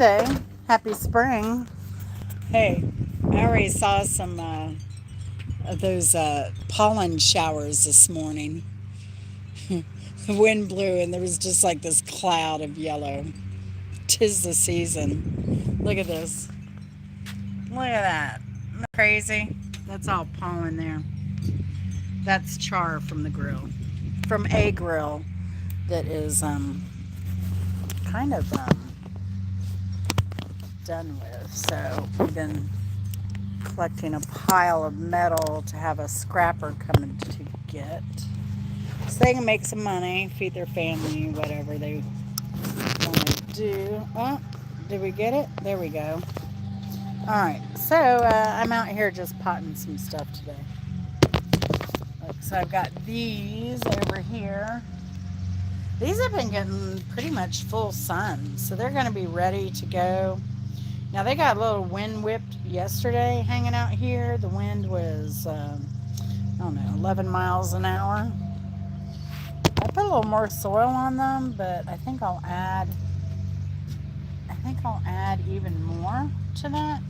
Day. Happy spring. Hey, I already saw some of those pollen showers this morning. The wind blew and there was just like this cloud of yellow. 'Tis the season. Look at this. Look at that. Isn't that crazy? That's all pollen there. That's char from the grill. From a grill that is kind of done with. So we've been collecting a pile of metal to have a scrapper come to get. So they can make some money, feed their family, whatever they want to do. Oh, did we get it? There we go. All right, so I'm out here just potting some stuff today. Look, so I've got these over here. These have been getting pretty much full sun, so they're going to be ready to go. Now they got a little wind whipped yesterday hanging out here. The wind was, I don't know, 11 miles an hour. I put a little more soil on them, but I think I'll add even more to that.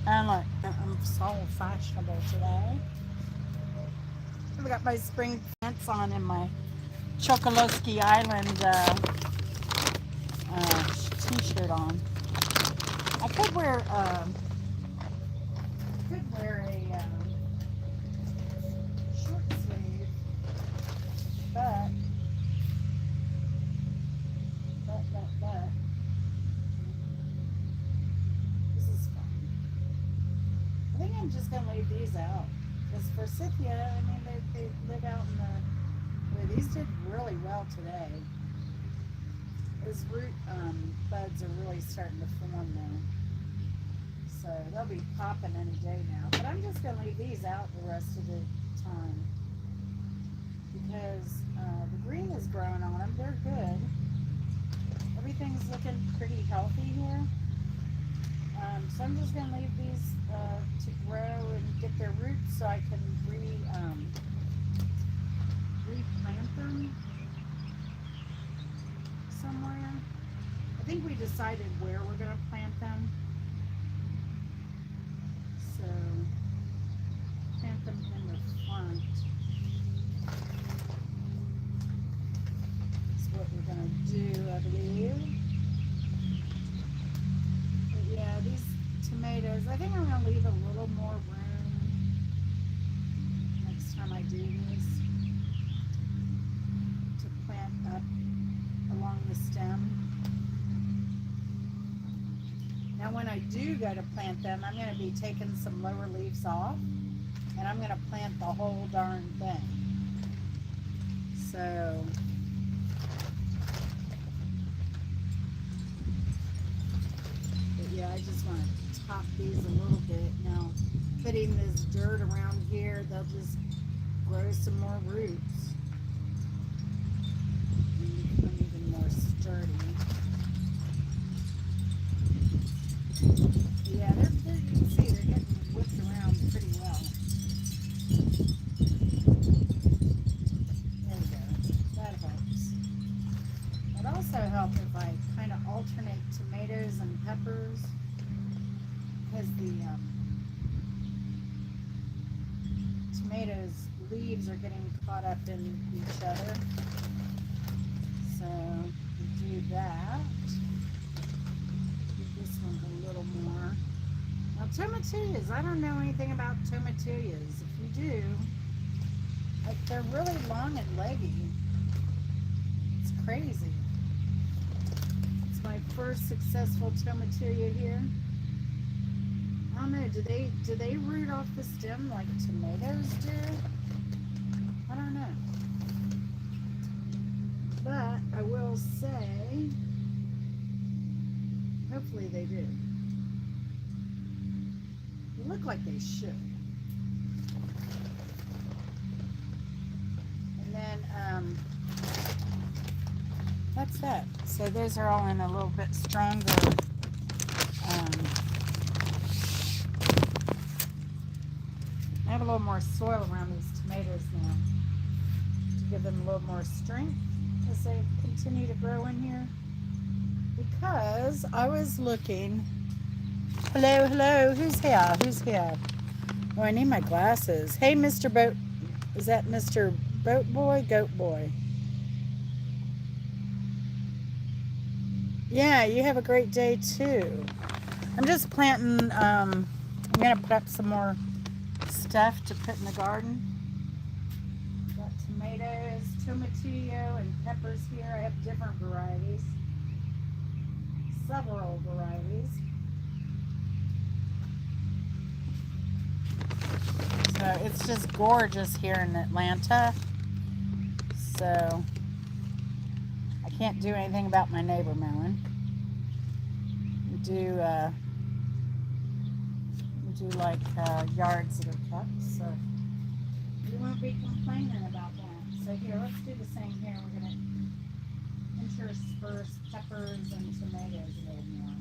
And look, I'm so fashionable today. I've got my spring pants on and my Chokoloski Island t-shirt on. I could wear a short sleeve, but this is fun. I think I'm just gonna leave these out because forsythia, I mean, they live out in the. Well, these did really well today. His root buds are really starting to form now. So they'll be popping any day now. But I'm just going to leave these out the rest of the time because the green is growing on them. They're good. Everything's looking pretty healthy here. So I'm just going to leave these to grow and get their roots so I can replant them somewhere. I think we decided where we're going to plant them. So, plant them in the front. That's what we're going to do, I believe. But yeah, these tomatoes, I think I'm going to leave a little more room next time I do these to plant up along the stem. Now when I do go to plant them, I'm going to be taking some lower leaves off and I'm going to plant the whole darn thing. So but yeah, I just want to top these a little bit. Now putting this dirt around here, they'll just grow some more roots and become even more sturdy. Yeah, they're, you can see they're getting whipped around pretty well. There we go. That helps. It also helps if I kind of alternate tomatoes and peppers because the tomatoes leaves are getting caught up in each other. So we do that. This one a little more. Now tomatillas, I don't know anything about tomatillas. If you do, like they're really long and leggy. It's crazy. It's my first successful tomatilla here. I don't know, do they root off the stem like tomatoes do? I don't know. But I will say, hopefully they do. They look like they should. And then, that's that. So those are all in a little bit stronger, I have a little more soil around these tomatoes now to give them a little more strength as they continue to grow in here. because I was looking. Hello, hello. Who's here? Who's here? Oh, I need my glasses. Hey, Mr. Boat. Is that Mr. Boat Boy? Goat Boy. Yeah, you have a great day too. I'm just planting, I'm going to put up some more stuff to put in the garden. Got tomatoes, tomatillo, and peppers here. I have different varieties. Several varieties. So it's just gorgeous here in Atlanta. So I can't do anything about my neighbor mowing. We do like yards that are kept, so we won't be complaining about that. So here, let's do the same here. We're going to intersperse peppers and tomatoes a little more.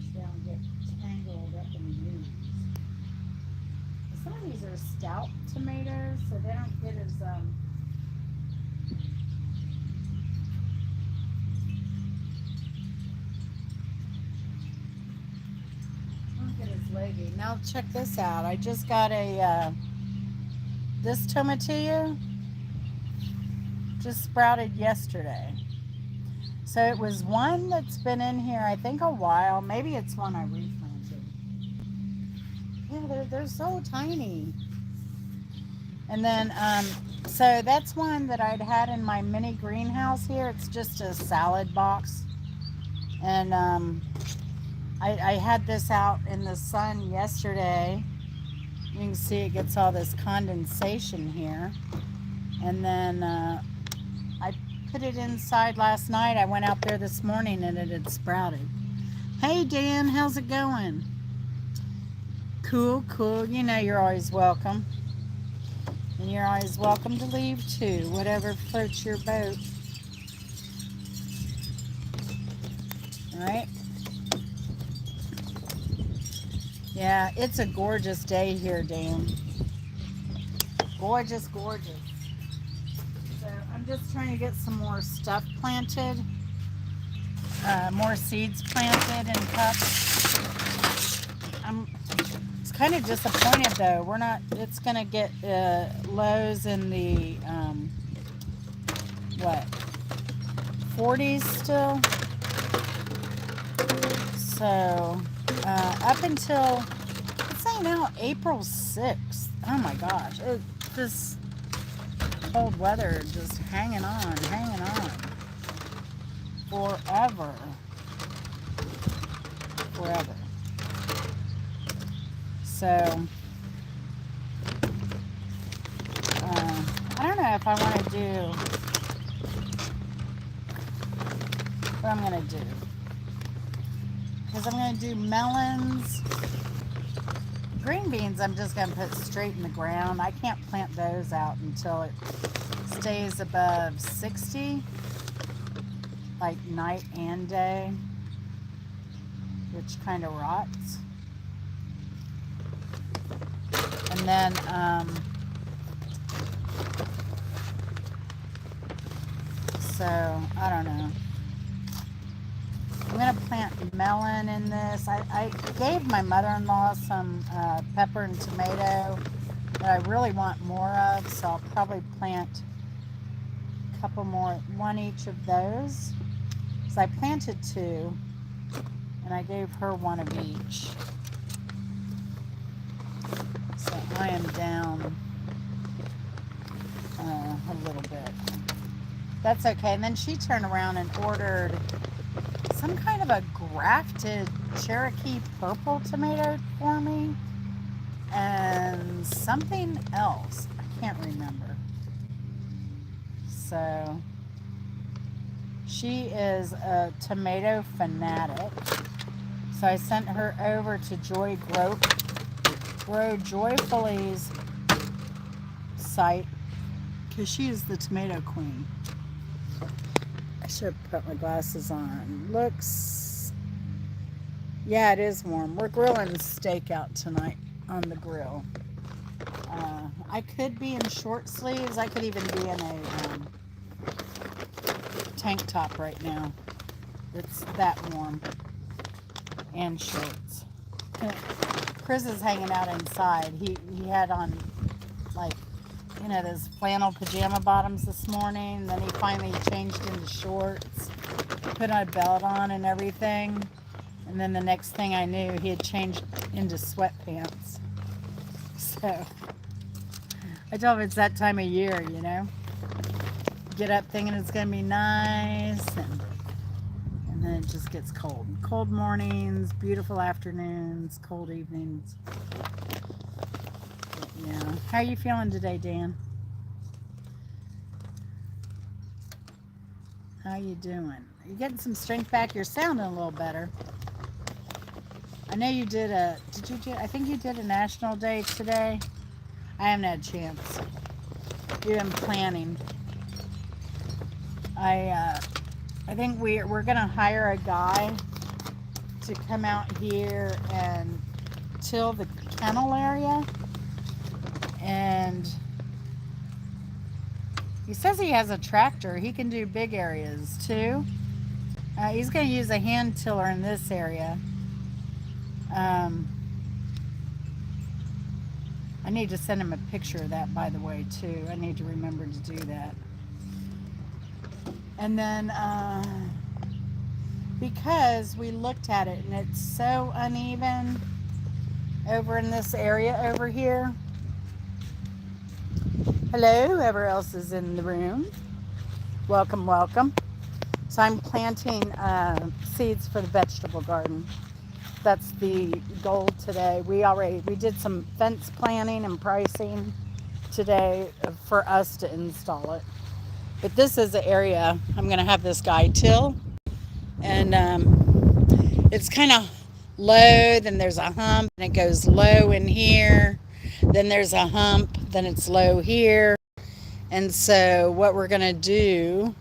So they don't get tangled up in leaves. Some of these are stout tomatoes, so they don't get as leggy. Now check this out. I just got a this tomatillo just sprouted yesterday. So it was one that's been in here I think a while. Maybe it's one I replanted. Yeah, they're so tiny. And then so that's one that I'd had in my mini greenhouse here. It's just a salad box. And I had this out in the sun yesterday. You can see it gets all this condensation here. And then I put it inside last night. I went out there this morning and it had sprouted. Hey Dan, how's it going? Cool, cool. You know you're always welcome. And you're always welcome to leave too, whatever floats your boat. Alright? Yeah, it's a gorgeous day here, Dan. Gorgeous, gorgeous. So I'm just trying to get some more stuff planted. More seeds planted in cups. It's kind of disappointed though. We're not, it's going to get lows in the, 40s still. So, up until, let's say now, April 6th. Oh my gosh. This cold weather just hanging on. Forever. So, I don't know if I want to do what I'm going to do. Because I'm going to do melons. Green beans I'm just going to put straight in the ground. I can't plant those out until it stays above 60. Like night and day. Which kind of rots. And then, so, I don't know. I'm going to plant melon in this. I gave my mother-in-law some pepper and tomato that I really want more of, so I'll probably plant a couple more, one each of those. So I planted 2, and I gave her one of each. So I am down a little bit. That's okay. And then she turned around and ordered some kind of a grafted Cherokee purple tomato for me. And something else. I can't remember. So she is a tomato fanatic. So I sent her over to Grow Joyfully's site because she is the tomato queen. I should have put my glasses on. Looks, yeah, it is warm. We're grilling steak out tonight on the grill. I could be in short sleeves. I could even be in a tank top right now. It's that warm. And shorts. Chris is hanging out inside. He had on, like, you know, those flannel pajama bottoms this morning. Then he finally changed into shorts, put a belt on and everything. And then the next thing I knew, he had changed into sweatpants. So I told him it's that time of year, you know. Get up thinking it's going to be nice, and then it just gets cold. Cold mornings, beautiful afternoons, cold evenings. But yeah. How are you feeling today, Dan? How you doing? Are you getting some strength back? You're sounding a little better. I know you did I think you did a national day today. I haven't had a chance. You've been planning. I think we're gonna hire a guy to come out here and till the kennel area, and he says he has a tractor. He can do big areas too. He's gonna use a hand tiller in this area. I need to send him a picture of that, by the way, too. I need to remember to do that. And then, because we looked at it and it's so uneven over in this area over here. Hello, whoever else is in the room. Welcome, welcome. So I'm planting seeds for the vegetable garden. That's the goal today. We did some fence planning and pricing today for us to install it. But this is the area I'm going to have this guy till. And it's kind of low, then there's a hump, and it goes low in here. Then there's a hump, then it's low here. And so what we're going to do,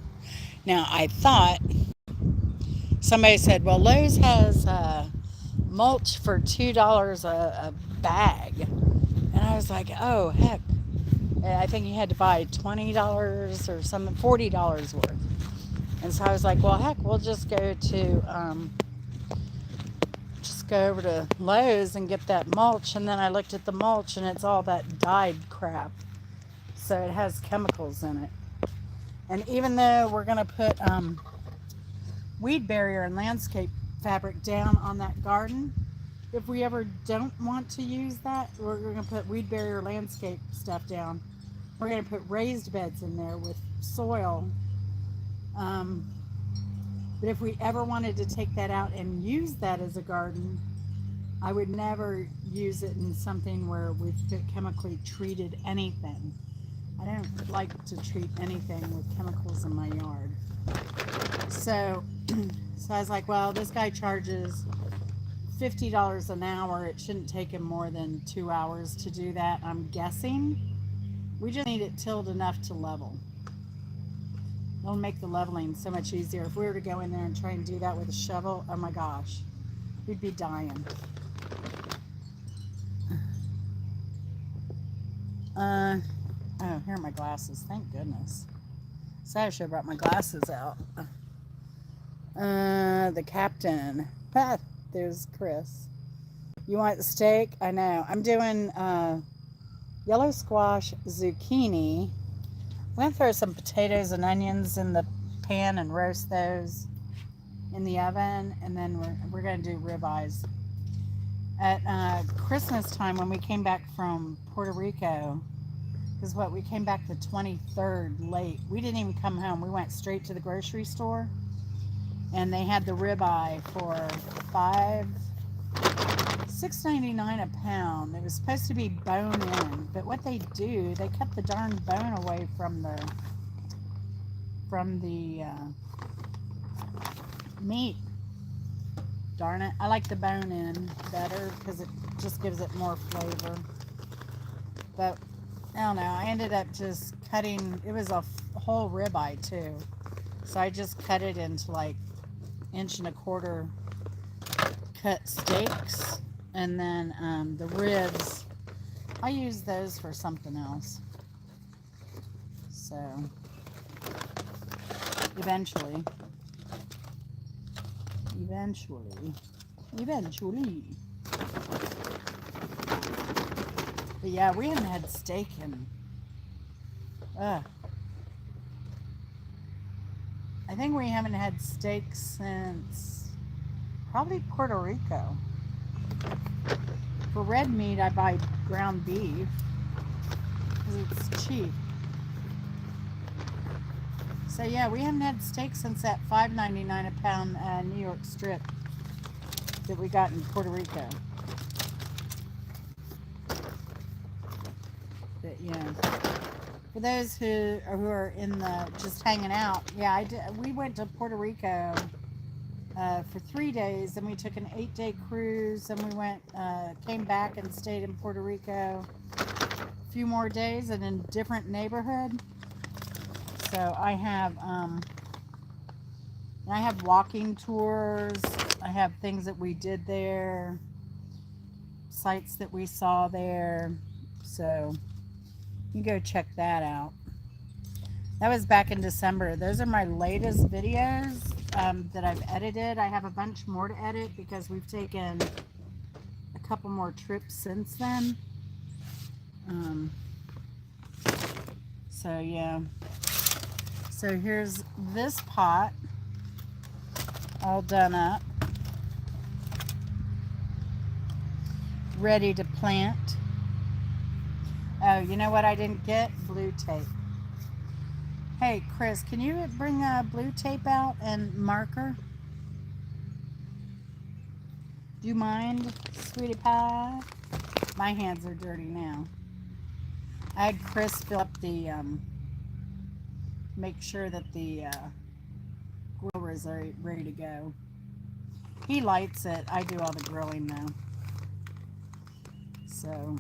now I thought, somebody said, well, Lowe's has mulch for $2 a bag. And I was like, oh, heck. I think you had to buy $20 or something, $40 worth. And so I was like, well, heck, we'll just go over to Lowe's and get that mulch. And then I looked at the mulch, and it's all that dyed crap. So it has chemicals in it. And even though we're going to put weed barrier and landscape fabric down on that garden, if we ever don't want to use that, we're going to put weed barrier landscape stuff down. We're going to put raised beds in there with soil. But if we ever wanted to take that out and use that as a garden, I would never use it in something where we've chemically treated anything. I don't like to treat anything with chemicals in my yard. So I was like, well, this guy charges $50 an hour. It shouldn't take him more than 2 hours to do that, I'm guessing. We just need it tilled enough to level. It'll make the leveling so much easier. If we were to go in there and try and do that with a shovel, oh my gosh, we'd be dying. Oh, here are my glasses. Thank goodness. So I should have brought my glasses out. The captain. Ah, there's Chris. You want the steak? I know. I'm doing yellow squash, zucchini. I'm going to throw some potatoes and onions in the pan and roast those in the oven. And then we're going to do ribeyes. At Christmas time, when we came back from Puerto Rico, because we came back the 23rd late. We didn't even come home. We went straight to the grocery store. And they had the ribeye for $6.99 a pound. It was supposed to be bone in, but what they do, they cut the darn bone away from the meat. Darn it. I like the bone in better because it just gives it more flavor. But I don't know. I ended up just cutting, it was a whole ribeye too. So I just cut it into like 1.25 inch cut steaks. And then the ribs, I use those for something else. So eventually. Eventually. Eventually. But yeah, we haven't had steak in... I think we haven't had steak since probably Puerto Rico. For red meat, I buy ground beef because it's cheap. So yeah, we haven't had steak since that $5.99 a pound New York strip that we got in Puerto Rico. But yeah, for those who are in the just hanging out, yeah, we went to Puerto Rico for 3 days, and we took an 8-day cruise, and we came back and stayed in Puerto Rico a few more days in a different neighborhood. So I have walking tours. I have things that we did there, sites that we saw there. So you go check that out. That was back in December. Those are my latest videos that I've edited. I have a bunch more to edit because we've taken a couple more trips since then. So yeah. So here's this pot all done up, ready to plant. Oh, you know what I didn't get? Blue tape. Hey, Chris, can you bring blue tape out and marker? Do you mind, sweetie pie? My hands are dirty now. I had Chris fill up the, make sure that the griller is ready to go. He lights it. I do all the grilling now. So...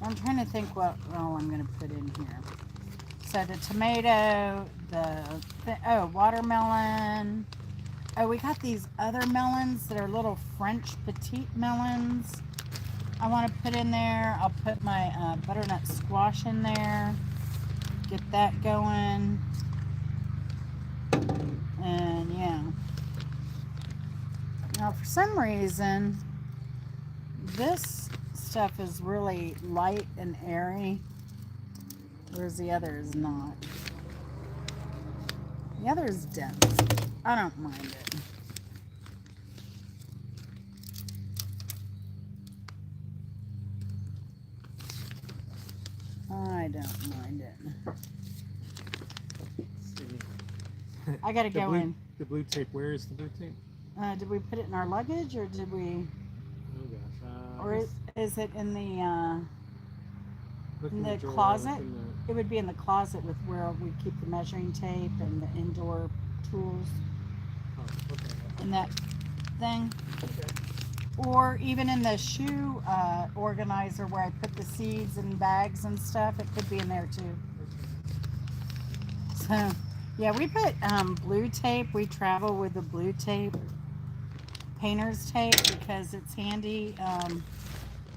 I'm trying to think what all I'm going to put in here. So the tomato, watermelon. Oh, we got these other melons that are little French petite melons. I want to put in there. I'll put my butternut squash in there. Get that going. And yeah. Now for some reason, this stuff is really light and airy, whereas the other is not. The other is dense. I don't mind it. I don't mind it. I gotta go in. The blue tape, where is the blue tape? Did we put it in our luggage, or did we... Oh gosh. Or is it in the closet? It would be in the closet with where we keep the measuring tape and the indoor tools. Oh, okay. In that thing. Okay. Or even in the shoe organizer where I put the seeds and bags and stuff. It could be in there too. Okay. So, yeah, we put blue tape. We travel with the blue tape. Painter's tape because it's handy.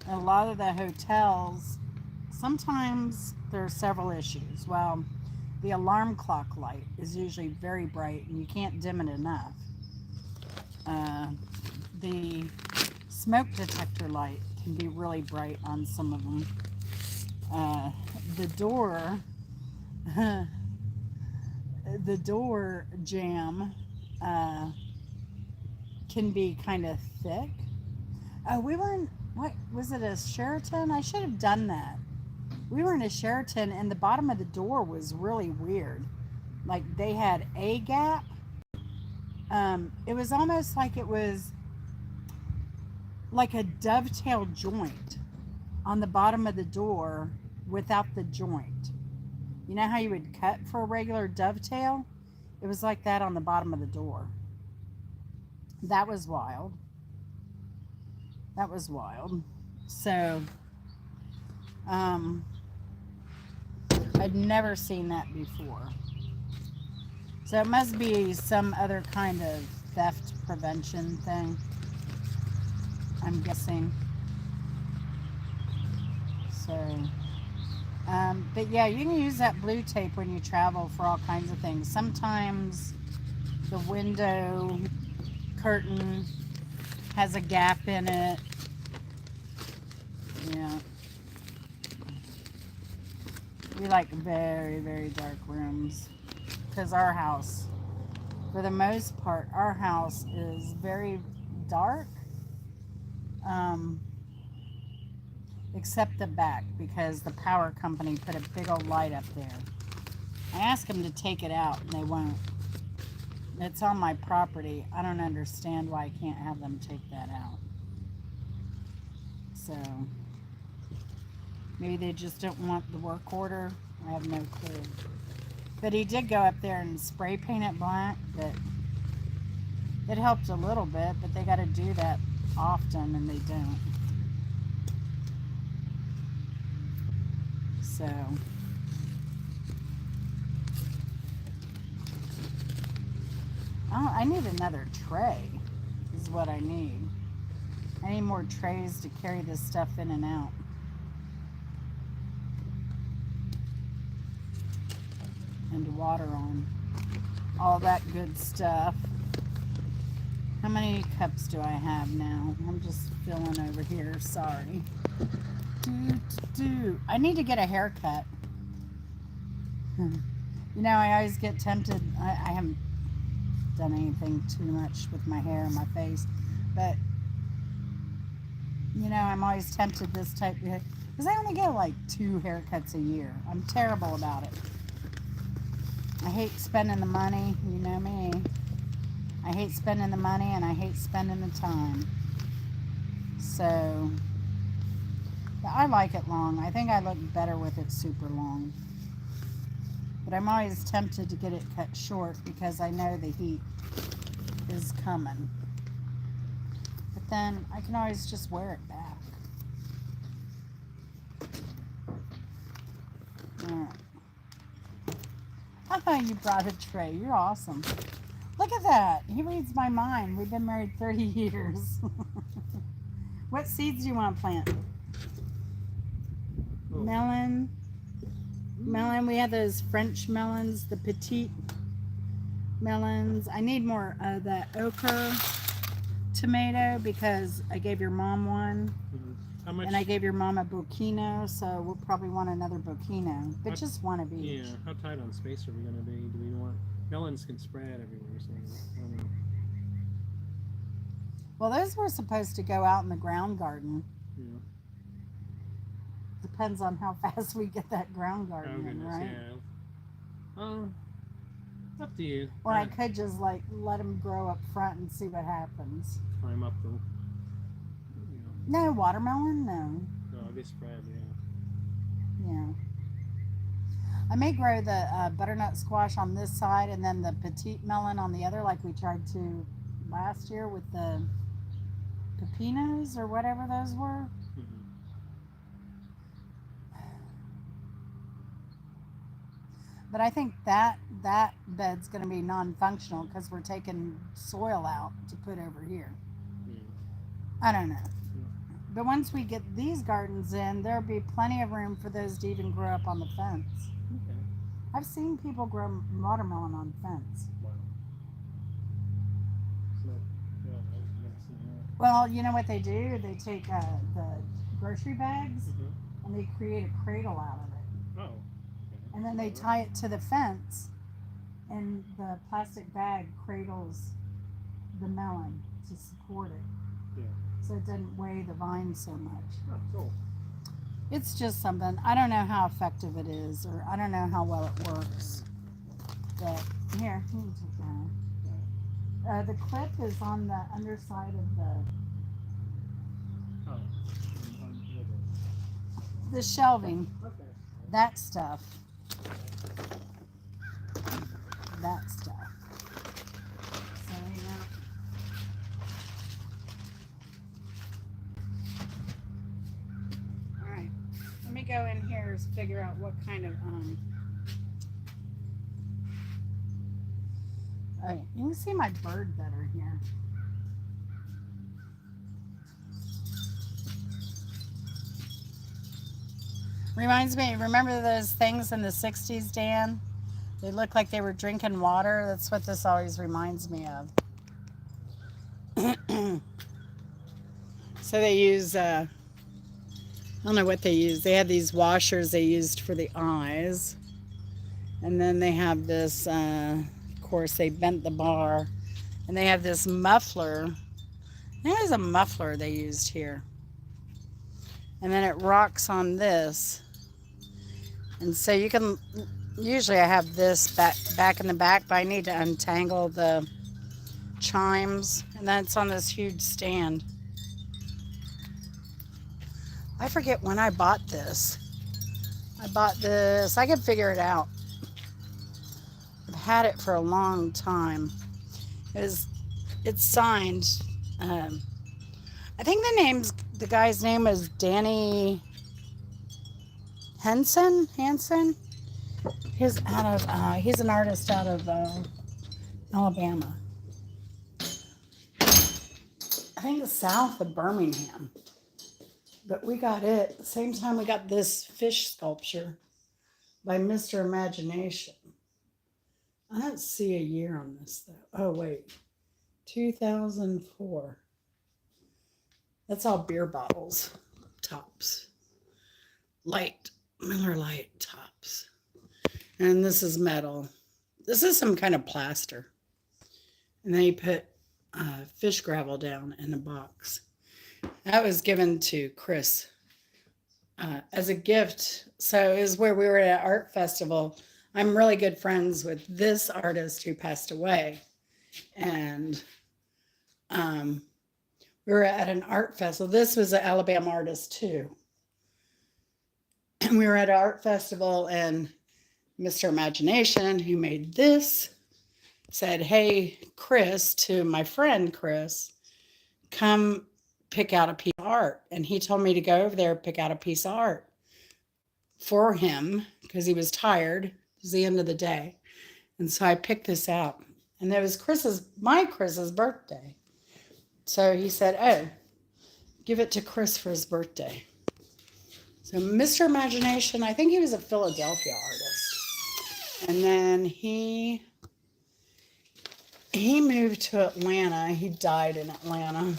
A lot of the hotels, sometimes there are several issues. Well, the alarm clock light is usually very bright and you can't dim it enough. The smoke detector light can be really bright on some of them. The door jamb can be kind of thick. Oh, we were in, what was it, a Sheraton? I should have done that. We were in a Sheraton and the bottom of the door was really weird. Like they had a gap. It was almost like it was like a dovetail joint on the bottom of the door without the joint. You know how you would cut for a regular dovetail? It was like that on the bottom of the door. That was wild. That was wild. So, I'd never seen that before. So it must be some other kind of theft prevention thing, I'm guessing. So, But yeah, you can use that blue tape when you travel for all kinds of things. Sometimes the window curtain has a gap in it. Yeah. We like very, very dark rooms because our house, for the most part, our house is very dark, um, except the back because the power company put a big old light up there. I asked them to take it out and they won't. It's on my property. I don't understand why I can't have them take that out. So maybe they just don't want the work order. I have no clue. But he did go up there and spray paint it black, but it helped a little bit, but they got to do that often and they don't. So I need another tray is what I need. I need more trays to carry this stuff in and out. And water on. All that good stuff. How many cups do I have now? I'm just filling over here. Sorry. I need to get a haircut. You know, I always get tempted. I haven't done anything too much with my hair and my face. But, you know, I'm always tempted this type of hair. Because I only get like 2 haircuts a year. I'm terrible about it. I hate spending the money. You know me. I hate spending the money and I hate spending the time. So, I like it long. I think I look better with it super long. But I'm always tempted to get it cut short because I know the heat is coming. But then I can always just wear it back. Alright. I thought you brought a tray. You're awesome. Look at that. He reads my mind. We've been married 30 years. What seeds do you want to plant? Oh. Melon. Melon. We have those French melons, the petite melons. I need more of that ochre tomato because I gave your mom one. Mhm. How much? And I gave your mom a bocchino, so we'll probably want another bocchino. But just one of each. Yeah, how tight on space are we going to be? Do we want... Melons can spread everywhere, so... I mean, Well, those were supposed to go out in the ground garden. yeah. Depends on how fast we get that ground garden Oh, in, goodness, right? yeah. It's up to you. Or I could just like let them grow up front and see what happens. Climb up the... No, watermelon? No. No, it'd be spread, yeah. Yeah. I may grow the butternut squash on this side and then the petite melon on the other like we tried to last year with the pepinos or whatever those were. Mm-hmm. But I think that bed's going to be non-functional because we're taking soil out to put over here. Yeah. I don't know. But once we get these gardens in, there'll be plenty of room for those to even grow up on the fence. Okay. I've seen people grow watermelon on fence. Wow. So, yeah, I've never seen that. Well, you know what they do? They take the grocery bags Mm-hmm. and they create a cradle out of it. Oh. Okay. And then they tie it to the fence and the plastic bag cradles the melon to support it. Yeah. So it doesn't weigh the vine so much. Oh, cool. It's just something. I don't know how effective it is, or I don't know how well it works. But here, you can take that. The clip is on the underside of Oh. the shelving. Okay. That stuff. That stuff. So, yeah. Alright. Let me go in here and figure out what kind of, Alright, you can see my bird better here. Reminds me, remember those things in the 60s, Dan? They look like they were drinking water. That's what this always reminds me of. So they use, I don't know what they use. They had these washers they used for the eyes. And then they have this, of course, they bent the bar. And they have this muffler. There's a muffler they used here. And then it rocks on this. And so you can, usually I have this back in the back, but I need to untangle the chimes. And then it's on this huge stand. I forget when I bought this. I could figure it out. I've had it for a long time. It's signed. I think the guy's name is Danny Hansen. He's an artist out of Alabama. I think it's south of Birmingham. But we got it at the same time we got this fish sculpture by Mr. Imagination. I don't see a year on this though. Oh wait, 2004. That's all beer bottles, tops. Miller Lite tops. And this is metal. This is some kind of plaster. And then you put fish gravel down in a box. That was given to Chris as a gift. So it was where we were at an art festival. I'm really good friends with this artist who passed away. And we were at an art festival. This was an Alabama artist too. And we were at an art festival and Mr. Imagination, who made this, said, "Hey, Chris," to my friend Chris, "come pick out a piece of art." And he told me to go over there, pick out a piece of art for him because he was tired. It was the end of the day. And so I picked this out. And it was Chris's birthday. So he said, "Oh, give it to Chris for his birthday." So Mr. Imagination, I think he was a Philadelphia artist. And then he moved to Atlanta. He died in Atlanta,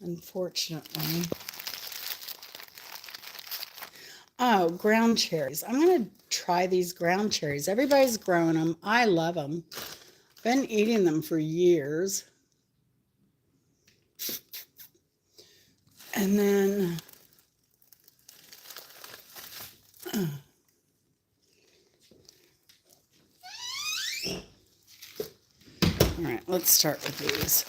unfortunately. Oh, ground cherries. I'm going to try these ground cherries. Everybody's growing them. I love them. Been eating them for years. And then all right, let's start with these.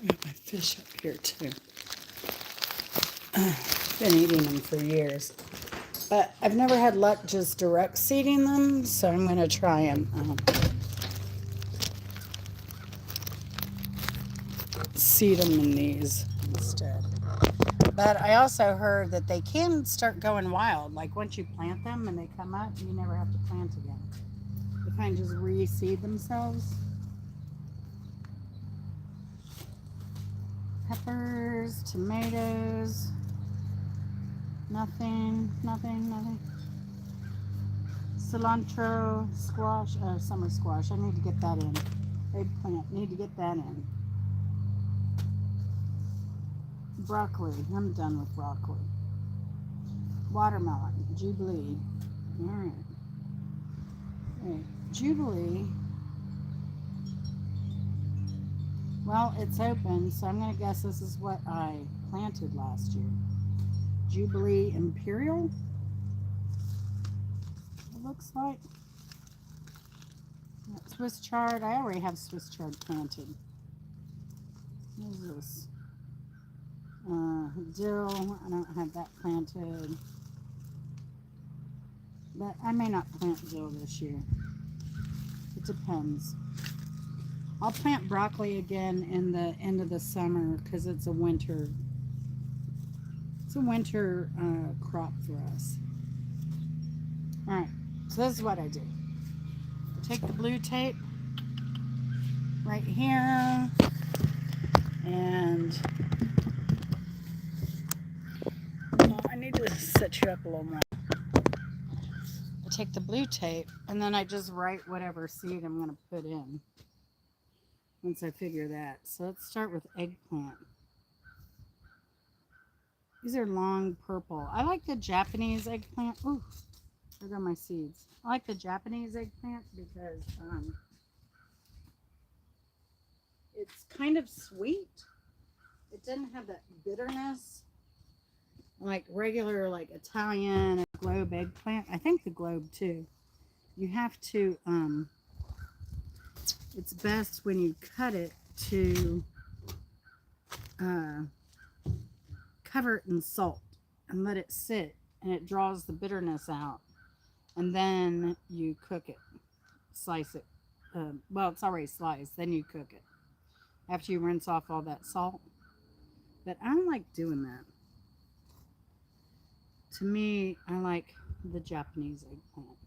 I got my fish up here too. Been eating them for years, but I've never had luck just direct seeding them, so I'm going to try and seed them in these instead. But I also heard that they can start going wild. Like once you plant them and they come up, you never have to plant again. They kind of just reseed themselves. Peppers, tomatoes, nothing. Cilantro, squash, summer squash. I need to get that in. Eggplant, need to get that in. Broccoli, I'm done with broccoli. Watermelon, Jubilee. All right. Jubilee. Well, it's open, so I'm going to guess this is what I planted last year. Jubilee Imperial, it looks like. Swiss chard, I already have Swiss chard planted. What is this? Dill, I don't have that planted. But I may not plant dill this year. It depends. I'll plant broccoli again in the end of the summer because it's a winter crop for us. All right, so this is what I do. Take the blue tape right here and I need to set you up a little more. I take the blue tape and then I just write whatever seed I'm going to put in once I figure that. So let's start with eggplant. These are long purple. I like the Japanese eggplant. Ooh, there go my seeds. I like the Japanese eggplant because it's kind of sweet. It doesn't have that bitterness like regular like Italian and globe eggplant. I think the globe too. You have to it's best when you cut it to cover it in salt and let it sit, and it draws the bitterness out, and then you cook it, slice it. Well, it's already sliced, then you cook it after you rinse off all that salt. But I don't like doing that. To me, I like the Japanese eggplant.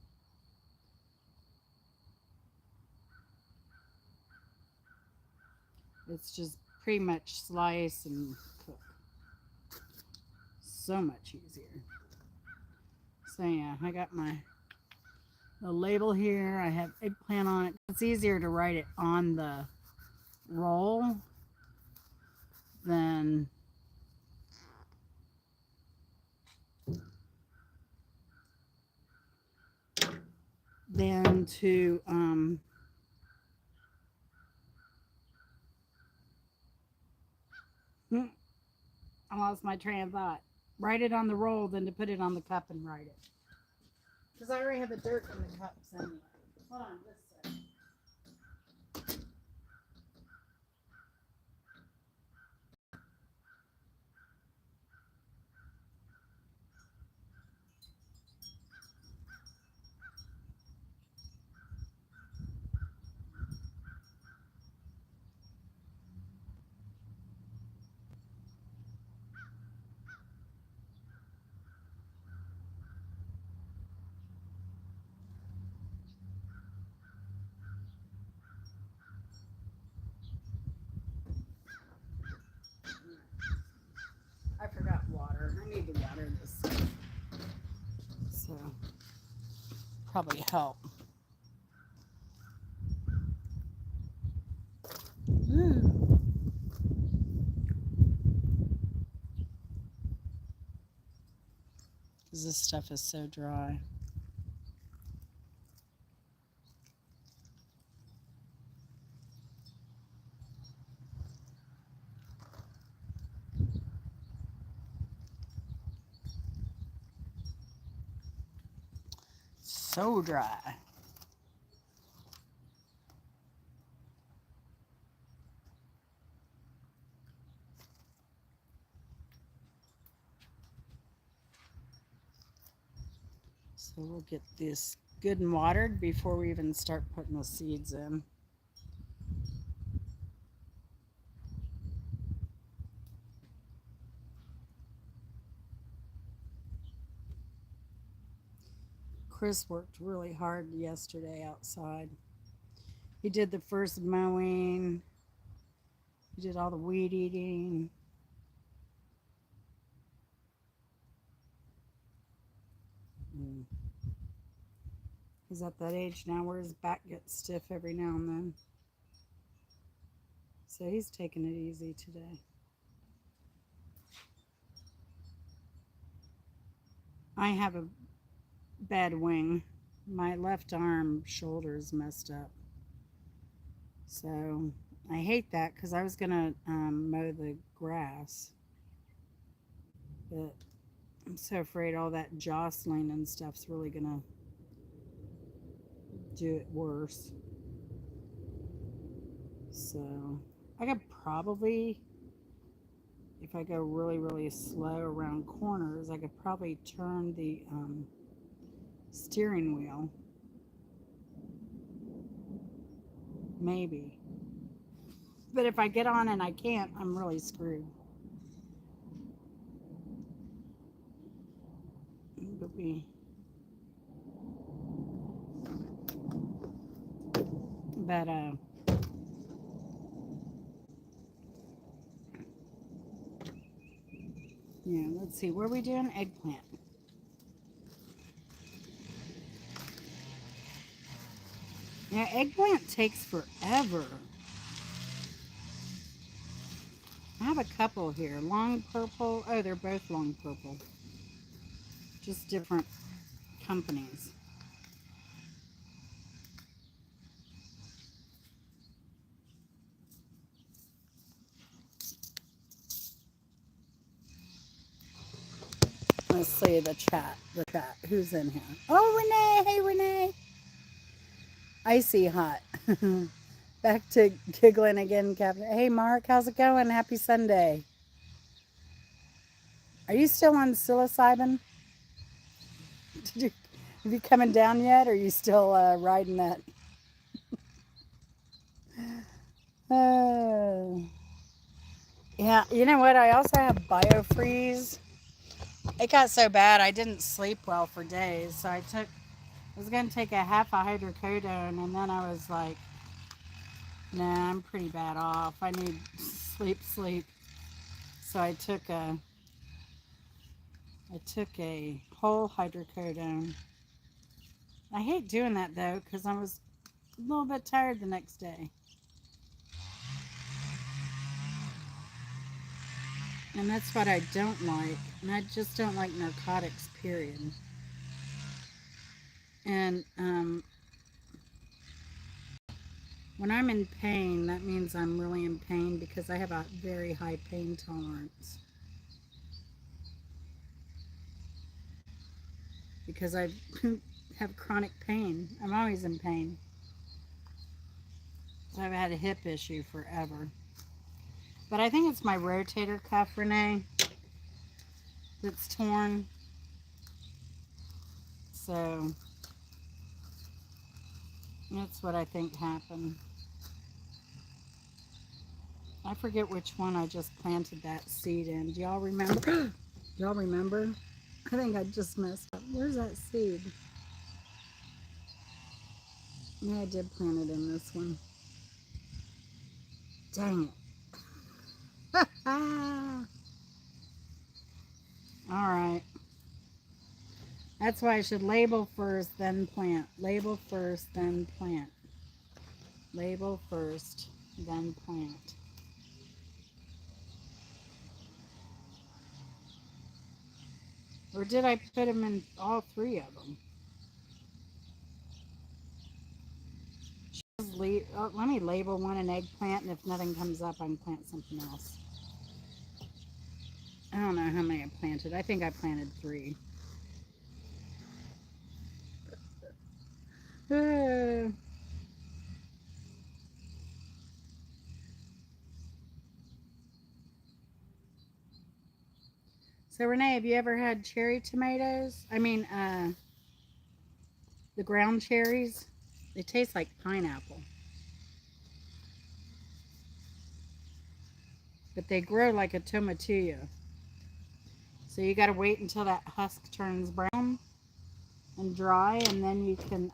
It's just pretty much slice and cook. So much easier. So yeah, I got my label here. I have eggplant on it. It's easier to write it on the roll than to I lost my train of thought. Write it on the roll than to put it on the cup and write it. Because I already have the dirt in the cups anyway. Hold on just a second. I forgot water. I need to water this. So, probably help. Because this stuff is so dry. So dry. So we'll get this good and watered before we even start putting the seeds in. Chris worked really hard yesterday outside. He did the first mowing. He did all the weed eating. He's at that age now where his back gets stiff every now and then. So he's taking it easy today. I have a bad wing. My left arm shoulder is messed up. So I hate that because I was going to mow the grass. But I'm so afraid all that jostling and stuff's really going to do it worse. So I could probably, if I go really, really slow around corners, I could probably turn the steering wheel. Maybe. But if I get on and I can't, I'm really screwed. But yeah, let's see. What are we doing? Eggplant. Yeah, eggplant takes forever. I have a couple here. Long purple. Oh, they're both long purple. Just different companies. Let's see the chat. The chat. Who's in here? Oh, Renee. Hey, Renee. Icy hot. Back to giggling again, Captain. Hey, Mark. How's it going? Happy Sunday. Are you still on psilocybin? Did you, have you coming down yet? Or are you still riding that? Uh, yeah. You know what? I also have biofreeze. It got so bad I didn't sleep well for days. So I was going to take a half a hydrocodone, and then I was like, nah, I'm pretty bad off. I need sleep. So I took a whole hydrocodone. I hate doing that though because I was a little bit tired the next day. And that's what I don't like. And I just don't like narcotics, period. And when I'm in pain, that means I'm really in pain because I have a very high pain tolerance. Because I have chronic pain. I'm always in pain. So I've had a hip issue forever. But I think it's my rotator cuff, Renee, that's torn. So that's what I think happened. I forget which one I just planted that seed in. Do y'all remember? Do y'all remember? I think I just messed up. Where's that seed? Yeah, I did plant it in this one. Dang it. All right. That's why I should label first, then plant. Label first, then plant. Label first, then plant. Or did I put them in all three of them? Let me label one an eggplant, and if nothing comes up, I can plant something else. I don't know how many I planted. I think I planted 3. So Renee, have you ever had cherry tomatoes? I mean, the ground cherries. They taste like pineapple, but they grow like a tomatillo. So you got to wait until that husk turns brown and dry, and then you can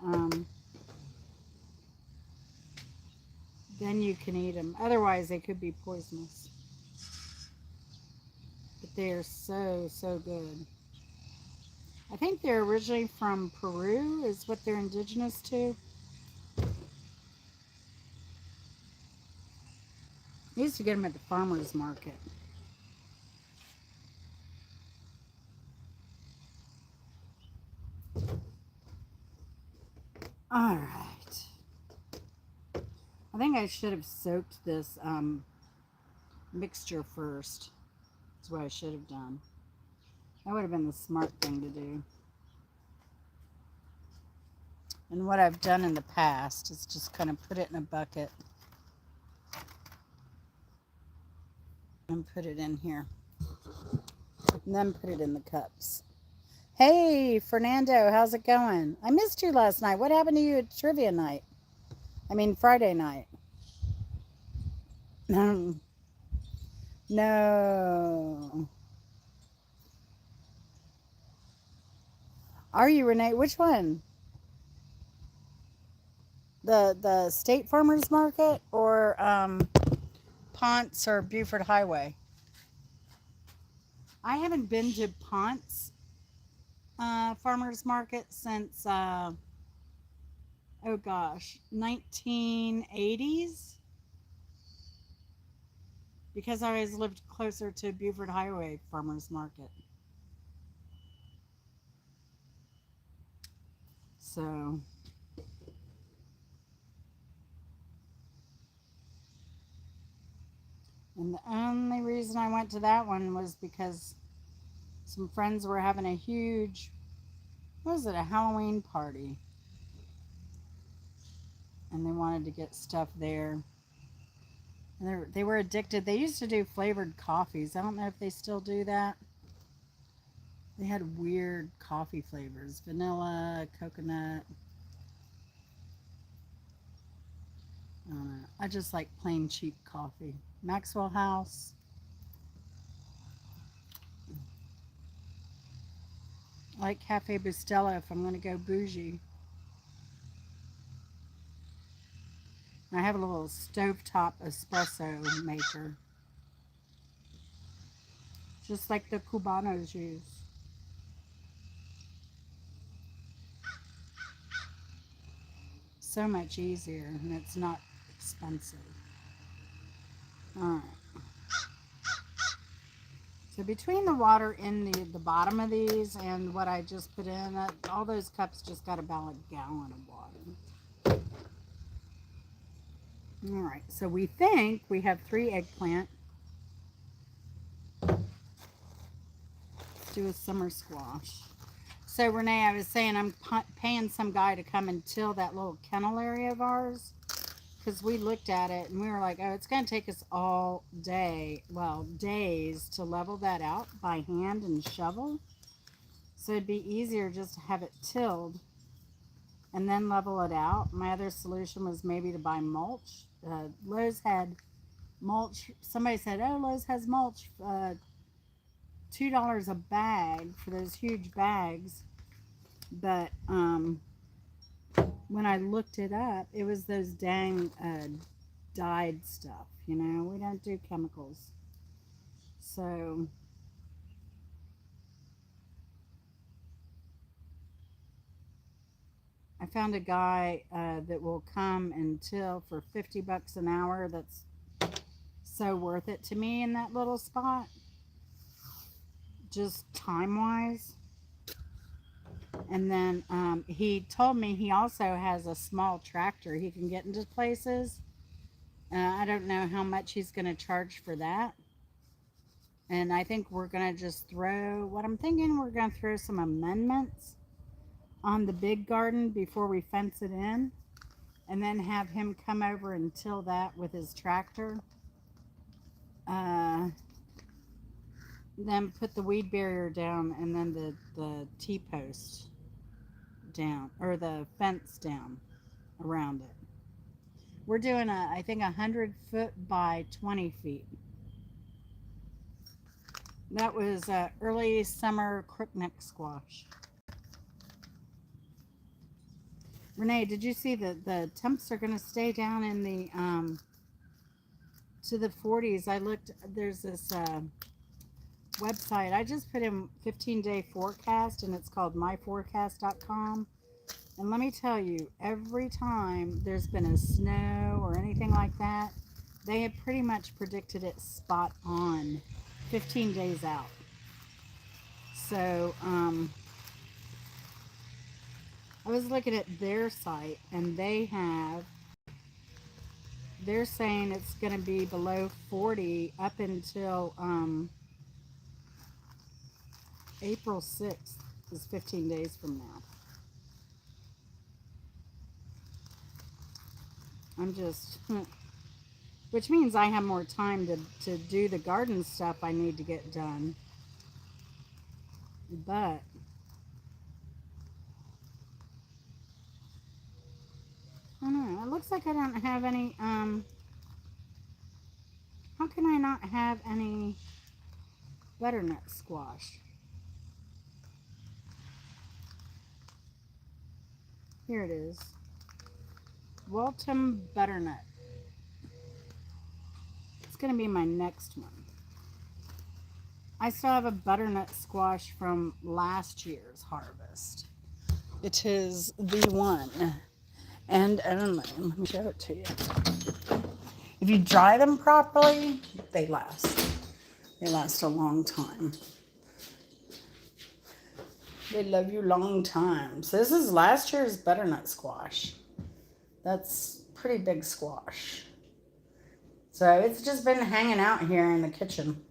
eat them. Otherwise, they could be poisonous. But they are so good. I think they're originally from Peru, is what they're indigenous to. I used to get them at the farmer's market. All right. I think I should have soaked this mixture first. That's what I should have done. That would have been the smart thing to do. And what I've done in the past is just kind of put it in a bucket and put it in here. And then put it in the cups. Hey, Fernando, how's it going? I missed you last night. What happened to you at trivia night? I mean, Friday night. No. No. Are you, Renee? Which one? The State Farmers Market or Ponce or Buford Highway? I haven't been to Ponce Farmers Market since oh gosh, 1980s, because I always lived closer to Buford Highway Farmers Market. So, and the only reason I went to that one was because some friends were having a huge, what was it, a Halloween party. And they wanted to get stuff there. And they were addicted. They used to do flavored coffees. I don't know if they still do that. They had weird coffee flavors, vanilla, coconut. I don't know. I just like plain cheap coffee. Maxwell House. I like Cafe Bustelo if I'm going to go bougie. I have a little stovetop espresso maker, just like the Cubanos use. So much easier, and it's not expensive. Alright. So between the water in the bottom of these and what I just put in, all those cups just got about a gallon of water. Alright, so we think we have 3 eggplant. Let's do a summer squash. So Renee, I was saying I'm paying some guy to come and till that little kennel area of ours, because we looked at it and we were like, oh, it's going to take us all day, well, days to level that out by hand and shovel. So it'd be easier just to have it tilled and then level it out. My other solution was maybe to buy mulch. Lowe's had mulch. Somebody said, oh, Lowe's has mulch, $2 a bag for those huge bags. But when I looked it up, it was those dang dyed stuff. You know, we don't do chemicals. So I found a guy that will come and till for $50 an hour. That's so worth it to me in that little spot, just time wise. And then he told me he also has a small tractor he can get into places. I don't know how much he's going to charge for that. And I think we're going to just throw, what I'm thinking, we're going to throw some amendments on the big garden before we fence it in. And then have him come over and till that with his tractor. Then put the weed barrier down and then the T-post down, or the fence down around it. We're doing I think 100 foot by 20 feet. That was early summer crookneck squash. Renee, did you see that the temps are going to stay down in the to the 40s? I looked. There's this website. I just put in 15-day forecast, and it's called myforecast.com. And let me tell you, every time there's been a snow or anything like that, they have pretty much predicted it spot on 15 days out. So I was looking at their site, and they're saying it's going to be below 40 up until April 6th is 15 days from now. I'm just, which means I have more time to do the garden stuff I need to get done. But I don't know. It looks like I don't have any, how can I not have any butternut squash? Here it is. Waltham butternut. It's going to be my next one. I still have a butternut squash from last year's harvest. It is the one. And only, let me show it to you. If you dry them properly, they last. They last a long time. They love you long time. So this is last year's butternut squash. That's pretty big squash. So it's just been hanging out here in the kitchen.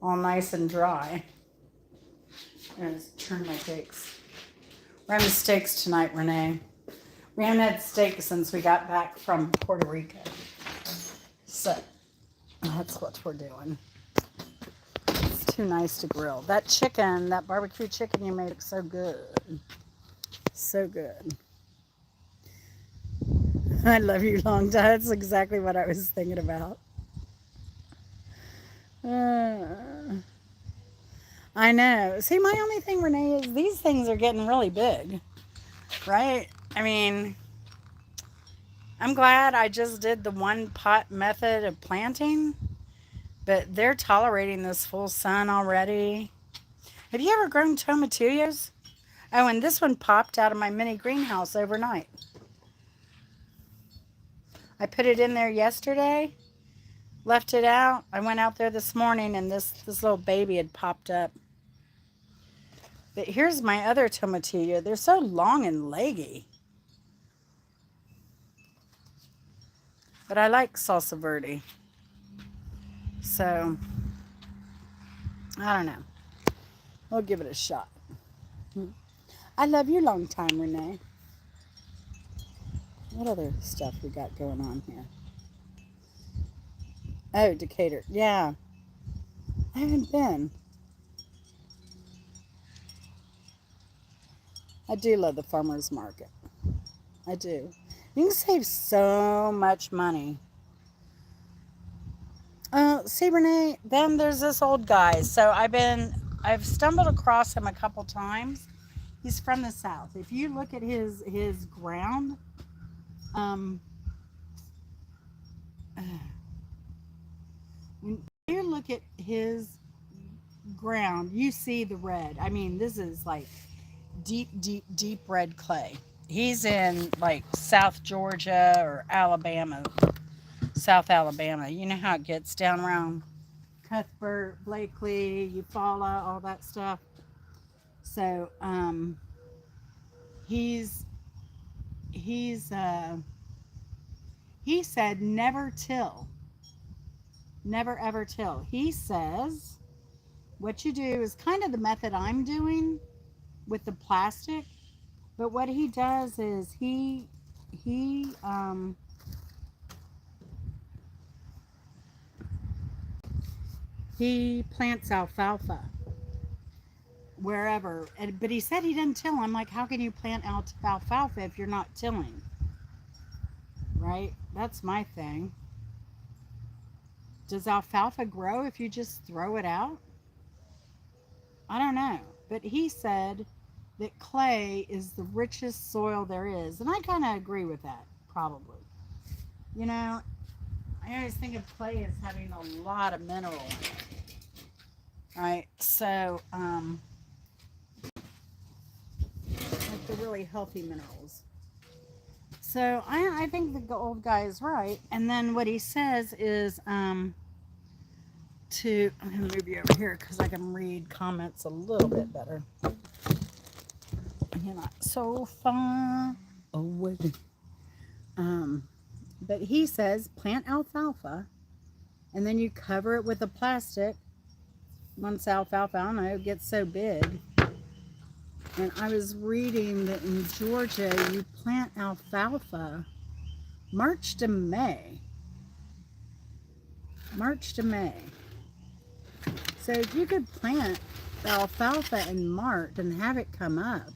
All nice and dry. I'm going to turn my cakes. We're having steaks tonight, Renee. We haven't had steak since we got back from Puerto Rico. So that's what we're doing. It's too nice to grill. That chicken, that barbecue chicken you made, looks so good. So good. I love you long time. That's exactly what I was thinking about. I know. See, my only thing, Renee, is these things are getting really big. Right? I mean, I'm glad I just did the one pot method of planting, but they're tolerating this full sun already. Have you ever grown tomatillos? Oh, and this one popped out of my mini greenhouse overnight. I put it in there yesterday, left it out. I went out there this morning and this little baby had popped up. But here's my other tomatillo. They're so long and leggy. But I like salsa verde. So, I don't know. We'll give it a shot. I love you long time, Renee. What other stuff we got going on here? Oh, Decatur. Yeah. I haven't been. I do love the farmer's market. I do. You can save so much money. See, Renee, then there's this old guy. So I've stumbled across him a couple times. He's from the South. If you look at his ground, when you look at his ground, you see the red. I mean, this is like deep, deep, deep red clay. He's in like South Georgia or Alabama, South Alabama. You know how it gets down around Cuthbert, Blakely, Eufaula, all that stuff. So, he said never till. Never ever till. He says what you do is kind of the method I'm doing with the plastic, but what he does is he plants alfalfa wherever, but he said he didn't till. I'm like, how can you plant alfalfa if you're not tilling? Right? That's my thing. Does alfalfa grow if you just throw it out? I don't know. But he said that clay is the richest soil there is. And I kind of agree with that, probably. You know, I always think of clay as having a lot of minerals. Right? So, like the really healthy minerals. So I think the old guy is right. And then what he says is I'm going to move you over here because I can read comments a little bit better. You're not so far away. But he says plant alfalfa and then you cover it with a plastic. Once alfalfa, I don't know, gets so big. And I was reading that in Georgia, you plant alfalfa March to May. March to May. So if you could plant the alfalfa in March and have it come up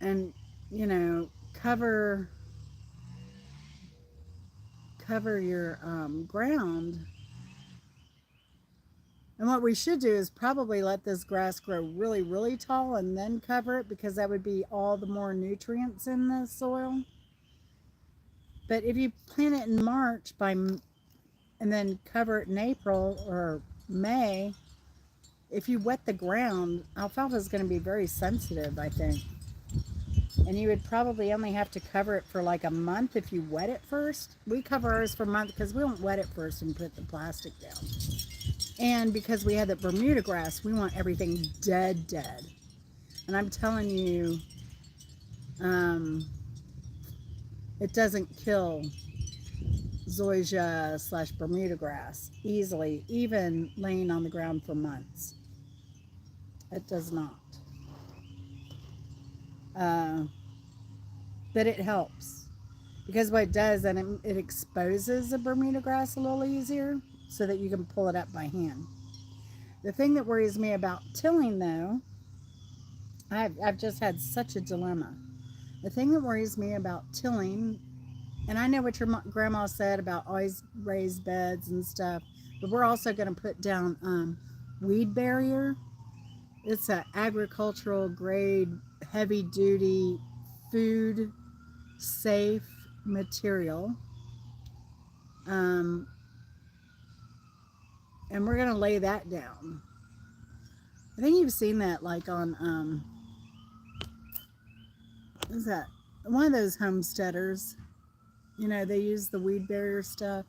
and, you know, cover your ground. And what we should do is probably let this grass grow really, really tall and then cover it, because that would be all the more nutrients in the soil. But if you plant it in March and then cover it in April or May, if you wet the ground, alfalfa is going to be very sensitive, I think. And you would probably only have to cover it for like a month if you wet it first. We cover ours for a month because we don't wet it first and put the plastic down. And because we had the Bermuda grass, we want everything dead, dead. And I'm telling you, it doesn't kill zoysia / Bermuda grass easily, even laying on the ground for months. It does not. But it helps because what it does, and it exposes the Bermuda grass a little easier so that you can pull it up by hand. The thing that worries me about tilling, though, I've just had such a dilemma. The thing that worries me about tilling, and I know what your grandma said about always raised beds and stuff, but we're also going to put down weed barrier. It's an agricultural grade, heavy duty, food safe material. And we're going to lay that down. I think you've seen that like on, what is that? One of those homesteaders. You know, they use the weed barrier stuff.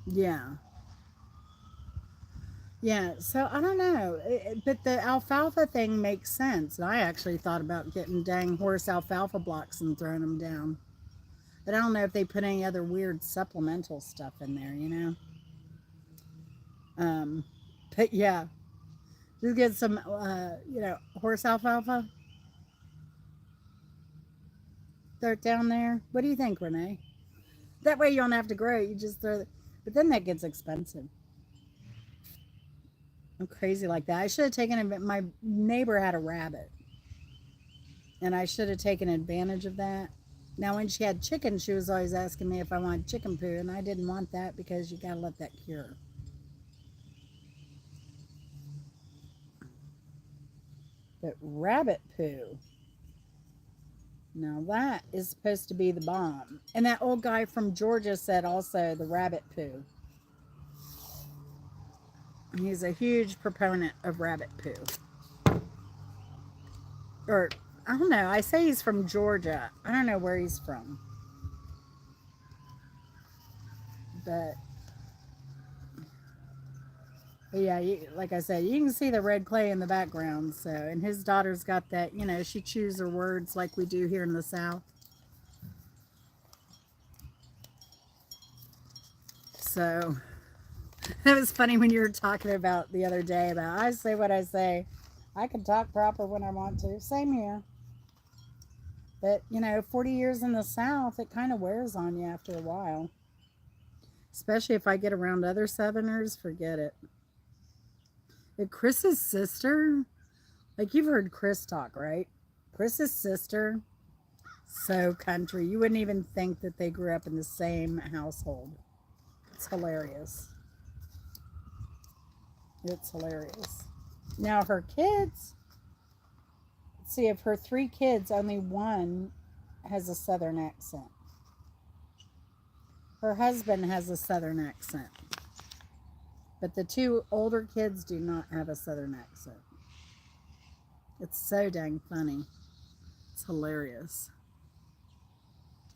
Yeah. Yeah, so I don't know, but the alfalfa thing makes sense. And I actually thought about getting dang horse alfalfa blocks and throwing them down. But I don't know if they put any other weird supplemental stuff in there, you know? But yeah, just get some, horse alfalfa. Throw it down there. What do you think, Renee? That way you don't have to grow it. You just throw it. But then that gets expensive. I'm crazy like that. I should have taken it. My neighbor had a rabbit, and I should have taken advantage of that. Now, when she had chicken, she was always asking me if I wanted chicken poo, and I didn't want that because you gotta let that cure. But rabbit poo, now that is supposed to be the bomb. And that old guy from Georgia said also the rabbit poo. He's a huge proponent of rabbit poo. Or, I don't know. I say he's from Georgia. I don't know where he's from. But yeah, like I said, you can see the red clay in the background. So, and his daughter's got that, she chews her words like we do here in the South. So, that was funny when you were talking about the other day about I say what I say. I can talk proper when I want to. Same here. But, 40 years in the South, it kind of wears on you after a while. Especially if I get around other Southerners, forget it. But Chris's sister, like you've heard Chris talk, right? Chris's sister, so country. You wouldn't even think that they grew up in the same household. It's hilarious. It's hilarious. Now her kids, let's see, of her 3 kids, only one has a Southern accent. Her husband has a Southern accent. But the 2 older kids do not have a Southern accent. It's so dang funny. It's hilarious.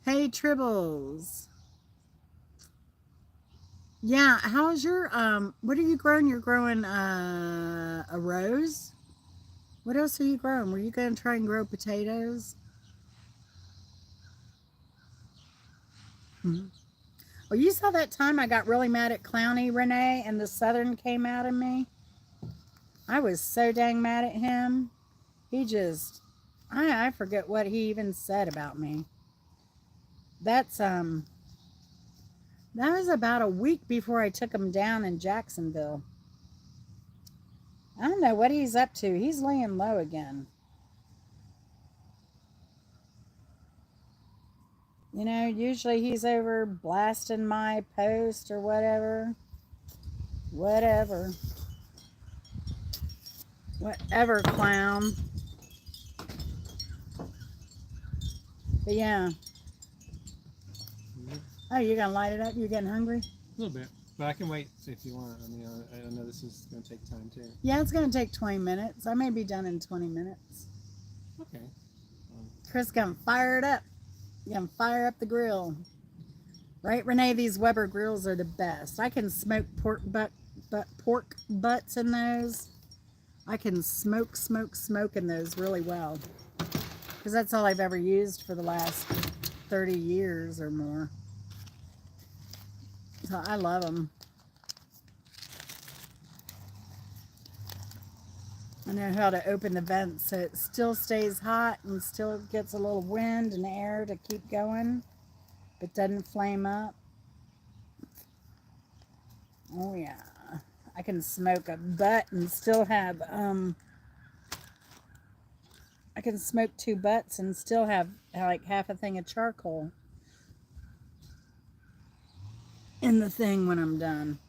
Hey, Tribbles. Yeah, how's your, what are you growing? You're growing a rose? What else are you growing? Were you going to try and grow potatoes? Mm-hmm. Well, you saw that time I got really mad at Clowny, Renee, and the Southern came out of me? I was so dang mad at him. He just, I forget what he even said about me. That was about a week before I took him down in Jacksonville. I don't know what he's up to. He's laying low again. Usually he's over blasting my post or whatever. Whatever, clown. But yeah. Oh, you're going to light it up? You're getting hungry? A little bit. But I can wait if you want. I mean, I know this is going to take time too. Yeah, it's going to take 20 minutes. I may be done in 20 minutes. Okay. Chris gonna fire it up. Gonna fire up the grill. Right, Renee? These Weber grills are the best. I can smoke pork butts in those. I can smoke in those really well. Because that's all I've ever used for the last 30 years or more. So I love them. I know how to open the vents so it still stays hot and still gets a little wind and air to keep going, but doesn't flame up. Oh yeah. I can smoke a butt and still have, I can smoke 2 butts and still have like half a thing of charcoal in the thing when I'm done.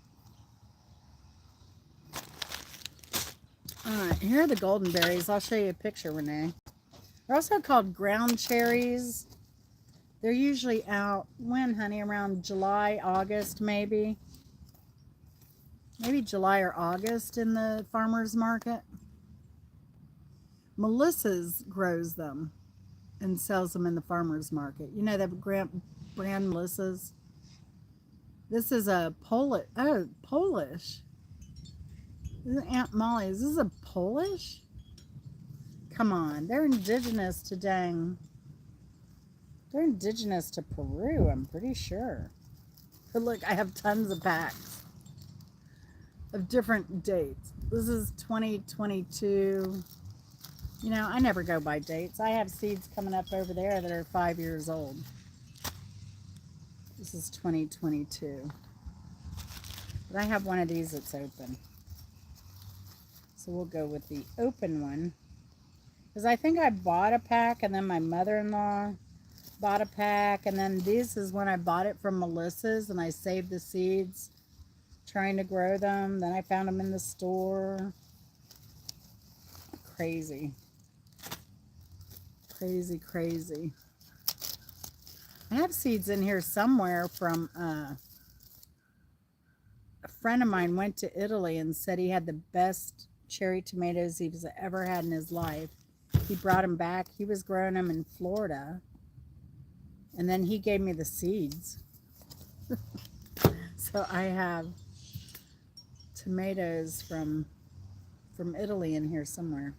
Alright, here are the golden berries. I'll show you a picture, Renee. They're also called ground cherries. They're usually out, when, honey? Around July, August, maybe. Maybe July or August in the farmer's market. Melissa's grows them and sells them in the farmer's market. You know, the brand Melissa's. This is a Polish. Oh, Polish. This is Aunt Molly's. This is a Polish? Come on. They're indigenous to They're indigenous to Peru, I'm pretty sure. But look, I have tons of packs of different dates. This is 2022. You know, I never go by dates. I have seeds coming up over there that are 5 years old. This is 2022. But I have one of these that's open. So we'll go with the open one. Because I think I bought a pack and then my mother-in-law bought a pack. And then this is when I bought it from Melissa's and I saved the seeds trying to grow them. Then I found them in the store. Crazy. Crazy, crazy. I have seeds in here somewhere from a friend of mine went to Italy and said he had the best cherry tomatoes he's ever had in his life. He brought them back. He was growing them in Florida. And then he gave me the seeds. So I have tomatoes from Italy in here somewhere.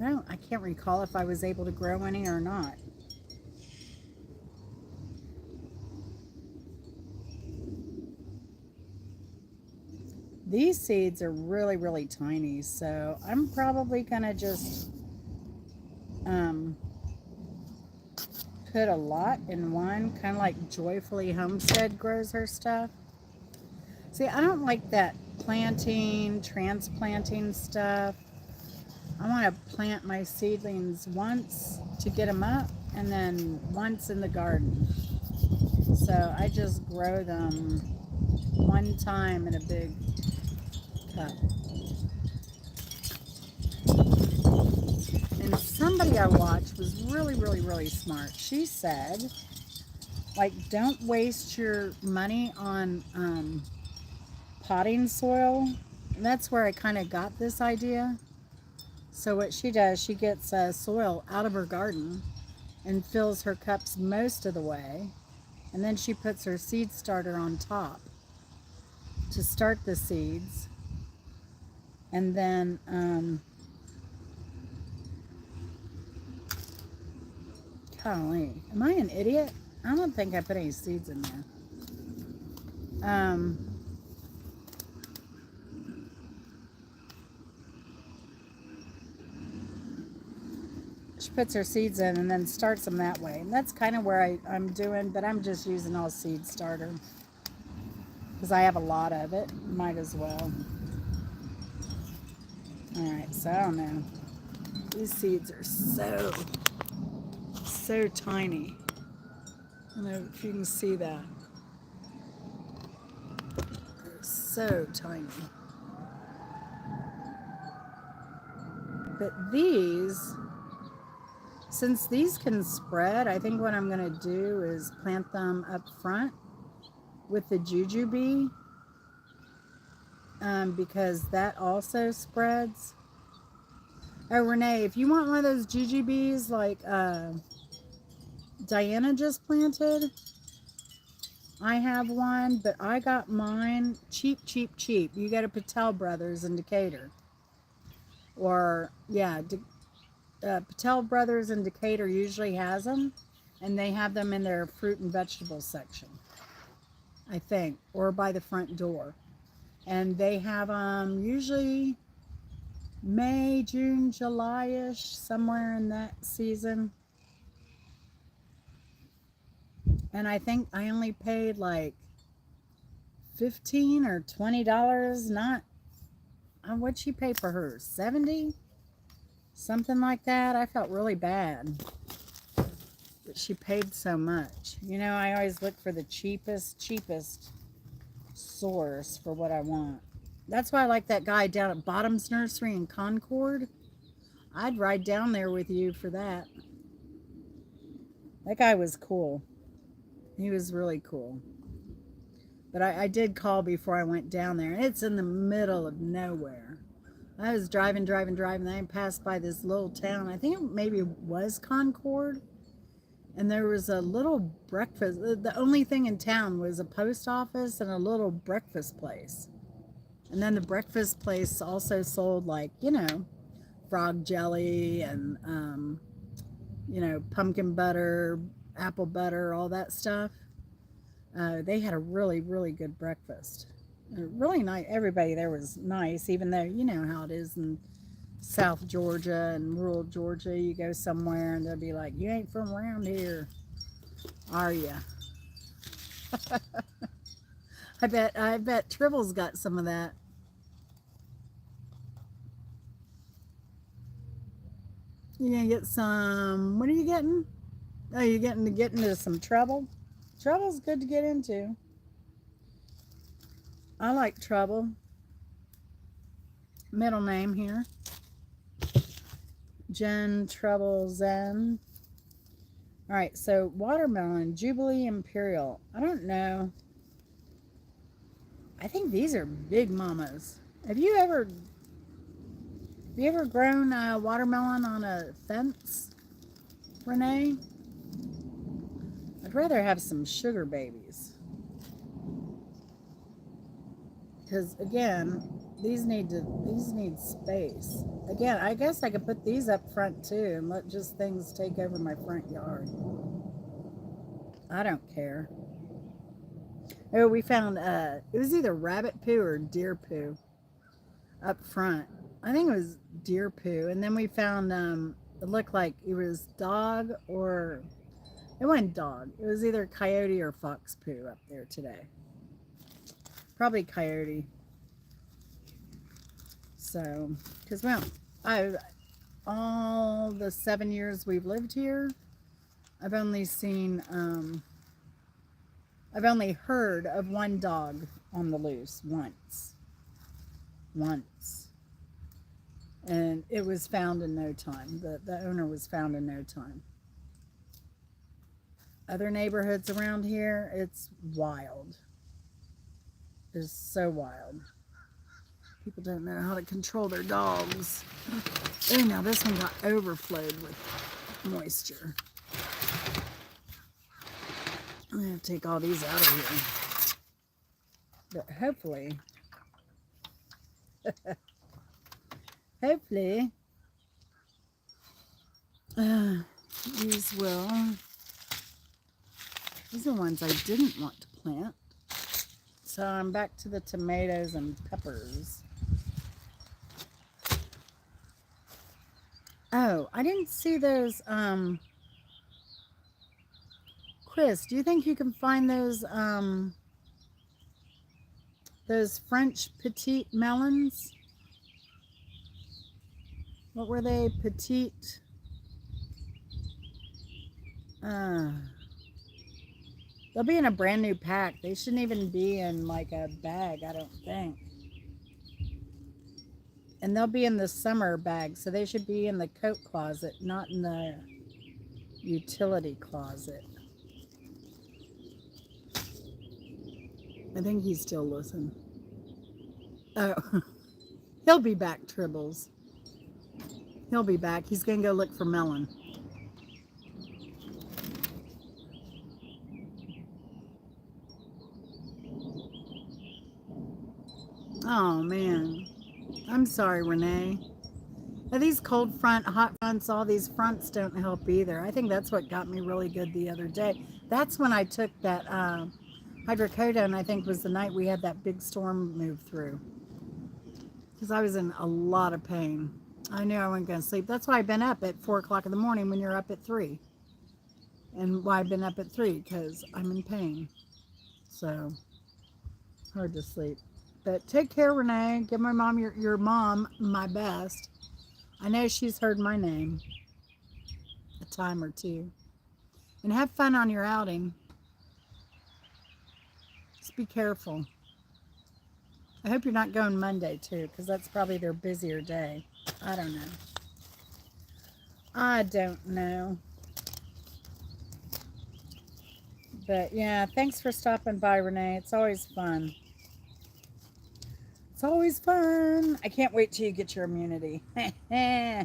I can't recall if I was able to grow any or not. These seeds are really, really tiny, so I'm probably gonna just put a lot in one, kind of like Joyfully Homestead grows her stuff. See, I don't like that planting, transplanting stuff. I want to plant my seedlings once to get them up and then once in the garden. So I just grow them one time in a big cup. And somebody I watched was really, really, really smart. She said, like, don't waste your money on potting soil. And that's where I kind of got this idea. So what she does, she gets soil out of her garden and fills her cups most of the way. And then she puts her seed starter on top to start the seeds. And then golly, am I an idiot? I don't think I put any seeds in there. She puts her seeds in and then starts them that way. And that's kind of where I'm doing, but I'm just using all seed starter. Because I have a lot of it. Might as well. Alright, so I don't know. These seeds are so tiny. I don't know if you can see that. They're so tiny. But these, since these can spread, I think what I'm going to do is plant them up front with the jujube, because that also spreads. Oh, Renee, if you want one of those jujubes like Diana just planted, I have one, but I got mine cheap, cheap, cheap. You go to Patel Brothers in Decatur. Or, yeah, Patel Brothers in Decatur usually has them, and they have them in their fruit and vegetable section, I think, or by the front door. And they have them usually May, June, July-ish, somewhere in that season. And I think I only paid like $15 or $20. Not, what'd she pay for hers? 70? Something like that. I felt really bad that she paid so much. You know, I always look for the cheapest source for what I want. That's why I like that guy down at Bottom's Nursery in Concord. I'd ride down there with you for that. That guy was cool. He was really cool. But I did call before I went down there. And it's in the middle of nowhere. I was driving, and I passed by this little town. I think it maybe was Concord. And there was a little breakfast. The only thing in town was a post office and a little breakfast place. And then the breakfast place also sold, like, you know, frog jelly and, you know, pumpkin butter, apple butter, all that stuff. They had a really, really good breakfast. Really nice. Everybody there was nice, even though, you know how it is in South Georgia and rural Georgia. You go somewhere and they'll be like, you ain't from around here, are you? I bet Tribble's got some of that. You're gonna get some. What are you getting? Oh, you're getting to get into some trouble. Trouble's good to get into. I like Trouble. Middle name here. Jen Trouble Zen. All right, so watermelon, Jubilee Imperial. I don't know. I think these are big mamas. Have you ever grown a watermelon on a fence, Renee? I'd rather have some sugar babies. Because again, these need space. Again, I guess I could put these up front too and let just things take over my front yard. I don't care. Oh, we found it was either rabbit poo or deer poo up front. I think it was deer poo, and then we found it looked like it was dog, or it wasn't dog. It was either coyote or fox poo up there today. Probably coyote. So, because all the 7 years we've lived here, I've only seen, I've only heard of one dog on the loose once. And it was found in no time. The owner was found in no time. Other neighborhoods around here, it's wild. It's so wild. People don't know how to control their dogs. Oh, now this one got overflowed with moisture. I'm going to take all these out of here. But hopefully, these are ones I didn't want to plant. So I'm back to the tomatoes and peppers. Oh, I didn't see those, Chris, do you think you can find those French petite melons? What were they? Petite, they'll be in a brand new pack. They shouldn't even be in like a bag, I don't think. And they'll be in the summer bag, so they should be in the coat closet, not in the utility closet. I think he's still listening. Oh, he'll be back, Tribbles. He'll be back. He's going to go look for Melon. Oh, man. I'm sorry, Renee. Now, these cold front, hot fronts, all these fronts don't help either. I think that's what got me really good the other day. That's when I took that hydrocodone, I think was the night we had that big storm move through. Because I was in a lot of pain. I knew I wasn't going to sleep. That's why I've been up at 4 o'clock in the morning when you're up at 3. And why I've been up at 3, because I'm in pain. So, hard to sleep. But take care, Renee. Give my mom, your mom, my best. I know she's heard my name a time or two. And have fun on your outing. Just be careful. I hope you're not going Monday, too, because that's probably their busier day. I don't know. I don't know. But, yeah, thanks for stopping by, Renee. It's always fun. It's always fun. I can't wait till you get your immunity. I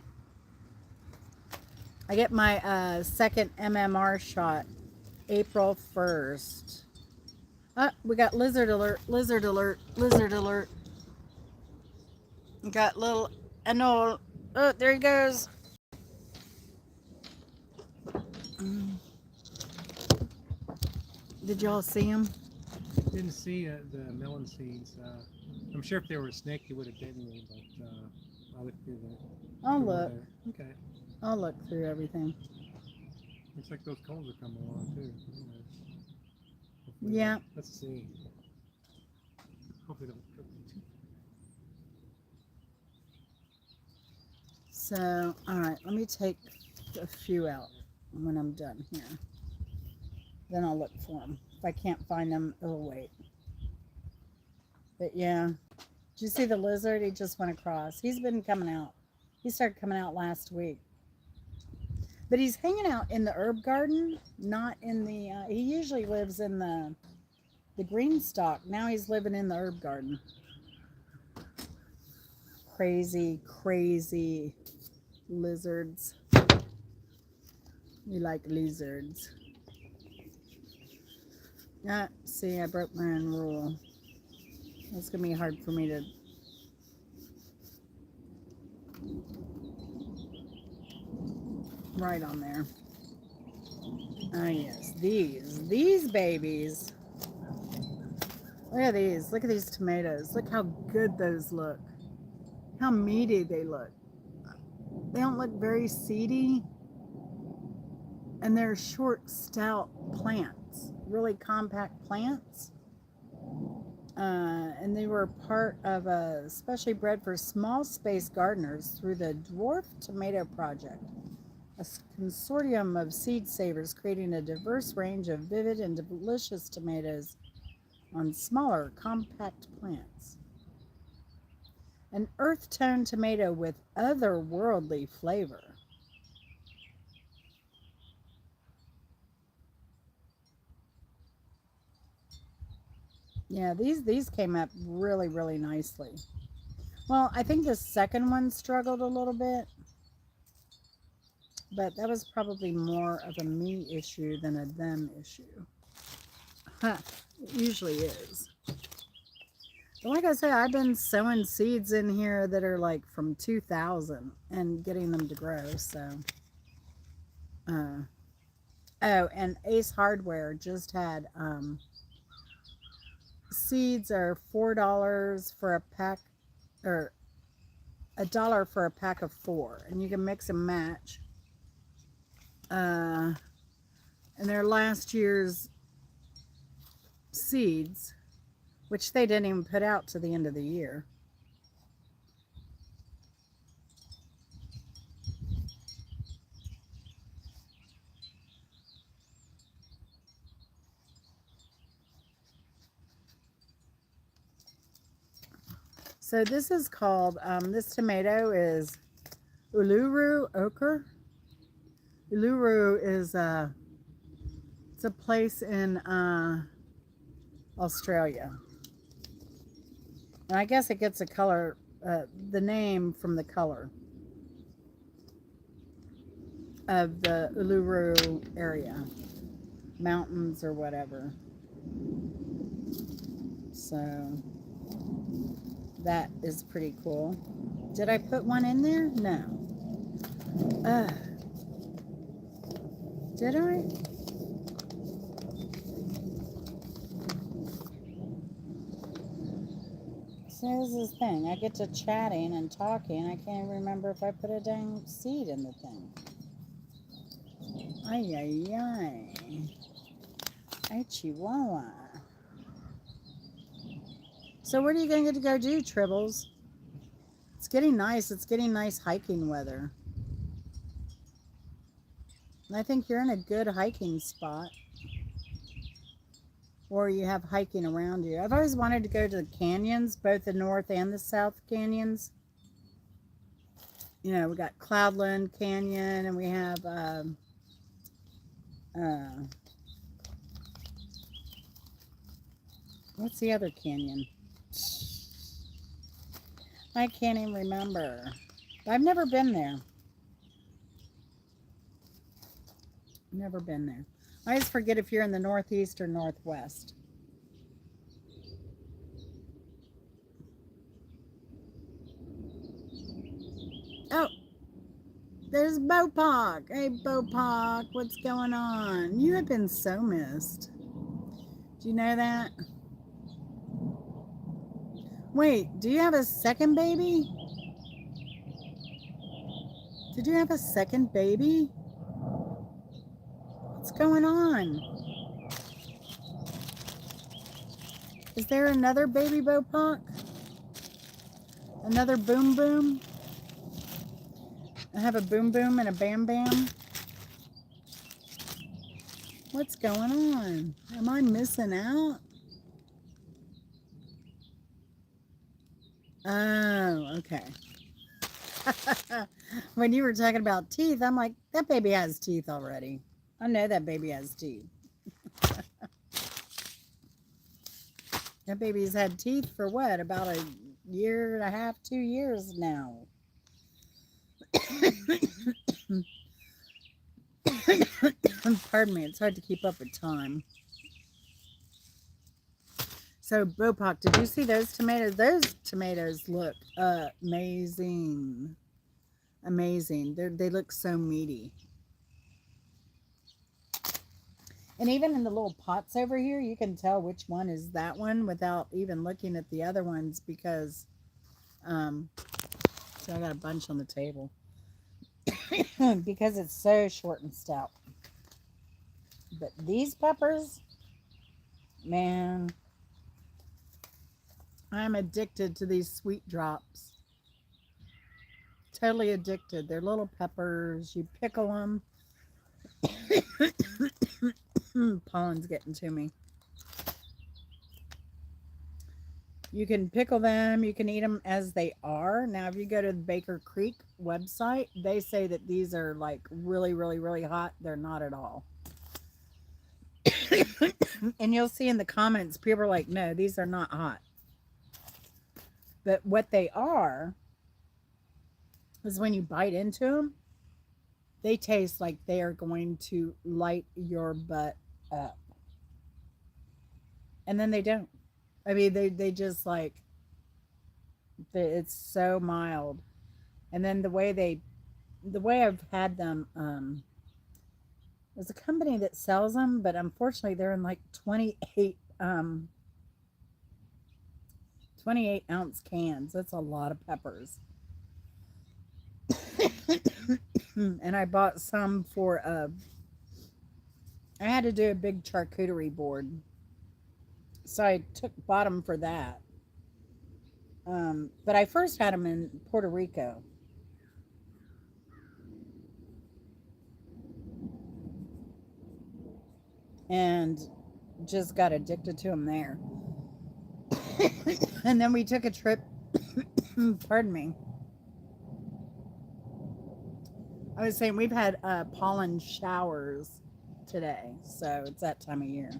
get my second MMR shot April 1st. We got lizard alert, lizard alert, lizard alert. We got little Anol. Oh, there he goes. Did y'all see him? Didn't see the melon seeds. I'm sure if they were a snake, he would have bitten me, but I'll look through the. I'll look. Okay. I'll look through everything. Looks like those colds are coming along too. Yeah. Let's see. Hopefully they don't cook me too. So, all right, let me take a few out when I'm done here. Then I'll look for them. If I can't find them, it'll wait. But yeah, did you see the lizard? He just went across. He's been coming out. He started coming out last week. But he's hanging out in the herb garden, not in the, he usually lives in the green stalk. Now he's living in the herb garden. Crazy, crazy lizards. We like lizards. See, I broke my own rule. It's going to be hard for me to... Right on there. Ah, yes. These babies. Look at these. Look at these tomatoes. Look how good those look. How meaty they look. They don't look very seedy. And they're short, stout plants. Really compact plants. And they were part of a specially bred for small space gardeners through the Dwarf Tomato Project, a consortium of seed savers creating a diverse range of vivid and delicious tomatoes on smaller, compact plants. An earth tone tomato with otherworldly flavor. Yeah, these came up really, really nicely. Well, I think the second one struggled a little bit, but that was probably more of a me issue than a them issue. Huh, it usually is. But like I said, I've been sowing seeds in here that are like from 2000 and getting them to grow, so. Oh, and Ace Hardware just had, seeds are $4 for a pack, or $1 for a pack of 4, and you can mix and match. And they're last year's seeds, which they didn't even put out to the end of the year. So this is called, this tomato is Uluru Ochre. Uluru is it's a place in Australia. And I guess it gets a color, the name from the color of the Uluru area, mountains or whatever. So that is pretty cool. Did I put one in there? No. Did I? So this is the thing. I get to chatting and talking. I can't remember if I put a dang seed in the thing. Ay, ay, ay. Ay, chihuahua. So what are you going to go do, Tribbles? It's getting nice. It's getting nice hiking weather. And I think you're in a good hiking spot. Or you have hiking around you. I've always wanted to go to the canyons, both the North and the South canyons. You know, we got Cloudland Canyon, and we have what's the other canyon? I can't even remember. I've never been there. Never been there. I always forget if you're in the Northeast or Northwest. Oh, there's Bopak. Hey, Bopak, what's going on? You have been so missed. Do you know that? Wait, do you have a second baby? Did you have a second baby? What's going on? Is there another baby Bopak? Another Boom Boom? I have a Boom Boom and a Bam Bam. What's going on? Am I missing out? Oh, okay. When you were talking about teeth, I'm like, that baby has teeth already. I know that baby has teeth. That baby's had teeth for what? About a year and a half, 2 years now. Pardon me, it's hard to keep up with time. So, Bopak, did you see those tomatoes? Those tomatoes look amazing. Amazing. They look so meaty. And even in the little pots over here, you can tell which one is that one without even looking at the other ones because, so I got a bunch on the table. Because it's so short and stout. But these peppers, man, I'm addicted to these sweet drops. Totally addicted. They're little peppers. You pickle them. Pollen's getting to me. You can pickle them. You can eat them as they are. Now, if you go to the Baker Creek website, they say that these are like really, really, really hot. They're not at all. And you'll see in the comments, people are like, no, these are not hot. But what they are is when you bite into them, they taste like they are going to light your butt up. And then they don't. I mean, they just like, it's so mild. And then the way I've had them, there's a company that sells them, but unfortunately they're in like 28 ounce cans. That's a lot of peppers. And I bought some for I had to do a big charcuterie board, so I bought them for that. But I first had them in Puerto Rico. And just got addicted to them there. And then we took a trip, pardon me. I was saying we've had pollen showers today, so it's that time of year.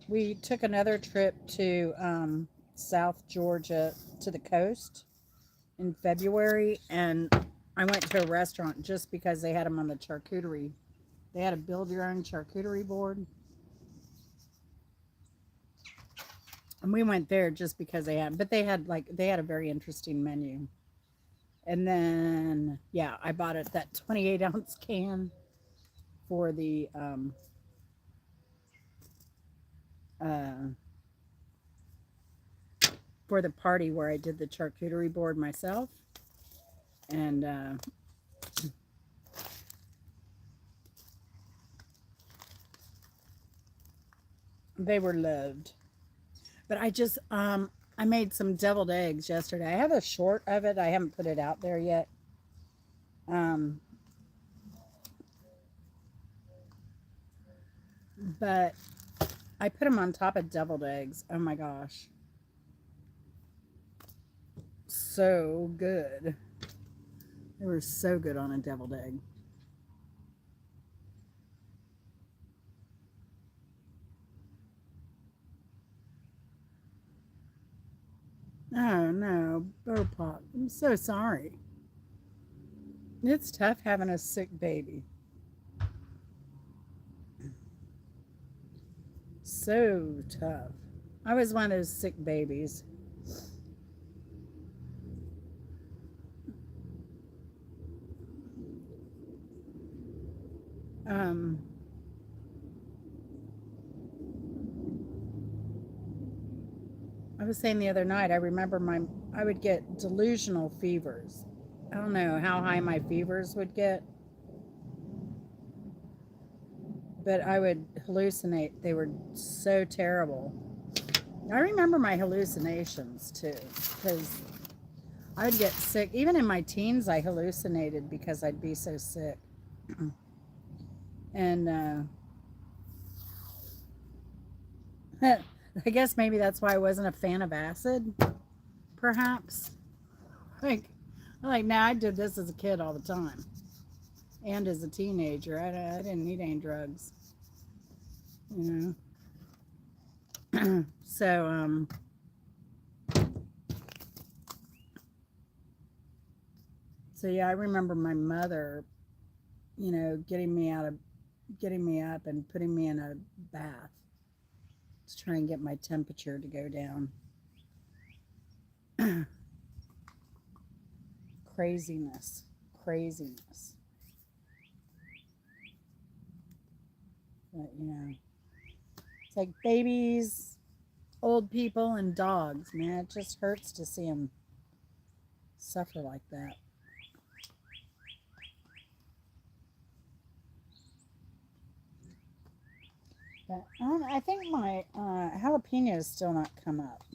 We took another trip to South Georgia to the coast in February, and I went to a restaurant just because they had them on the charcuterie. They had a build your own charcuterie board, and we went there just because they had. But they had a very interesting menu. And then yeah, I bought it that 28-ounce can for uh, for the party where I did the charcuterie board myself, and they were loved. But I made some deviled eggs yesterday. I have a short of it. I haven't put it out there yet. Um, but I put them on top of deviled eggs. Oh my gosh. So good. They were so good on a deviled egg. Oh no, Bopop. I'm so sorry. It's tough having a sick baby. So tough. I was one of those sick babies. Um, I was saying the other night, I would get delusional fevers. I don't know how high my fevers would get, but I would hallucinate. They were so terrible. I remember my hallucinations too, because I would get sick. Even in my teens, I hallucinated because I'd be so sick. And I guess maybe that's why I wasn't a fan of acid, perhaps. Like, now I did this as a kid all the time and as a teenager. I didn't need any drugs, you know. So yeah, I remember my mother, getting me up and putting me in a bath to try and get my temperature to go down. Craziness, craziness. But it's like babies, old people, and dogs. Man, it just hurts to see them suffer like that. But I think my jalapeno is still not come up.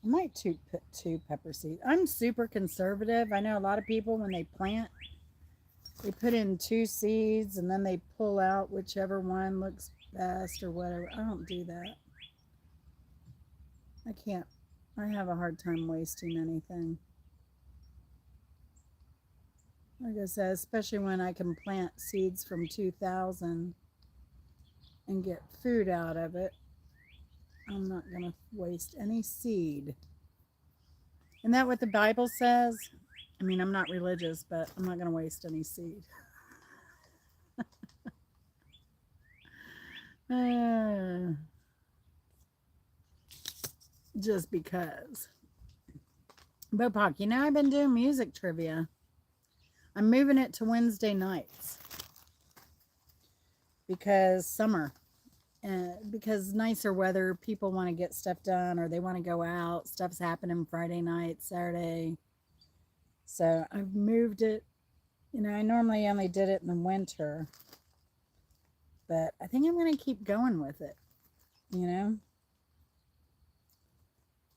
I might put two pepper seeds. I'm super conservative. I know a lot of people when they plant, they put in two seeds and then they pull out whichever one looks best or whatever. I don't do that. I can't. I have a hard time wasting anything. Like I said, especially when I can plant seeds from 2000 and get food out of it. I'm not going to waste any seed. Isn't that what the Bible says? I mean, I'm not religious, but I'm not going to waste any seed. Uh, just because. Bopak, I've been doing music trivia. I'm moving it to Wednesday nights because summer. Because nicer weather, people want to get stuff done or they want to go out. Stuff's happening Friday night, Saturday. So I've moved it. I normally only did it in the winter, but I think I'm going to keep going with it.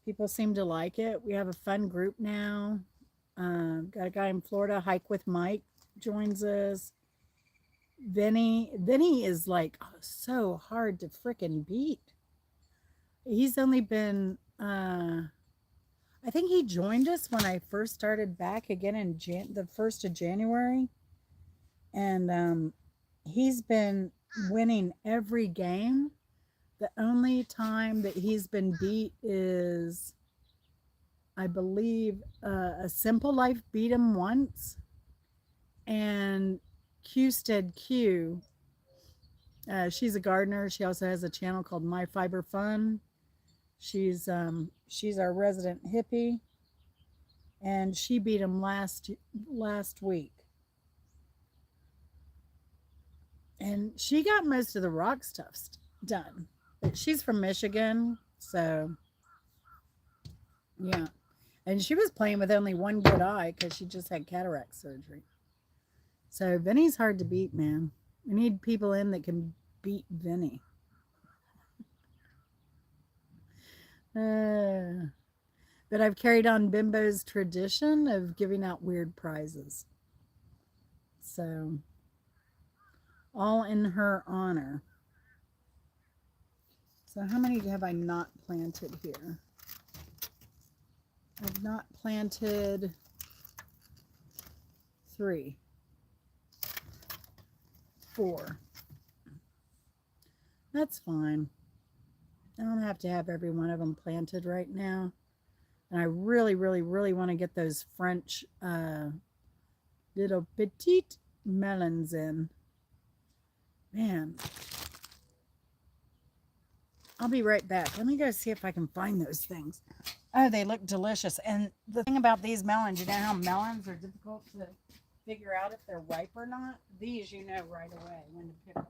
People seem to like it. We have a fun group now. Got a guy in Florida, Hike with Mike, joins us. Vinny is like so hard to frickin' beat. He's only been I think he joined us when I first started back again in the 1st of January. And he's been winning every game. The only time that he's been beat is, I believe, a Simple Life beat him once, and Qstead Q. She's a gardener. She also has a channel called My Fiber Fun. She's our resident hippie, and she beat him last week. And she got most of the rock stuff done. But she's from Michigan, so yeah. And she was playing with only one good eye because she just had cataract surgery. So Vinny's hard to beat, man. We need people in that can beat Vinny. But I've carried on Bimbo's tradition of giving out weird prizes. So, all in her honor. So, how many have I not planted here? I've not planted 3, 4. That's fine. I don't have to have every one of them planted right now. And I really, really, really want to get those French little petite melons in. Man, I'll be right back. Let me go see if I can find those things. Oh, they look delicious. And the thing about these melons, you know how melons are difficult to figure out if they're ripe or not? These, you know right away when to pick them.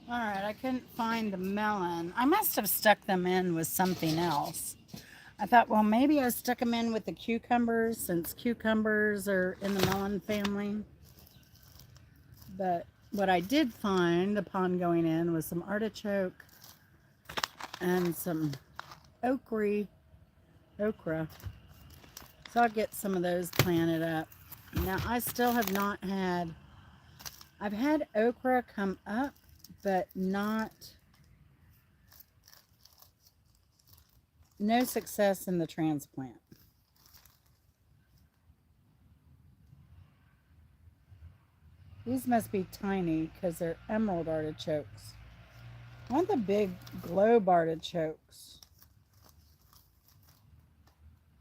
All right, I couldn't find the melon. I must have stuck them in with something else. I thought, well, maybe I stuck them in with the cucumbers since cucumbers are in the melon family. But what I did find upon going in was some artichoke and some okra. So I'll get some of those planted up. Now, I still have not had, I've had okra come up, but no success in the transplant. These must be tiny because they're emerald artichokes. I want the big globe artichokes.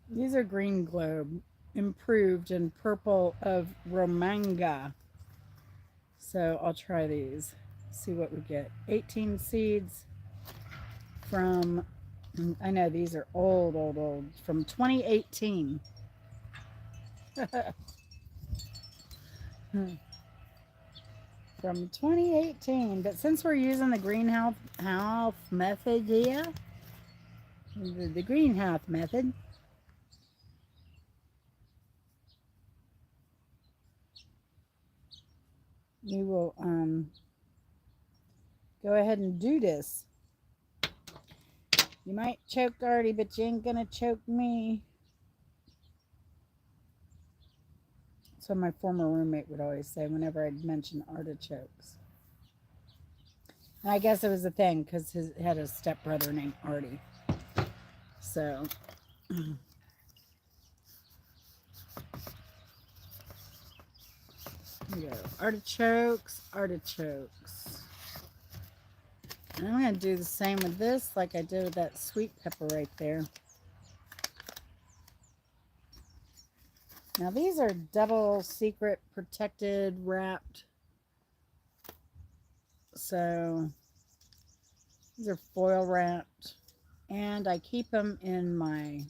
These are green globe, improved in purple of Romanga. So I'll try these, see what we get. 18 seeds from, I know these are old, from 2018. From 2018. But since we're using the greenhouse method here, the greenhouse method, we will go ahead and do this. You might choke Artie, but you ain't gonna choke me. That's what my former roommate would always say whenever I'd mention artichokes. And I guess it was a thing because he had a stepbrother named Artie. So, there we go. Artichokes. And I'm going to do the same with this like I did with that sweet pepper right there. Now these are double secret protected wrapped. So these are foil wrapped. And I keep them in my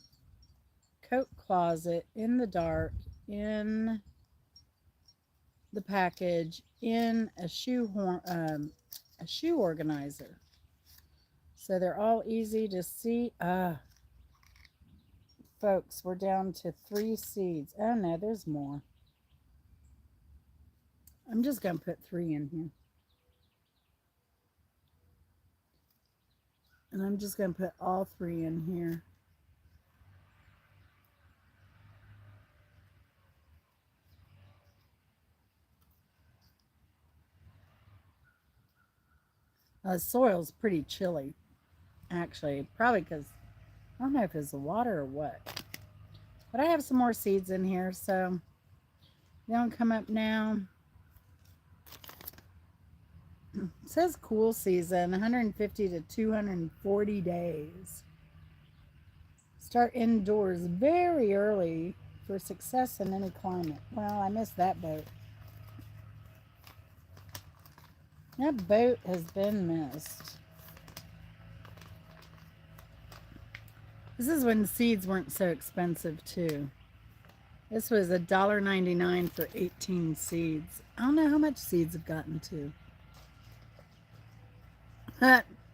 coat closet in the dark, in the package, in a shoe organizer. So they're all easy to see. Folks, we're down to 3 seeds. Oh no, there's more. I'm just going to put 3 in here. And I'm just going to put all 3 in here. The soil's pretty chilly, actually. Probably because, I don't know if it's the water or what. But I have some more seeds in here, so they don't come up now. It says cool season, 150 to 240 days. Start indoors very early for success in any climate. Well, I missed that boat. That boat has been missed. This is when seeds weren't so expensive too. This was $1.99 for 18 seeds. I don't know how much seeds have gotten to.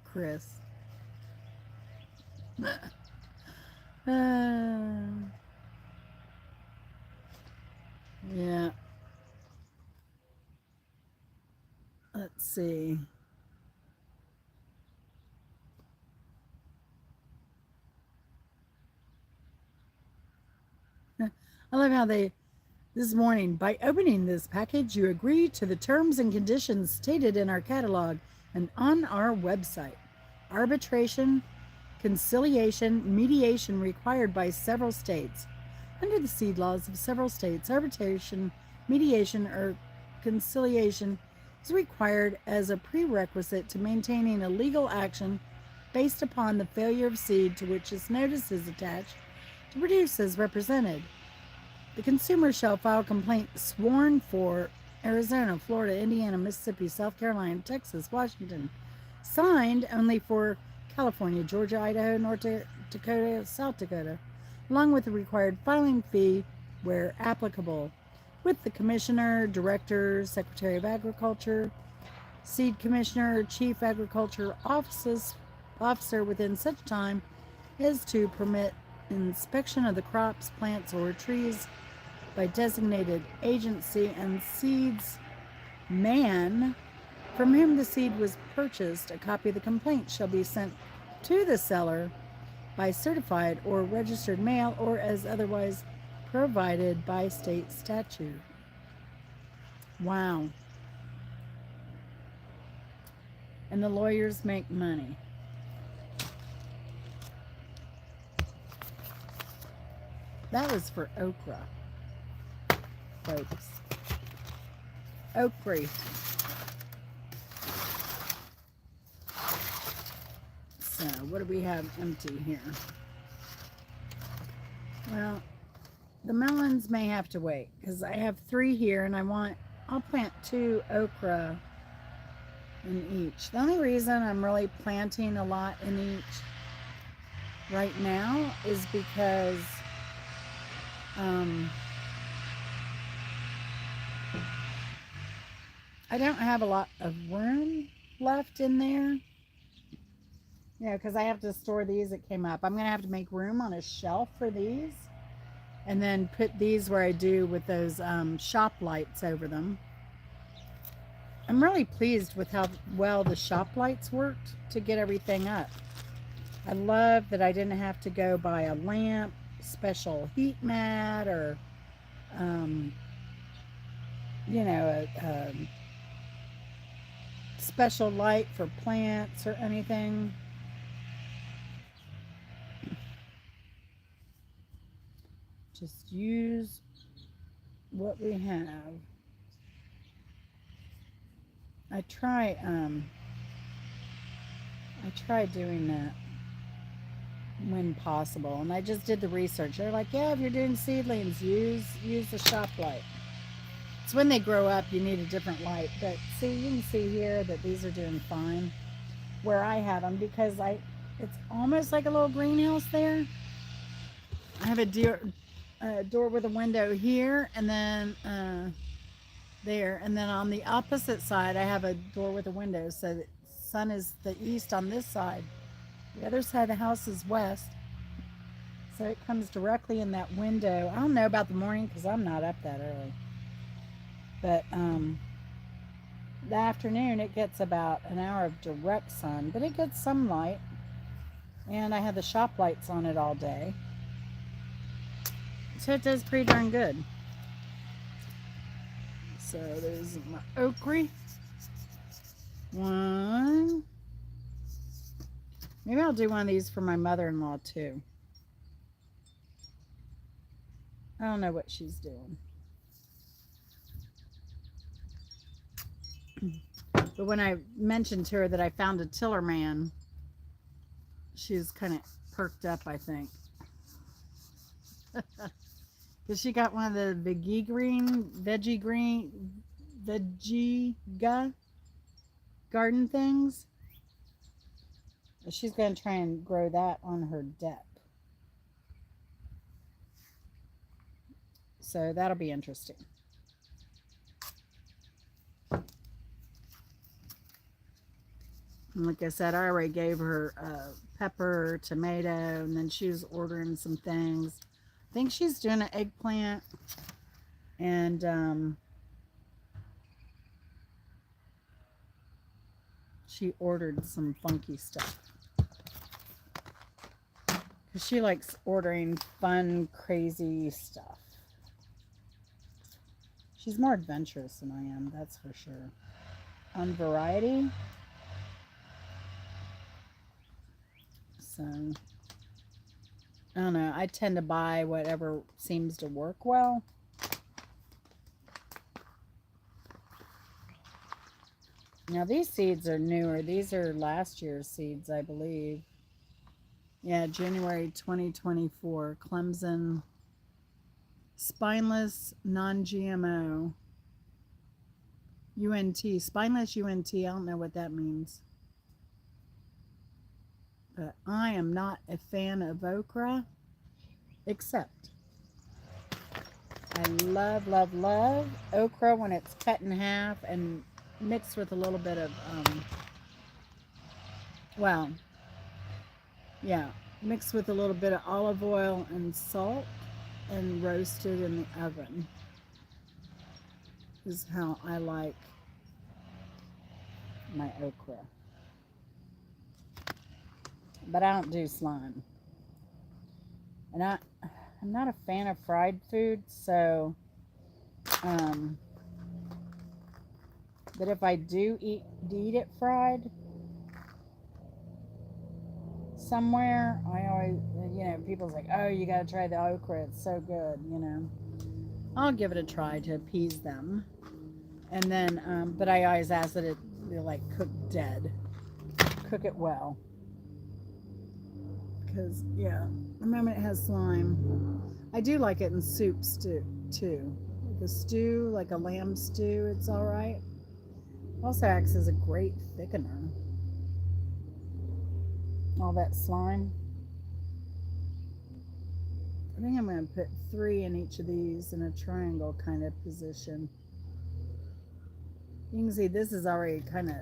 Chris. Yeah. Let's see. I love how this morning, by opening this package, you agree to the terms and conditions stated in our catalog and on our website. Arbitration, conciliation, mediation required by several states. Under the seed laws of several states, arbitration, mediation, or conciliation is required as a prerequisite to maintaining a legal action based upon the failure of seed to which this notice is attached to produce as represented. The consumer shall file complaint sworn for Arizona, Florida, Indiana, Mississippi, South Carolina, Texas, Washington. Signed only for California, Georgia, Idaho, North Dakota, South Dakota, along with the required filing fee where applicable, with the Commissioner, Director, Secretary of Agriculture, Seed Commissioner, Chief Agriculture Officer within such time as to permit inspection of the crops, plants, or trees by designated agency and seeds man from whom the seed was purchased. A copy of the complaint shall be sent to the seller by certified or registered mail or as otherwise provided by state statute. Wow. And the lawyers make money. That was for okra, folks. Okra. So, what do we have empty here? Well, the melons may have to wait because I have 3 here and I want I'll plant 2 okra in each. The only reason I'm really planting a lot in each right now is because um, I don't have a lot of room left in there. Yeah, because I have to store these that came up. I'm going to have to make room on a shelf for these and then put these where I do with those shop lights over them. I'm really pleased with how well the shop lights worked to get everything up. I love that I didn't have to go buy a lamp, special heat mat, or, um, a special light for plants or anything. Just use what we have. I try doing that when possible. And I just did the research. They're like, yeah, if you're doing seedlings, use the shop light. It's when they grow up you need a different light. But see, you can see here that these are doing fine where I have them because it's almost like a little greenhouse there. I have a door with a window here and then there, and then on the opposite side I have a door with a window, so the sun is the east on this side. The other side of the house is west, so it comes directly in that window. I don't know about the morning because I'm not up that early, but the afternoon it gets about an hour of direct sun, but it gets some light, and I have the shop lights on it all day, so it does pretty darn good. So there's my okra. One. Maybe I'll do one of these for my mother-in-law too. I don't know what she's doing. But when I mentioned to her that I found a tiller man, she was kind of perked up, I think. Because she got one of the veggie garden things. She's going to try and grow that on her deck. So that'll be interesting. And like I said, I already gave her pepper, tomato, and then she was ordering some things. I think she's doing an eggplant, and she ordered some funky stuff. Because she likes ordering fun, crazy stuff. She's more adventurous than I am, that's for sure. On variety. So, I don't know. I tend to buy whatever seems to work well. Now, these seeds are newer. These are last year's seeds, I believe. Yeah, January 2024. Clemson Spineless Non-GMO. UNT. Spineless UNT. I don't know what that means. But I am not a fan of okra, except I love, love, love okra when it's cut in half and mixed with a little bit of, mixed with a little bit of olive oil and salt and roasted in the oven. This is how I like my okra. But I don't do slime. And I'm not a fan of fried food, so but if I do eat it fried somewhere, I always, people's like, oh, you gotta try the okra, it's so good, I'll give it a try to appease them. And then but I always ask that it be like cooked dead. Cook it well. Because, the moment it has slime, I do like it in soups too. the stew, like a lamb stew, it's all right. Also acts as a great thickener. All that slime. I think I'm going to put 3 in each of these in a triangle kind of position. You can see this is already kind of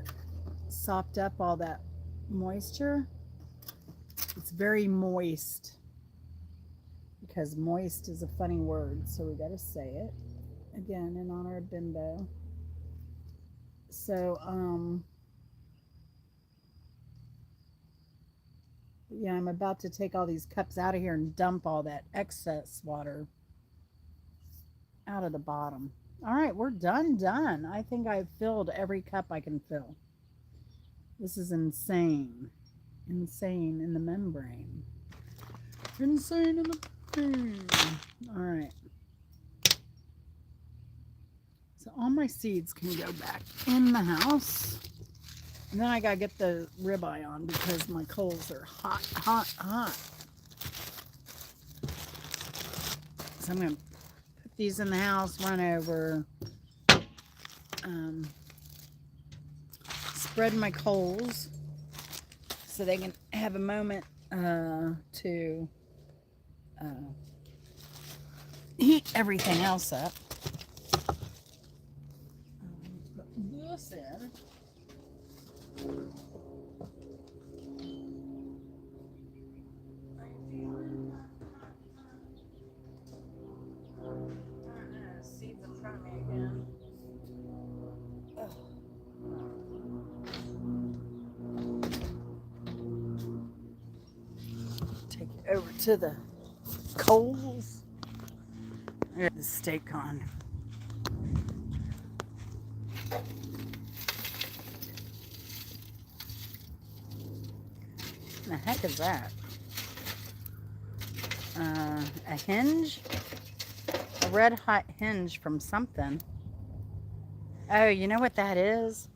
sopped up all that moisture. It's very moist because moist is a funny word, so we got to say it again in honor of Bimbo. So, yeah, I'm about to take all these cups out of here and dump all that excess water out of the bottom. All right, we're done. I think I've filled every cup I can fill. This is insane. Insane in the membrane. Insane in the membrane. All right. So all my seeds can go back in the house. And then I got to get the ribeye on because my coals are hot. So I'm going to put these in the house, run over, spread my coals so they can have a moment to heat everything else up. Put this in. Seeds in front of me again. Take it over to the coals. There's the steak on. What the heck is that? A hinge? A red hot hinge from something. Oh, you know what that is?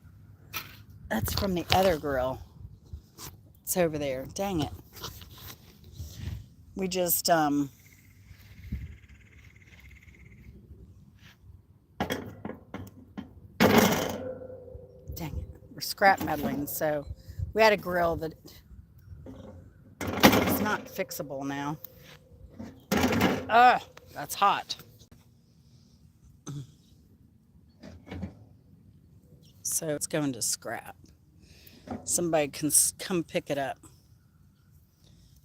That's from the other grill. It's over there. Dang it. We just, dang it. We're scrap medaling. So we had a grill that is not fixable now. Ugh, that's hot. So it's going to scrap. Somebody can come pick it up.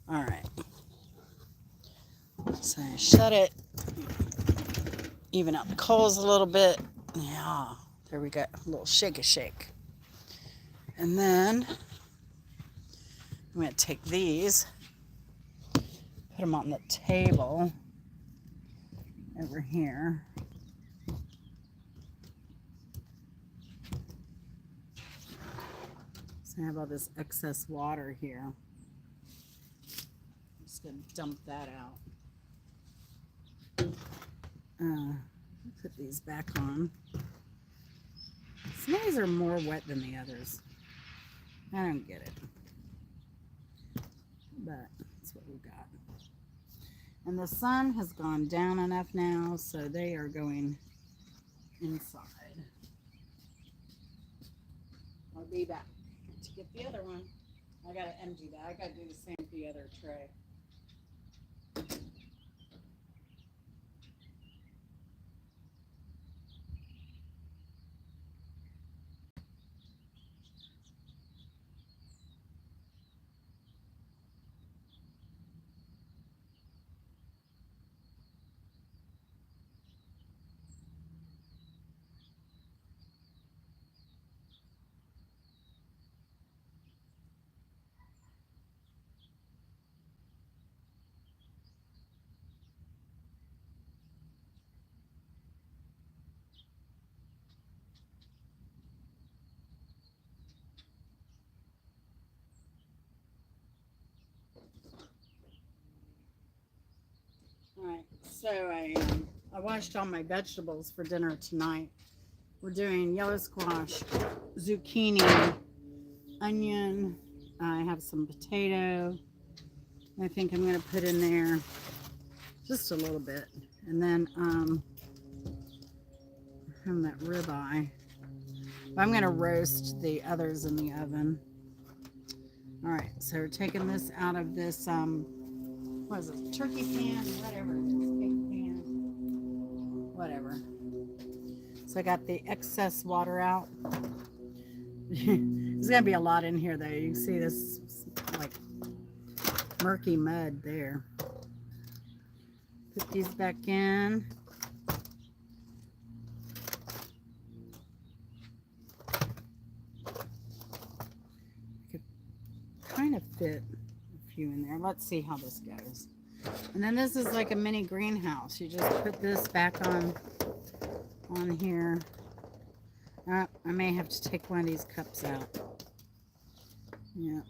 All right. So shut it. Even out the coals a little bit. Yeah, there we go. A little shake. And then I'm going to take these, put them on the table over here. So I have all this excess water here. I'm just going to dump that out. Put these back on. Some of these are more wet than the others. I don't get it. But that's what we've got. And the sun has gone down enough now, so they are going inside. I'll be back to get the other one. I gotta empty that. I gotta do the same with the other tray. Alright, so I washed all my vegetables for dinner tonight. We're doing yellow squash, zucchini, onion. I have some potato. I think I'm going to put in there just a little bit. And then And that ribeye. I'm going to roast the others in the oven. All right, so we're taking this out of this, what is it, turkey pan, whatever it is, pig pan, whatever. So I got the excess water out. There's going to be a lot in here, though. You can see this, like, murky mud there. Put these back in. Could kind of fit a few in there. Let's see how this goes. And then this is like a mini greenhouse. You just put this back on here. I may have to take one of these cups out. Yeah.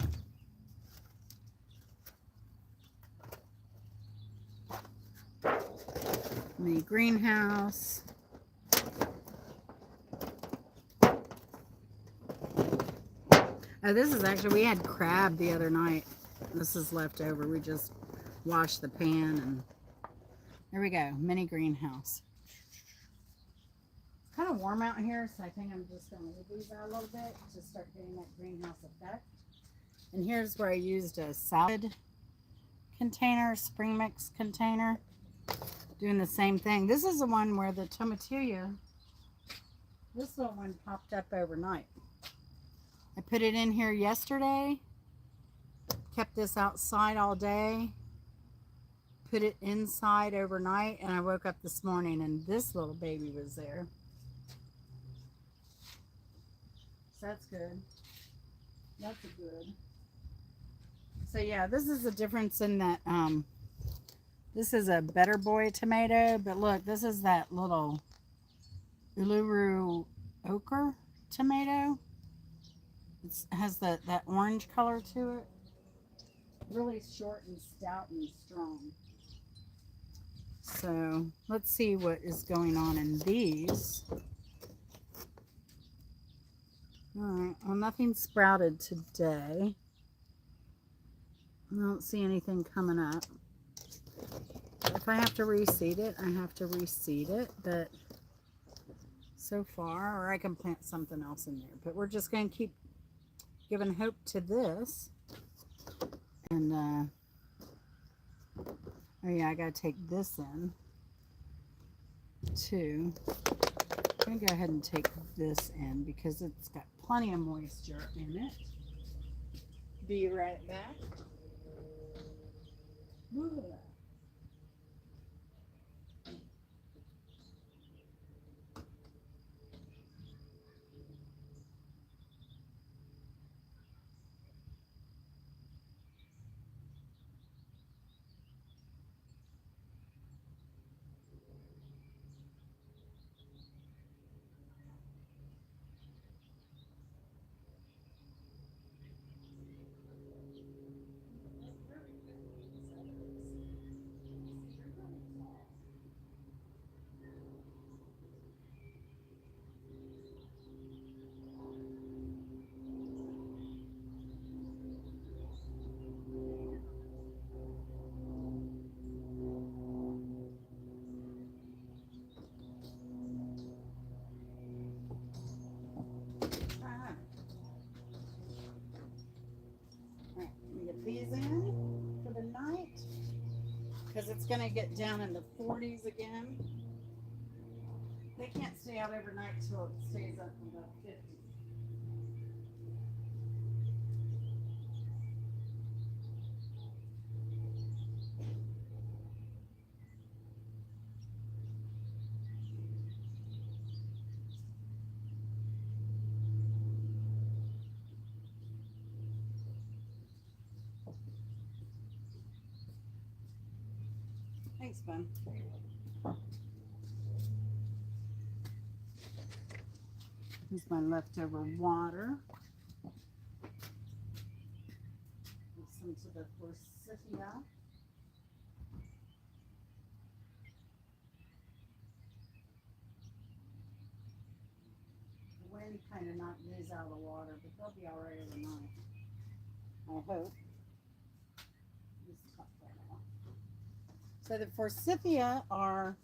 Mini greenhouse. Oh, this is actually, we had crab the other night. This is left over. We just washed the pan and there we go. Mini greenhouse. It's kind of warm out here, so I think I'm just going to leave these out a little bit to start getting that greenhouse effect. And here's where I used a salad container, spring mix container. Doing the same thing. This is the one where the tomatillo, this little one popped up overnight. I put it in here yesterday, kept this outside all day, put it inside overnight, and I woke up this morning and this little baby was there. So that's good. That's a good. So yeah, this is the difference in that, this is a Better Boy tomato, but look, this is that little Uluru ochre tomato. It has that orange color to it. Really short and stout and strong. So let's see what is going on in these. Alright, well, nothing sprouted today. I don't see anything coming up. If I have to reseed it, I have to reseed it, but so far, or I can plant something else in there. But we're just going to keep giving hope to this. And, oh yeah, I got to take this in, too. I'm going to go ahead and take this in because it's got plenty of moisture in it. Be right back. Ooh. These in for the night because it's going to get down in the 40s again. They can't stay out overnight till it stays up in about 50. Thanks, Ben. Here's my leftover water. Some to the forsythia. The wind kind of knocked these out of the water, but they'll be all right overnight. I hope. Just cut that off. So the forsythia are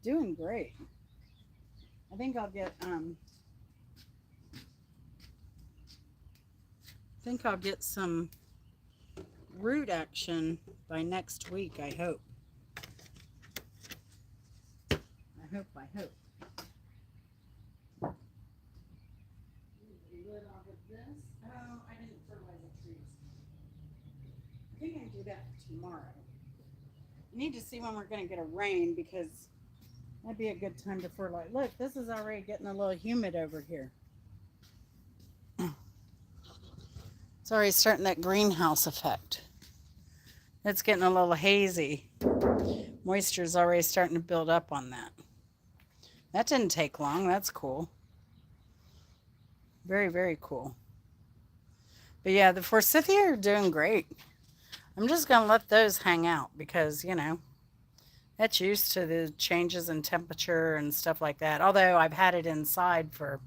doing great. I think I'll get some root action by next week, I hope. I hope. Oh, I didn't fertilize the trees. I think I can do that tomorrow. I need to see when we're going to get a rain because that'd be a good time to fertilize. Look, this is already getting a little humid over here. It's already starting that greenhouse effect. It's getting a little hazy. Moisture is already starting to build up on that. That didn't take long. That's cool. Very, very cool. But yeah, the forsythia are doing great. I'm just going to let those hang out because, you know, that's used to the changes in temperature and stuff like that. Although I've had it inside for...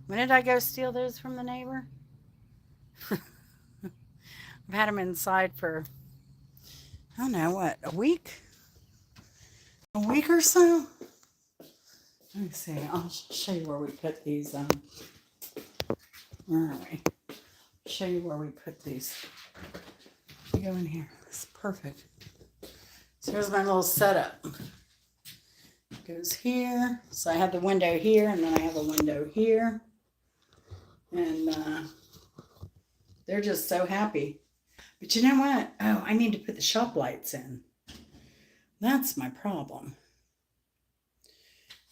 When did I go steal those from the neighbor? I've had them inside for, I don't know, what, a week? A week or so? Let me see. I'll show you where we put these. Where are we? I'll show you where we put these. You go in here. It's perfect. So here's my little setup. It goes here. So I have the window here, and then I have a window here. And they're just so happy. But you know what? Oh, I need to put the shop lights in. That's my problem.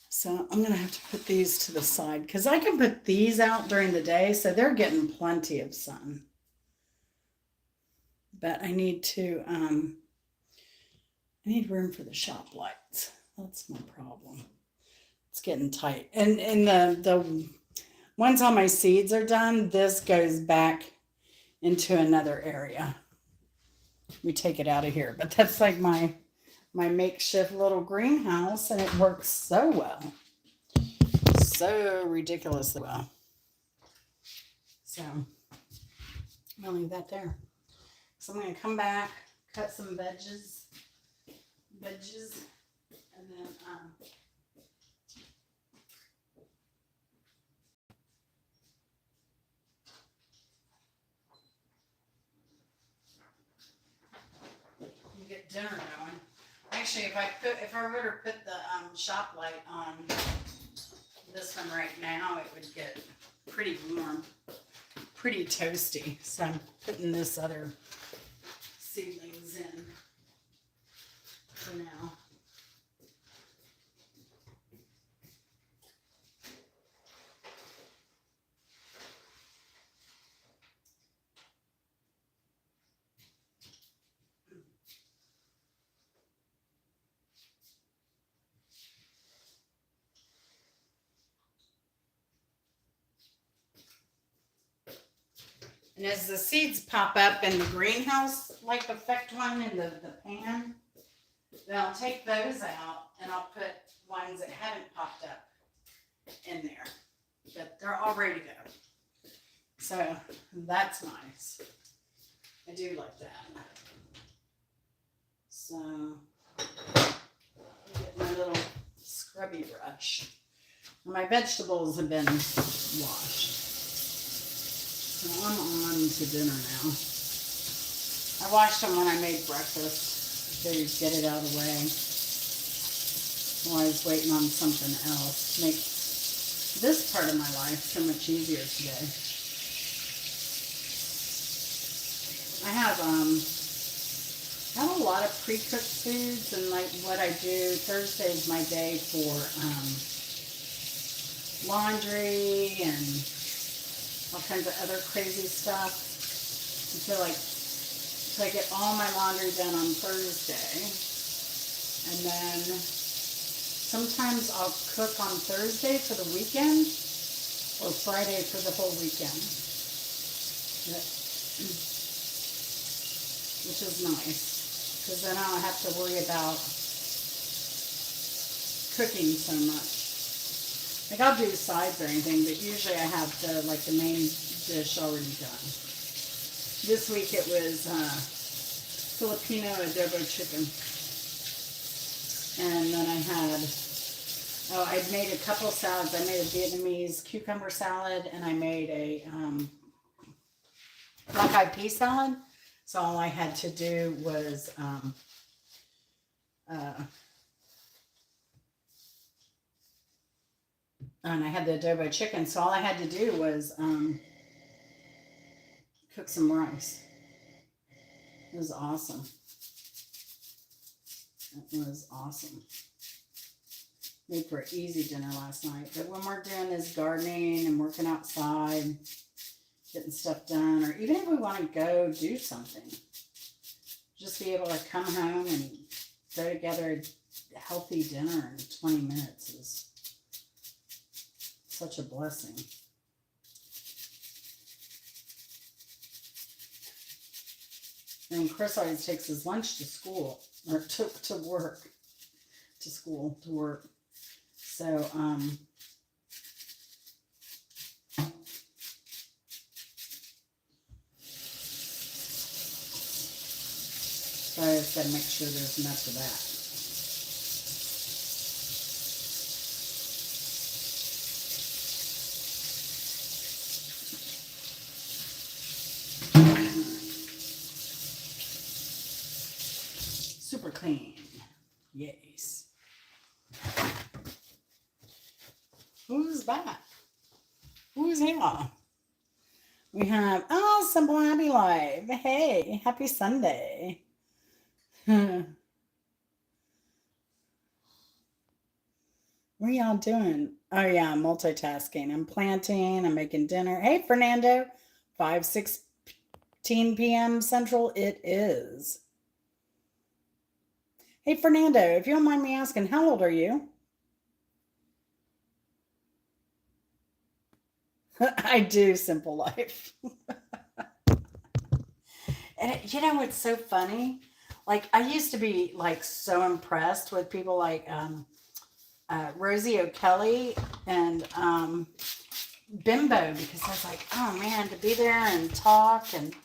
So I'm going to have to put these to the side because I can put these out during the day. So they're getting plenty of sun. But I need to, I need room for the shop lights. That's my problem. It's getting tight. And the once all my seeds are done, this goes back into another area. We take it out of here. But that's like my makeshift little greenhouse, and it works so well. So ridiculously well. So I'll leave that there. So I'm going to come back, cut some veggies, and then get dinner going. Actually, if I were to put the shop light on this one right now, it would get pretty warm, pretty toasty. So I'm putting this other seedlings in for now. And as the seeds pop up in the greenhouse, like effect one in the pan, then I'll take those out and I'll put ones that haven't popped up in there. But they're all ready to go. So that's nice. I do like that. So get my little scrubby brush. My vegetables have been washed. So I'm on to dinner now. I washed them when I made breakfast. I figured get it out of the way. While I was waiting on something else to make this part of my life so much easier today. I have a lot of pre-cooked foods, and like what I do, Thursday is my day for laundry and all kinds of other crazy stuff. So I get all my laundry done on Thursday. And then sometimes I'll cook on Thursday for the weekend or Friday for the whole weekend. Which is nice, because then I don't have to worry about cooking so much. Like I'll do sides or anything, but usually I have the main dish already done. This week it was Filipino adobo chicken. And then I I made a couple salads. I made a Vietnamese cucumber salad, and I made a black eyed pea salad. So all I had to do was and I had the adobo chicken. So all I had to do was cook some rice. It was awesome. It was awesome. Made for an easy dinner last night. But when we're doing this gardening and working outside, getting stuff done, or even if we want to go do something, just be able to come home and throw together a healthy dinner in 20 minutes is such a blessing. And Chris always takes his lunch to school, or to work, to school, to work. So, so I just got to make sure there's enough of that. Super clean. Yes. Who's that? Who's here? We have, oh, Simple Happy Life. Hey, happy Sunday. What are y'all doing? Oh, yeah, I'm multitasking. I'm planting. I'm making dinner. Hey, Fernando. 5:16 p.m. Central it is. Hey, Fernando, if you don't mind me asking, how old are you? I do, Simple Life. And you know what's so funny? Like, I used to be like so impressed with people like Rosie O'Kelly and Bimbo, because I was like, oh man, to be there and talk and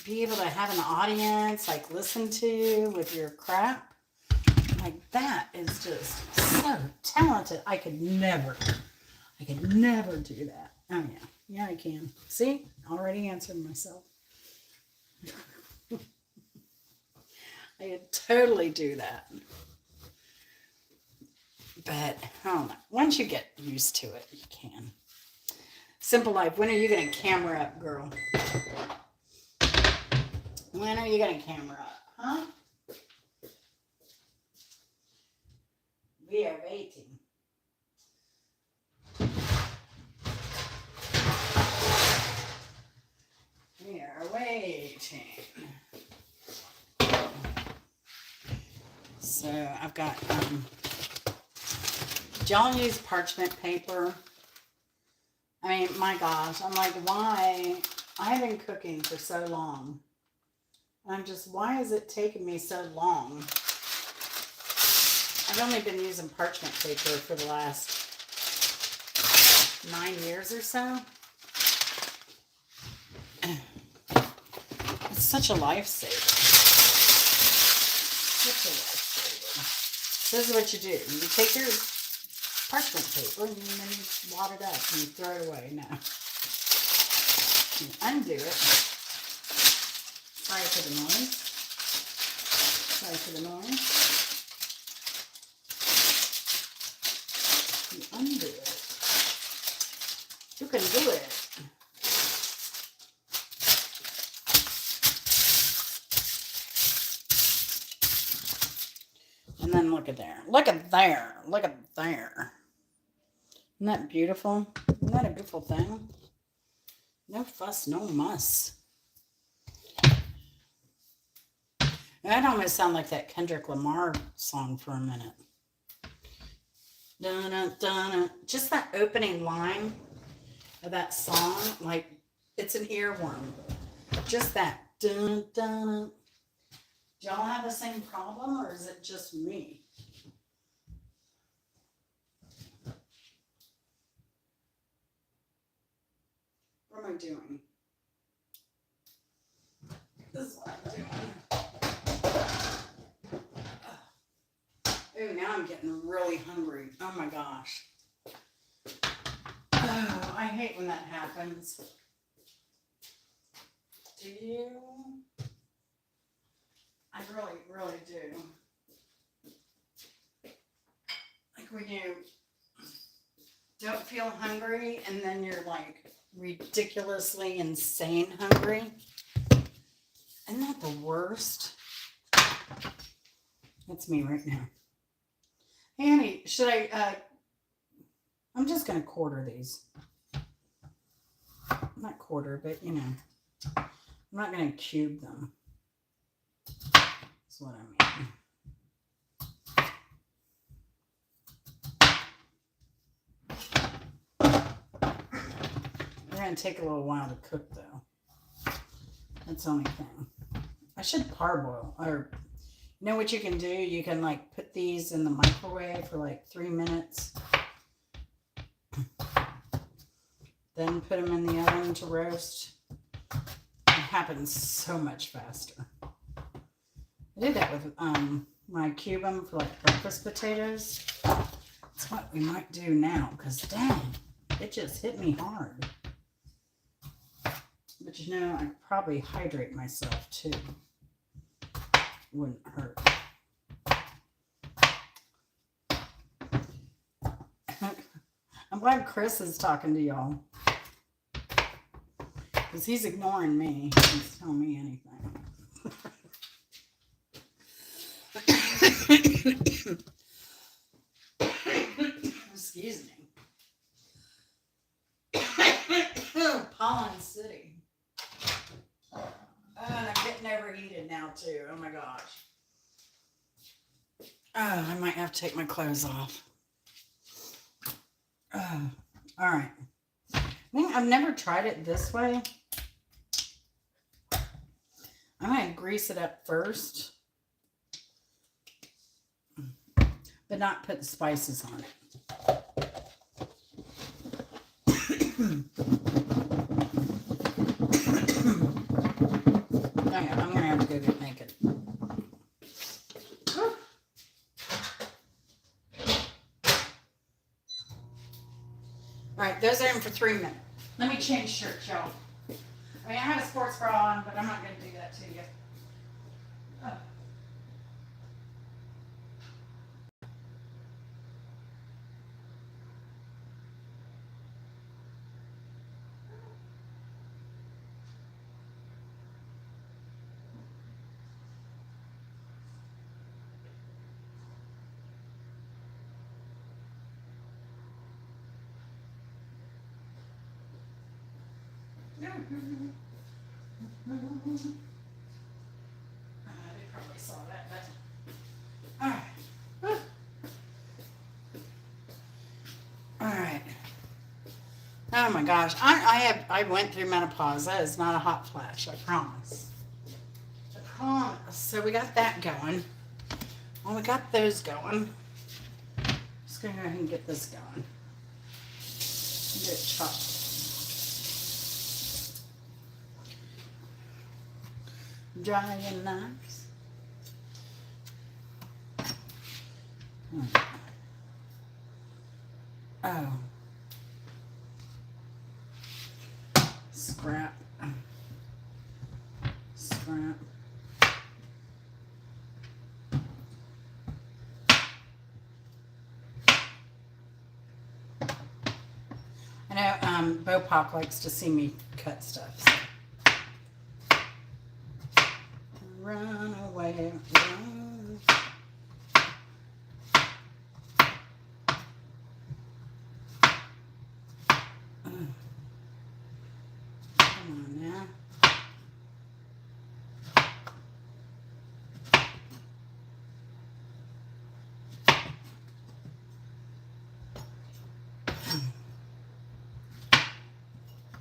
be able to have an audience like listen to you with your crap, like that is just so talented. I could never do that. Oh yeah, I can. See, already answered myself. I could totally do that. But I don't know. Once you get used to it, you can. Simple Life, when are you going to camera up, girl? When are you going to camera up, huh? We are waiting. We are waiting. So I've got, do y'all use parchment paper? I mean, my gosh, I'm like, why? I've been cooking for so long. I'm just, why is it taking me so long? I've only been using parchment paper for the last 9 years or so. It's such a lifesaver. Such a lifesaver. So this is what you do. You take your parchment paper and then you wad it up and you throw it away. No. You undo it. Sorry for the noise. Sorry for the noise. You undo it. You can do it. And then look at there. Look at there. Look at there. Isn't that beautiful? Isn't that a beautiful thing? No fuss, no muss. That almost sounded like that Kendrick Lamar song for a minute. Dun, dun. Just that opening line of that song, like it's an earworm. Just that. Dun, dun. Do y'all have the same problem, or is it just me? What am I doing? This is what I'm doing. Oh, now I'm getting really hungry. Oh my gosh. Oh, I hate when that happens. Do you? I really, really do. Like when you don't feel hungry and then you're like ridiculously insane hungry. Isn't that the worst? That's me right now. Hey, Annie, should I, I'm just going to quarter these. Not quarter, but you know, I'm not going to cube them. That's what I mean. They're going to take a little while to cook though. That's the only thing. I should parboil, or you know what you can do? You can like put these in the microwave for like 3 minutes. Then put them in the oven to roast. It happens so much faster. I did that with when I cube them for like breakfast potatoes. That's what we might do now, because dang, it just hit me hard. But you know, I could probably hydrate myself too. Wouldn't hurt. I'm glad Chris is talking to y'all, because he's ignoring me. He doesn't tell me anything. Excuse me. Pollen City. And I'm getting overheated now too. Oh my gosh. Oh, I might have to take my clothes off. All right. I think I've never tried it this way. I'm going to grease it up first, but not put the spices on it. Okay, I'm going to have to go get naked. All right, those are in for 3 minutes. Let me change shirts, y'all. I mean, I have a sports bra on, but I'm not going to do that to you. Oh. They probably saw that, but all right. All right. Oh my gosh, I went through menopause. That is not a hot flash, I promise. I promise. So we got that going. Well, we got those going. Just gonna go ahead and get this going. Get it chopped. Dry and nice. Oh. Scrap. Scrap. I know Bo Pop likes to see me cut stuff. So. Run away, run. Come on now.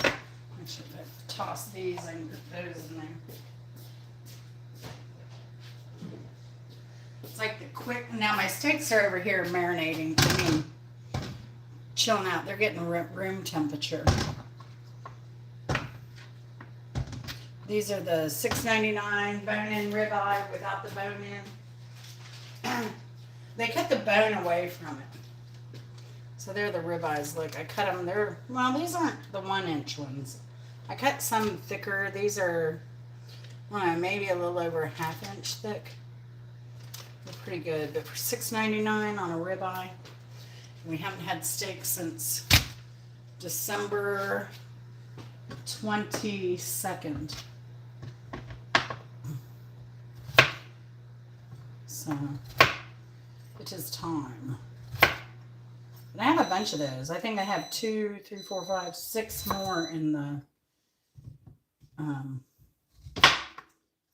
I should have tossed these and put those in there. It's like the quick. Now my steaks are over here marinating. I mean, chilling out. They're getting room temperature. These are the $6.99 bone-in ribeye without the bone-in. They cut the bone away from it. So they're the ribeyes. Look, I cut them. Well, these aren't the 1-inch ones. I cut some thicker. These are, I don't know, maybe a little over a 1/2 inch thick. They're pretty good. But for $6.99 on a ribeye, we haven't had steak since December 22nd. So it is time. And I have a bunch of those. I think I have 2, 3, 4, 5, 6 more in the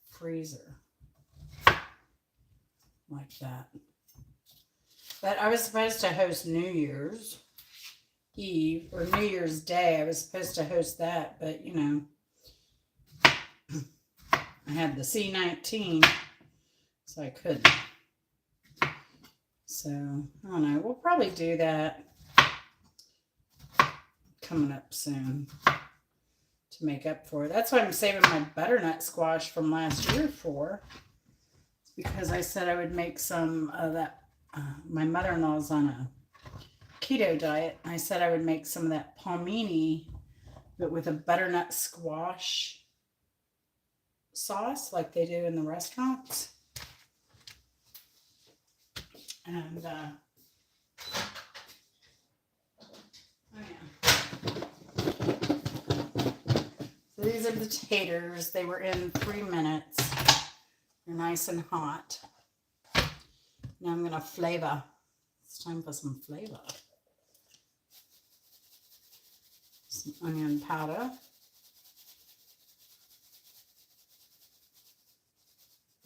freezer. Like that. But I was supposed to host New Year's Eve or New Year's Day. I was supposed to host that, but you know, I had the C-19, so I couldn't. So, I don't know. We'll probably do that coming up soon to make up for it. That's what I'm saving my butternut squash from last year for. It's because I said I would make some of that. My mother-in-law's on a keto diet. I said I would make some of that palmini, but with a butternut squash sauce like they do in the restaurants. And, oh yeah. So these are the taters. They were in 3 minutes. They're nice and hot. Now I'm going to flavor. It's time for some flavor. Some onion powder.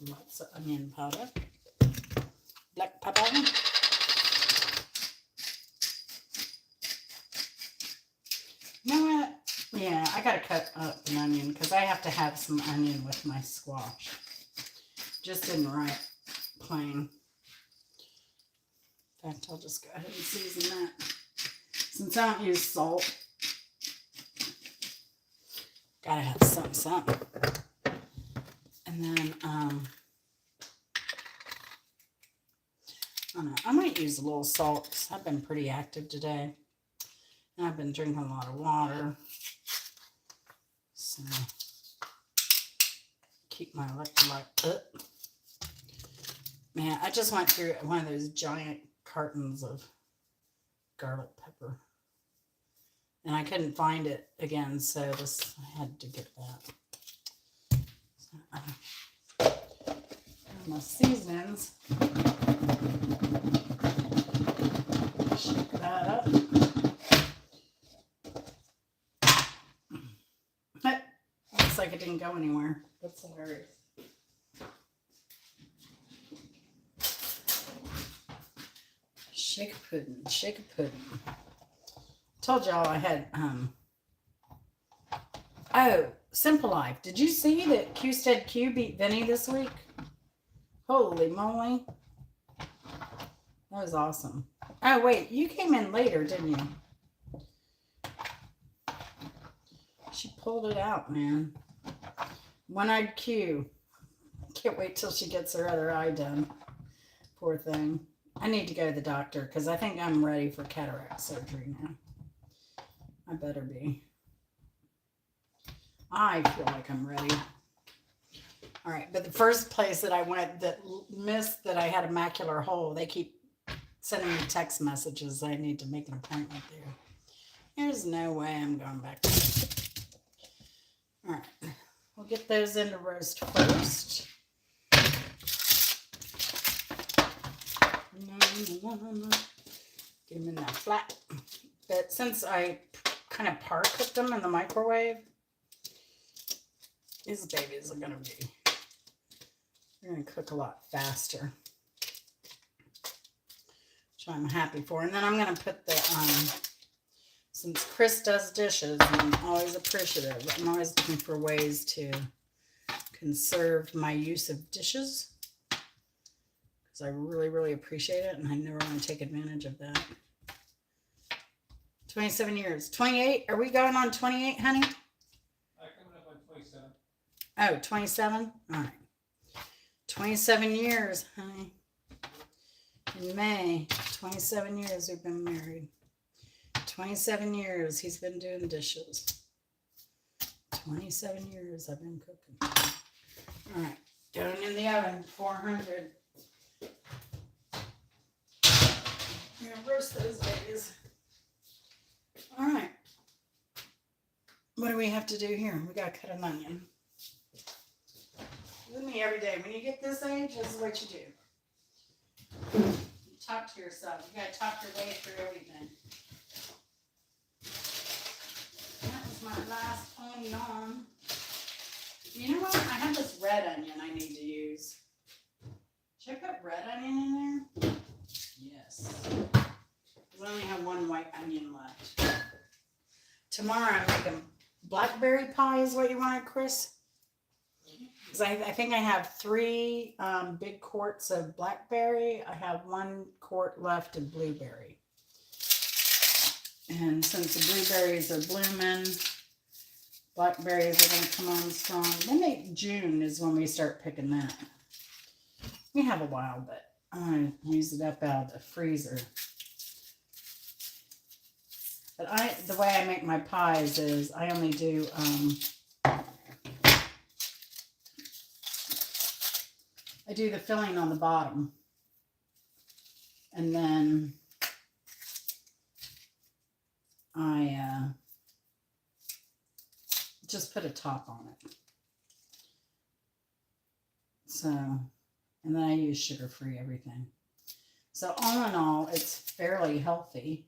Lots of onion powder. Black pepper. You know what? Yeah, I gotta cut up an onion because I have to have some onion with my squash. Just didn't write plain. In fact, I'll just go ahead and season that. Since I don't use salt, gotta have some. And then, I don't know, I might use a little salt because I've been pretty active today. And I've been drinking a lot of water. So, keep my electrolyte up. Man, I just went through one of those giant cartons of garlic pepper. And I couldn't find it again, so I had to get that. So, my seasonings. Shake that up. Looks like it didn't go anywhere. That's hilarious. Shake a pudding, shake a pudding. Told y'all I had, oh, Simple Life. Did you see that Qstead Q beat Vinny this week? Holy moly. That was awesome. Oh, wait, you came in later, didn't you? She pulled it out, man. One-eyed Q. Can't wait till she gets her other eye done. Poor thing. I need to go to the doctor because I think I'm ready for cataract surgery now. I better be. I feel like I'm ready. All right, but the first place that I went that missed that I had a macular hole, they keep sending me text messages. I need to make an appointment there. There's no way I'm going back there. All right, we'll get those into roast first. Get them in that flat. But since I kind of par cooked them in the microwave, these babies are going to be, they're going to cook a lot faster. Which I'm happy for. And then I'm going to put the, since Chris does dishes, I'm always appreciative. I'm always looking for ways to conserve my use of dishes. Because I really, really appreciate it. And I never want to take advantage of that. 27 years. 28? Are we going on 28, honey? Coming up on 27. Oh, 27? All right. 27 years, honey. In May, 27 years we've been married. 27 years he's been doing dishes. 27 years I've been cooking. All right, going in the oven, 400. I'm gonna roast those babies. All right. What do we have to do here? We gotta cut an onion. With me every day. When you get this age, this is what you do. You talk to yourself. You gotta talk your way through everything. That was my last onion. You know what? I have this red onion I need to use. Should I put red onion in there? Yes. We only have one white onion left. Tomorrow I'm making blackberry pie is what you wanted, Chris? Because I think I have 3 big quarts of blackberry. I have 1 quart left of blueberry. And since the blueberries are blooming, blackberries are going to come on strong. Then June is when we start picking that. We have a while, but I'm going to use it up out of the freezer. But the way I make my pies is I only do I do the filling on the bottom, and then I just put a top on it. So, and then I use sugar-free everything. So all in all, it's fairly healthy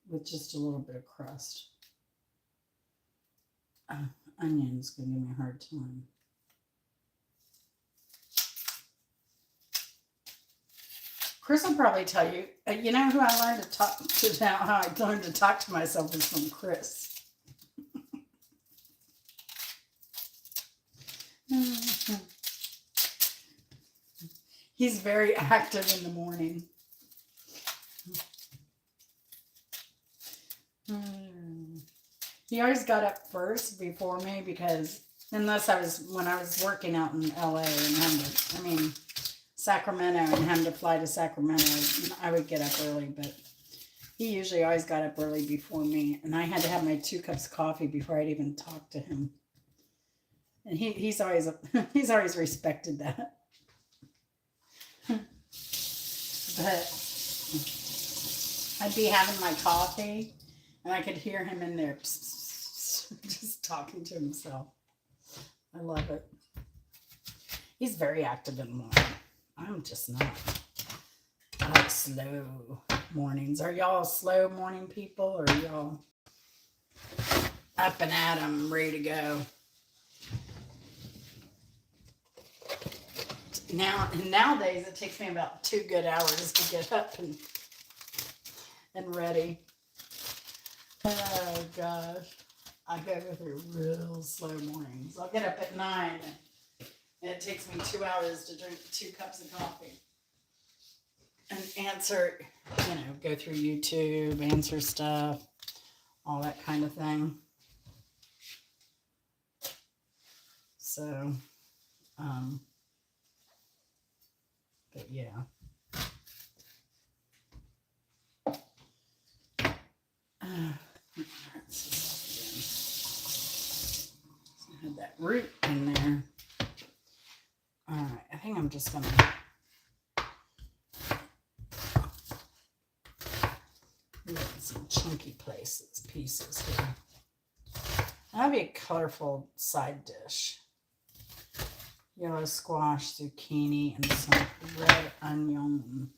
with just a little bit of crust. Onion's gonna give me a hard time. Chris will probably tell you, you know who I learned to talk to now, how I learned to talk to myself is from Chris. He's very active in the morning. He always got up first before me because unless when I was working out in LA and Sacramento and having to fly to Sacramento, I would get up early, but he usually always got up early before me, and I had to have my 2 cups of coffee before I'd even talk to him. And he's always respected that. But I'd be having my coffee, and I could hear him in there just talking to himself. I love it. He's very active in the morning. I'm just not. I like slow mornings. Are y'all slow morning people, or are y'all up and at 'em, ready to go? Nowadays, it takes me about 2 good hours to get up and ready. Oh gosh, I go through real slow mornings. I'll get up at 9. And it takes me 2 hours to drink 2 cups of coffee and answer, go through YouTube, answer stuff, all that kind of thing. So, but yeah. I had that root in there. All right, I think I'm just gonna get some chunky pieces here. That'd be a colorful side dish. Yellow squash, zucchini, and some red onion.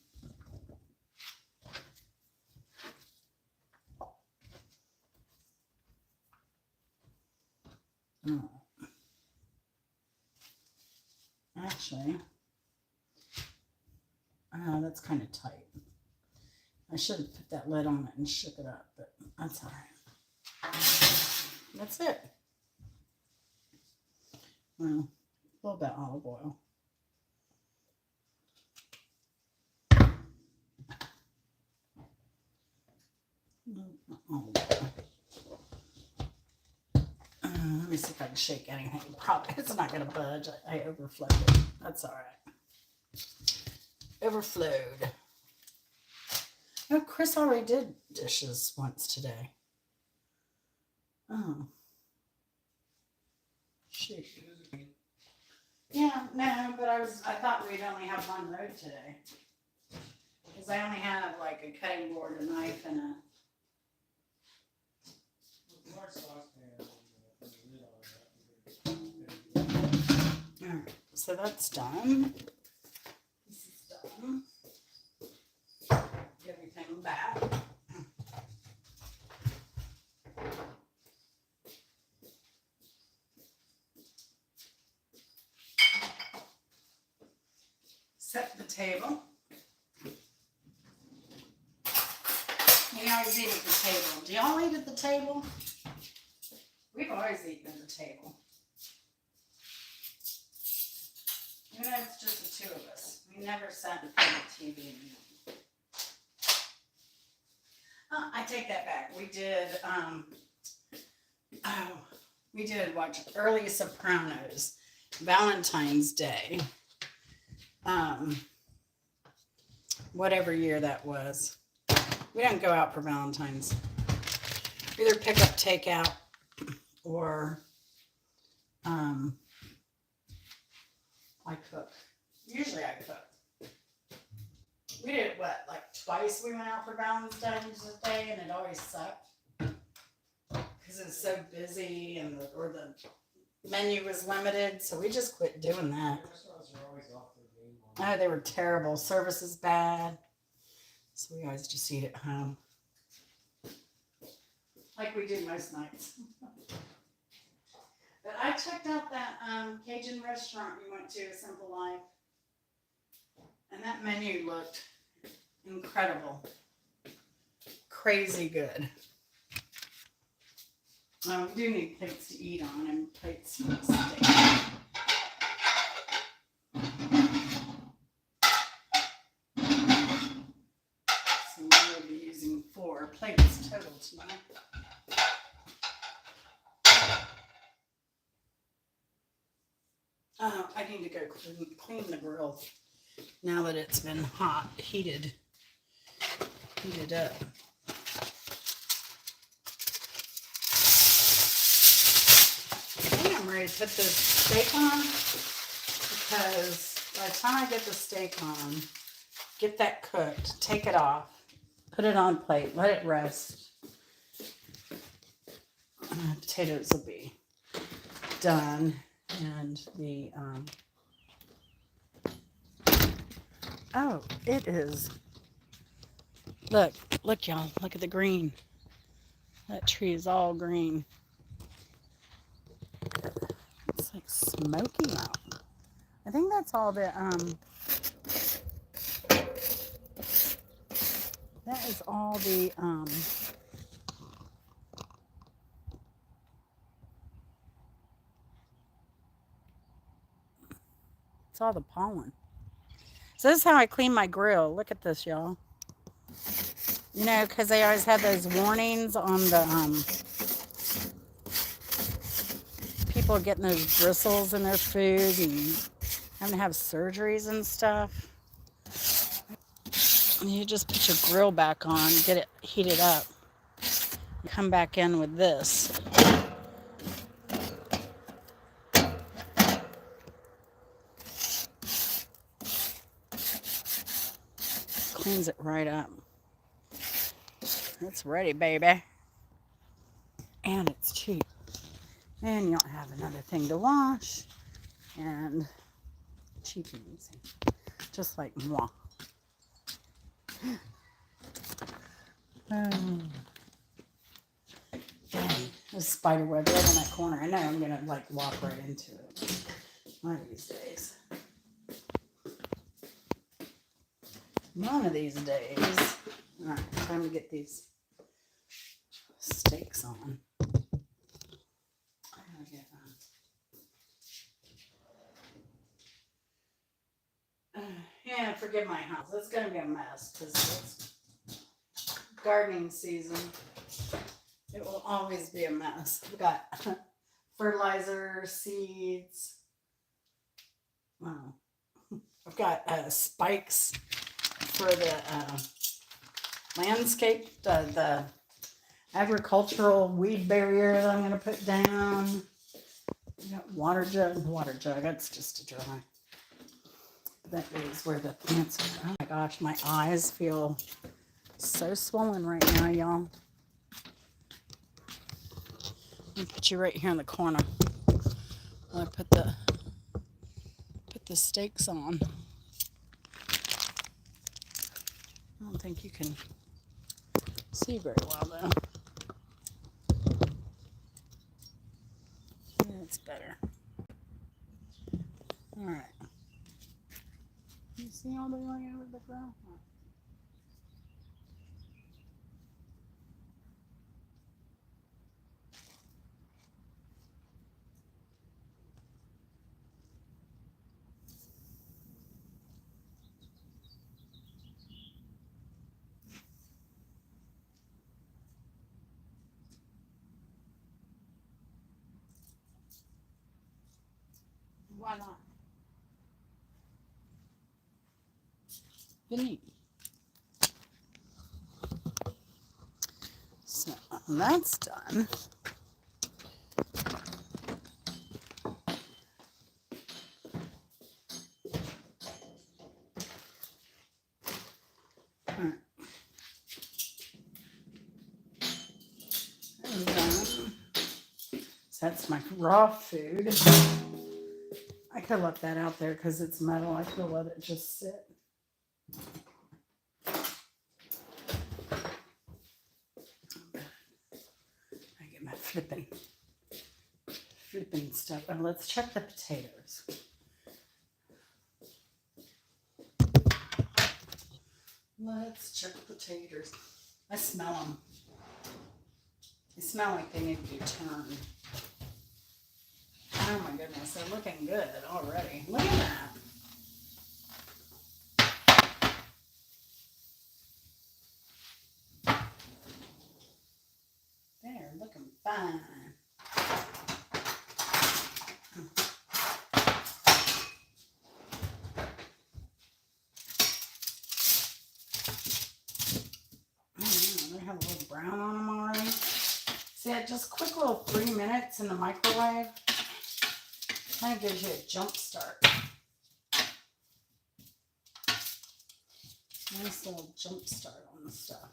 Oh. Actually, that's kind of tight. I should have put that lid on it and shook it up, but that's all right. That's it. Well, a little bit of olive oil. Let me see if I can shake anything. Probably it's not going to budge. I overflowed it. That's all right. overflowed. Oh, Chris already did dishes once today. Oh. Shoot. Yeah, no, but I thought we'd only have one load today. Because I only have like a cutting board, a knife, and a... Alright, so that's done. This is done. Everything back. Set the table. We always eat at the table. Do y'all eat at the table? We've always eaten at the table. Even though it's just the two of us. We never sat in front of the TV. I take that back. We did watch Early Sopranos, Valentine's Day. Whatever year that was. We don't go out for Valentine's. We either pick up takeout or I cook. Usually I cook. We did what, like twice we went out for Valentine's Day, and it always sucked because it was so busy and the menu was limited, so we just quit doing that. Oh, they were terrible. Service is bad, so we always just eat at home, like we do most nights. But I checked out that Cajun restaurant we went to, Simple Life, and that menu looked incredible. Crazy good. We do need plates to eat on and plates to steak. So we will be using 4 plates total tonight. I need to go clean the grill now that it's been heated up. I think I'm ready to put the steak on, because by the time I get the steak on, get that cooked, take it off, put it on a plate, let it rest. Potatoes will be done, and the oh, it is. Look y'all, look at the green. That tree is all green. It's like smoky out. I think that's all the that is all the it's all the pollen. So this is how I clean my grill. Look at this, y'all. You know, because they always have those warnings on the people getting those bristles in their food and having to have surgeries and stuff. You just put your grill back on, get it heated up, come back in with this. Cleans it right up. It's ready, baby. And it's cheap. And you don't have another thing to wash. And cheap and easy. Just like moi. Dang. There's spider web right in that corner. I know I'm going to like walk right into it one of these days. One of these days. Alright, time to get these steaks on. Yeah, forgive my house. It's going to be a mess because it's gardening season. It will always be a mess. We've got fertilizer, seeds. Wow. I've got spikes for the landscape, the agricultural weed barrier that I'm going to put down. I got water jug, that's just a dry. That is where the plants are. Oh my gosh, my eyes feel so swollen right now, y'all. Let me put you right here in the corner. While I put the stakes on. I don't think you can see very well though. That's better. All right. You see all the way over the ground? Why not? Vinny. So that's done. Alright. And then, so that's my raw food. I could let that out there because it's metal. I could let it just sit. I get my flipping stuff. And let's check the potatoes. Let's check the potatoes. I smell them. They smell like they need to be turned. Oh my goodness, they're looking good already. Look at that. They're looking fine. They have a little brown on them already. See, just quick little 3 minutes in the microwave. Kind of gives you a jump start. Nice little jump start on the stuff.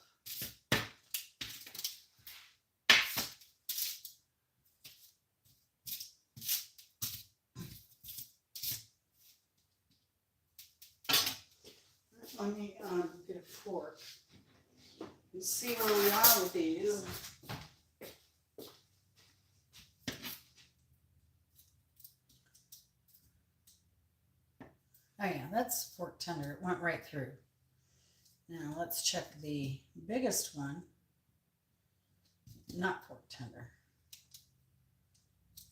Let me get a fork and see where we are with these. Oh yeah, that's fork tender. It went right through. Now let's check the biggest one. Not fork tender.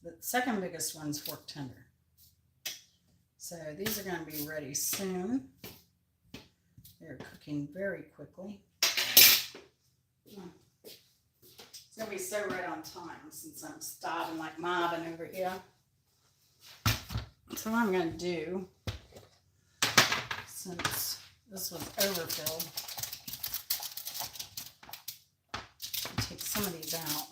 The second biggest one's fork tender. So these are going to be ready soon. They're cooking very quickly. It's going to be so right on time since I'm starting like mobbing over here. So what I'm going to do, since this was overfilled, take some of these out.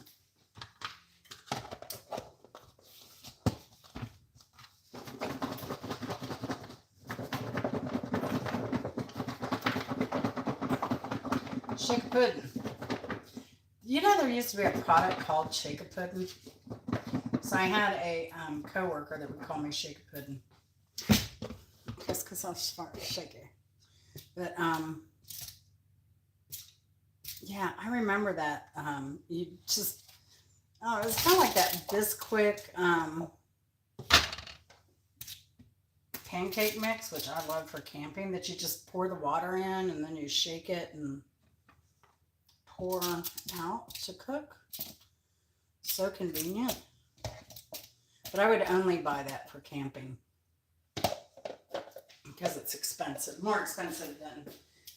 Shake a pudding. You know there used to be a product called Shake a Pudding? So I had a coworker that would call me Shake a Pudding. Just because I'm smart, shaky. But yeah, I remember that. You just, oh, it was kind of like that Bisquick pancake mix, which I love for camping, that you just pour the water in and then you shake it and pour out to cook. So convenient. But I would only buy that for camping because it's expensive, more expensive than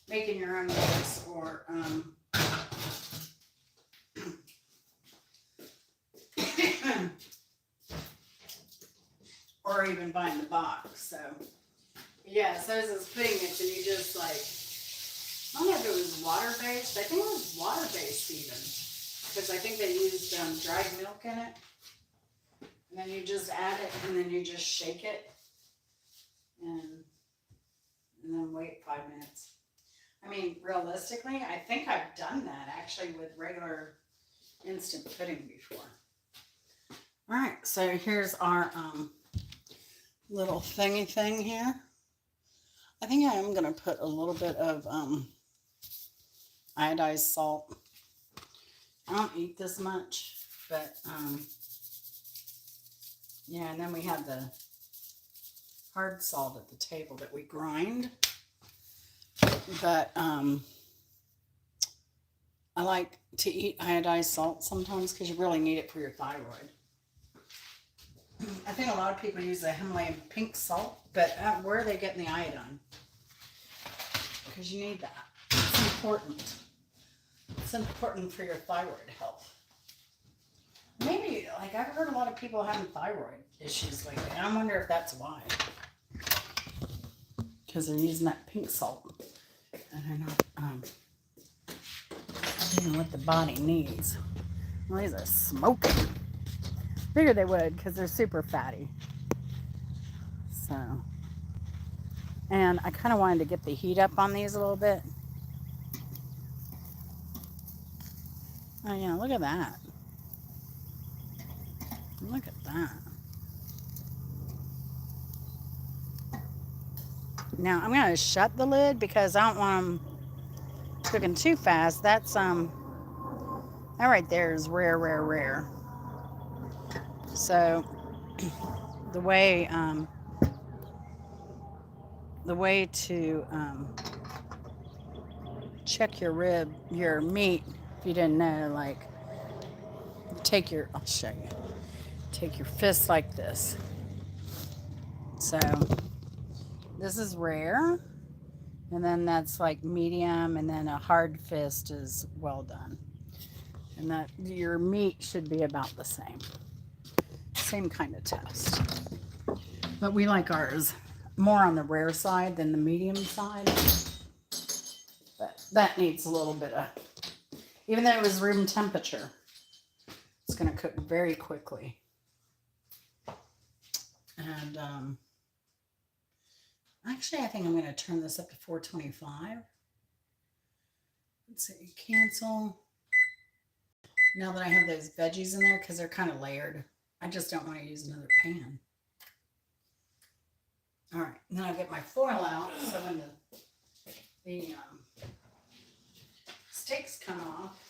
making your own mix or or even buying the box. So Yeah, so there's this thing that you just like, I don't know if it was water-based. I think it was water-based even. Because I think they used dried milk in it. And then you just add it and then you just shake it. And then wait 5 minutes. I mean, realistically, I think I've done that actually with regular instant pudding before. All right, so here's our little thingy thing here. I think I am going to put a little bit of iodized salt. I don't eat this much, but yeah, and then we have the hard salt at the table that we grind. But I like to eat iodized salt sometimes because you really need it for your thyroid. I think a lot of people use the Himalayan pink salt, but where are they getting the iodine? Because you need that. It's important. It's important for your thyroid health. Maybe, like, I've heard a lot of people having thyroid issues lately. I wonder if that's why. Because they're using that pink salt. And they're not doing what the body needs. Well, these are smoking. Figured they would because they're super fatty. So, and I kind of wanted to get the heat up on these a little bit. Oh yeah, look at that. Look at that. Now I'm gonna shut the lid because I don't want them cooking too fast. That's that right there is rare, rare, rare. So the way to check your meat, if you didn't know, like I'll show you. Take your fist like this. So this is rare, and then that's like medium, and then a hard fist is well done. And that your meat should be about the same kind of test. But we like ours more on the rare side than the medium side. But that needs a little bit of, even though it was room temperature, it's going to cook very quickly. And actually, I think I'm going to turn this up to 425. Let's see, cancel. Now that I have those veggies in there, because they're kind of layered, I just don't want to use another pan. All right, and then I'll get my foil out, so when the steaks come off,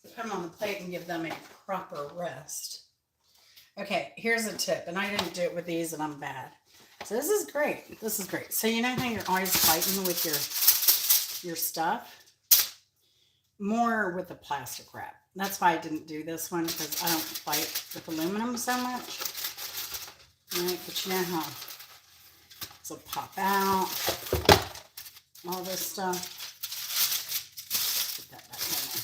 put them on the plate and give them a proper rest. Okay, here's a tip, and I didn't do it with these, and I'm bad. So this is great. This is great. So you know how you're always fighting with your stuff? More with the plastic wrap. That's why I didn't do this one, because I don't fight with aluminum so much. Right, but you know how this will pop out, all this stuff. Put that back in there.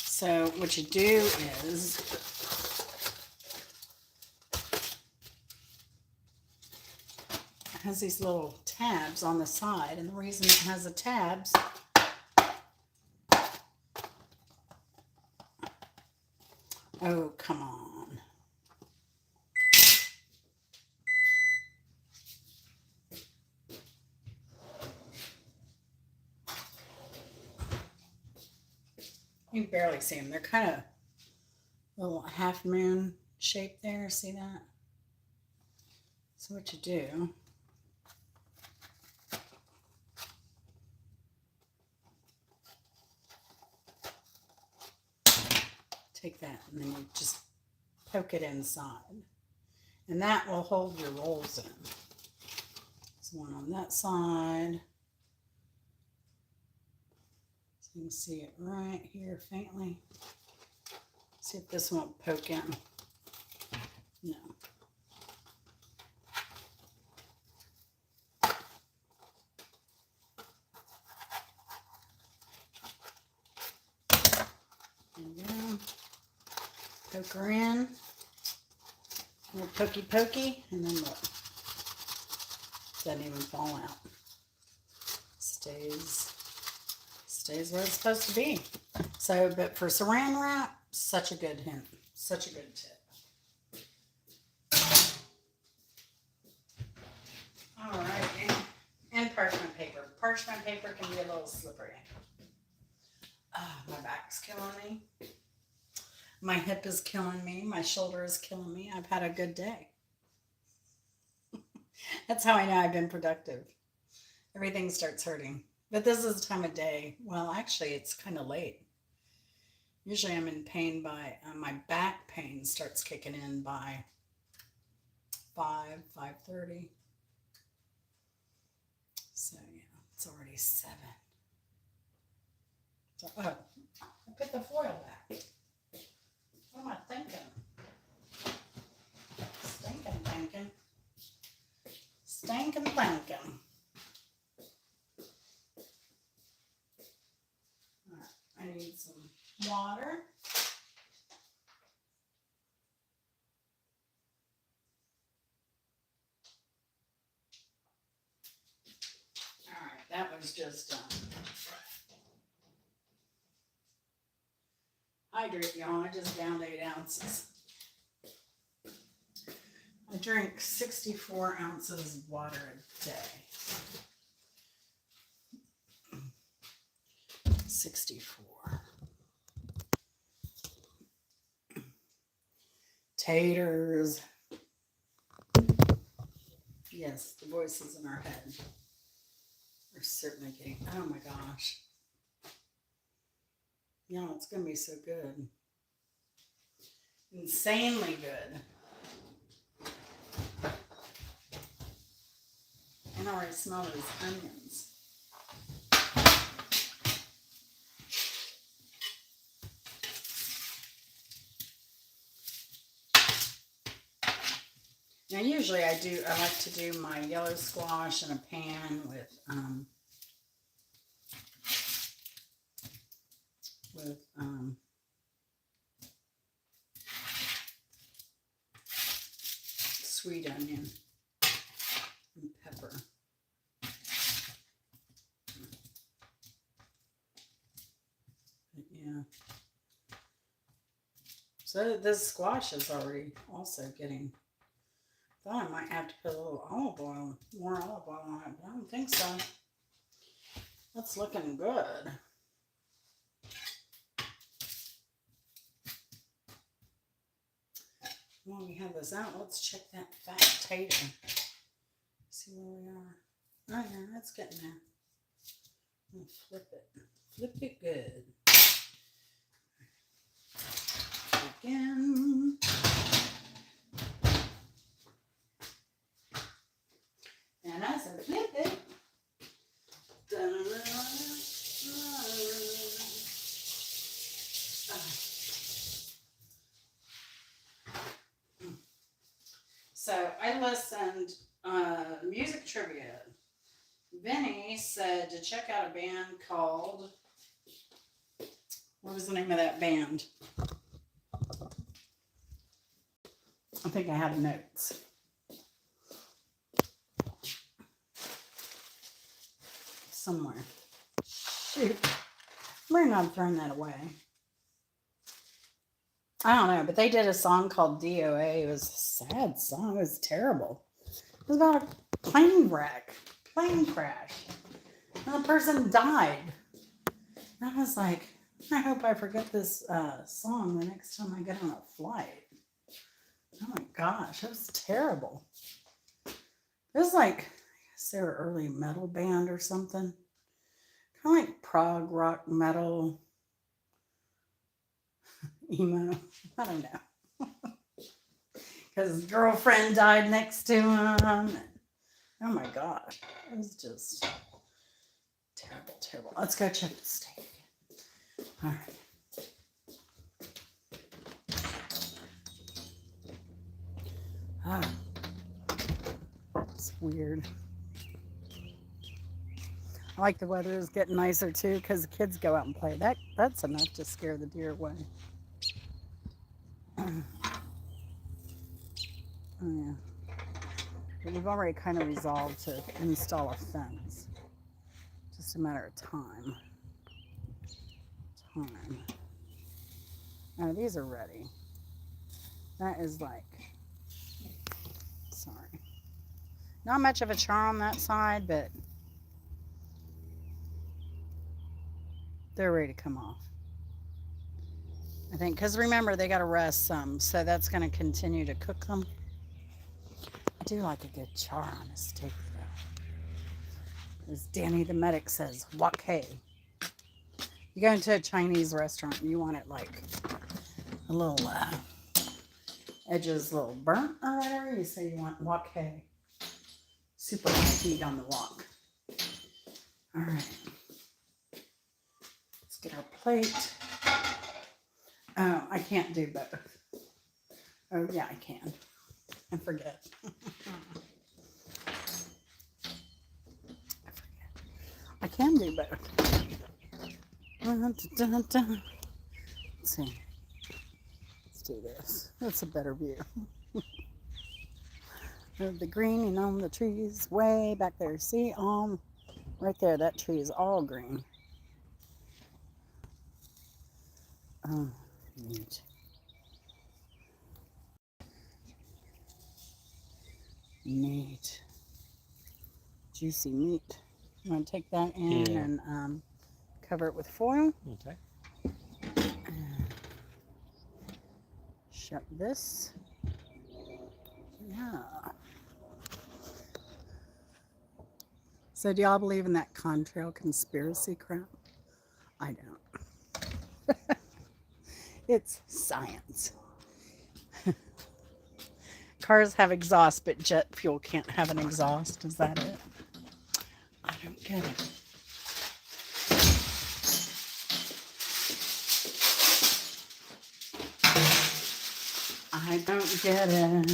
So what you do is it has these little tabs on the side, and the reason it has the tabs oh, come on. You can barely see them. They're kind of a little half moon shape there. See that? So what you do, take that and then you just poke it inside. And that will hold your rolls in. There's one on that side. You can see it right here faintly. See if this won't poke in. No. There we go. Poke her in. A little pokey, and then look. Doesn't even fall out. Stays where it's supposed to be. So, but for saran wrap, such a good hint. Such a good tip. All right. And parchment paper. Parchment paper can be a little slippery. My back's killing me. My hip is killing me. My shoulder is killing me. I've had a good day. That's how I know I've been productive. Everything starts hurting. But this is the time of day. Well, actually, it's kind of late. Usually I'm in pain by, my back pain starts kicking in by 5:30. So, yeah, it's already 7. So, oh, I put the foil back. What am I thinking? Thinking. All right, I need some water. All right, that was just hydrate, y'all. I just downed 8 ounces. I drink 64 ounces of water a day. 64. Taters. Yes, the voices in our head are certainly getting, oh my gosh. Yeah, it's going to be so good. Insanely good. I can already smell those onions. Now, usually I like to do my yellow squash in a pan with sweet onion and pepper. But yeah. So this squash is already also getting, I thought I might have to put a little olive oil, more olive oil on it, but I don't think so. That's looking good. While we have this out, let's check that fat tater. See where we are. Oh yeah, that's getting there. I'm gonna flip it. Flip it good. Again. And as I flip it, so I listened music trivia. Vinny said to check out a band called, what was the name of that band? I think I have notes. Somewhere. Shoot. We're not throwing that away. I don't know, but they did a song called DOA. It was a sad song. It was terrible. It was about a plane crash. And the person died. And I was like, I hope I forget this song the next time I get on a flight. Oh my gosh, it was terrible. It was like, I guess they were early metal band or something. Kind of like prog rock metal, emo. I don't know. Because his girlfriend died next to him. Oh my gosh. It was just terrible, terrible. Let's go check the steak again. All right. It's weird. I like the weather is getting nicer too because the kids go out and play. That's enough to scare the deer away. Oh yeah. But we've already kind of resolved to install a fence. Just a matter of time. Now these are ready. That is like, sorry. Not much of a char on that side, but they're ready to come off. I think, because remember, they got to rest some, so that's going to continue to cook them. I do like a good char on a steak, though. As Danny the medic says, wok hey. You go into a Chinese restaurant and you want it like a little edges a little burnt or whatever, you say you want wok hey. Super high heat on the wok. All right. Let's get our plate. Oh, I can't do both. Oh, yeah, I can. I forget. I can do both. Let's see. Let's do this. That's a better view. The green on the trees way back there. See, right there, that tree is all green. Oh, neat. Neat. Juicy meat. You want to take that in and cover it with foil. Okay. Shut this. Yeah. So do y'all believe in that contrail conspiracy crap? I don't. It's science. Cars have exhaust, but jet fuel can't have an exhaust. Is that it? I don't get it. I don't get it.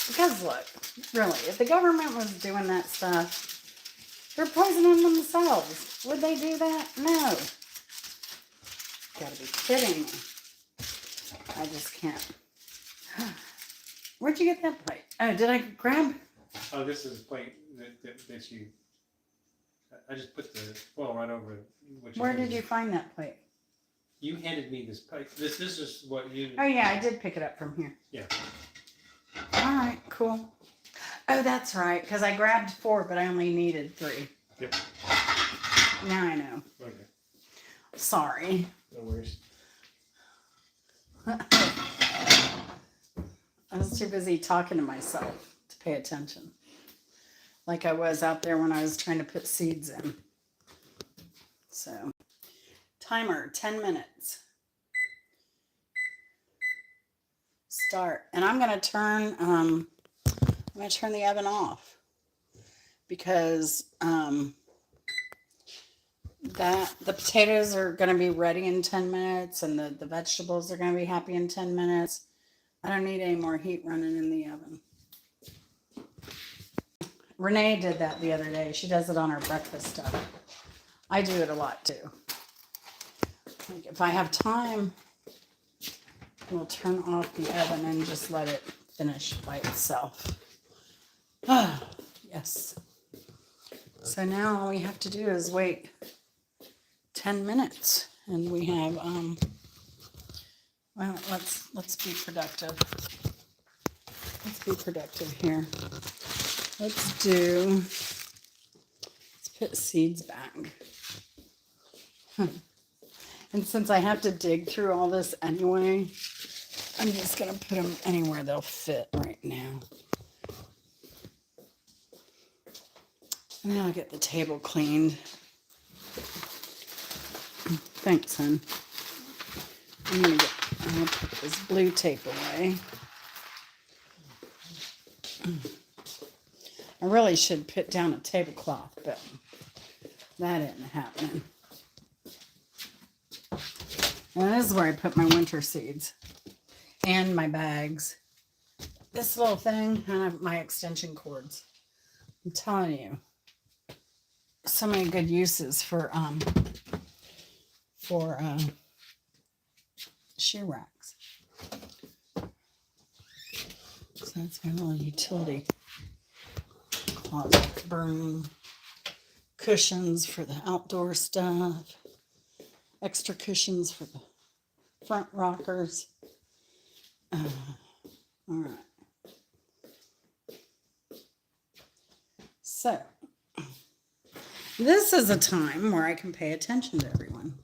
Because look, really, if the government was doing that stuff, they're poisoning themselves. Would they do that? No. Gotta be kidding me. I just can't. Where'd you get that plate? Oh, did I grab? Oh, this is a plate that you. I just put the foil right over it. Where did you find that plate? You handed me this plate. This is what you. Oh yeah, I did pick it up from here. Yeah. All right, cool. Oh, that's right, because I grabbed 4, but I only needed 3. Yep. Now I know. Okay. Sorry. No worries. I was too busy talking to myself to pay attention. Like I was out there when I was trying to put seeds in. So, timer, 10 minutes. Start. And I'm going to turn the oven off because the potatoes are going to be ready in 10 minutes and the vegetables are going to be happy in 10 minutes. I don't need any more heat running in the oven. Renee did that the other day. She does it on her breakfast stuff. I do it a lot too. Like if I have time, we'll turn off the oven and just let it finish by itself. Ah, yes. So now all we have to do is wait 10 minutes and we have well, let's be productive. Let's be productive here. Let's put seeds back. And since I have to dig through all this anyway, I'm just going to put them anywhere they'll fit right now. And then I'll get the table cleaned. Thanks, hon. I'll put this blue tape away. I really should put down a tablecloth, but that isn't happening. And this is where I put my winter seeds and my bags. This little thing, and I have my extension cords. I'm telling you, so many good uses for shoe racks. So So it's got a little utility closet burning, cushions for the outdoor stuff, extra cushions for the front rockers. All right. So this is a time where I can pay attention to everyone.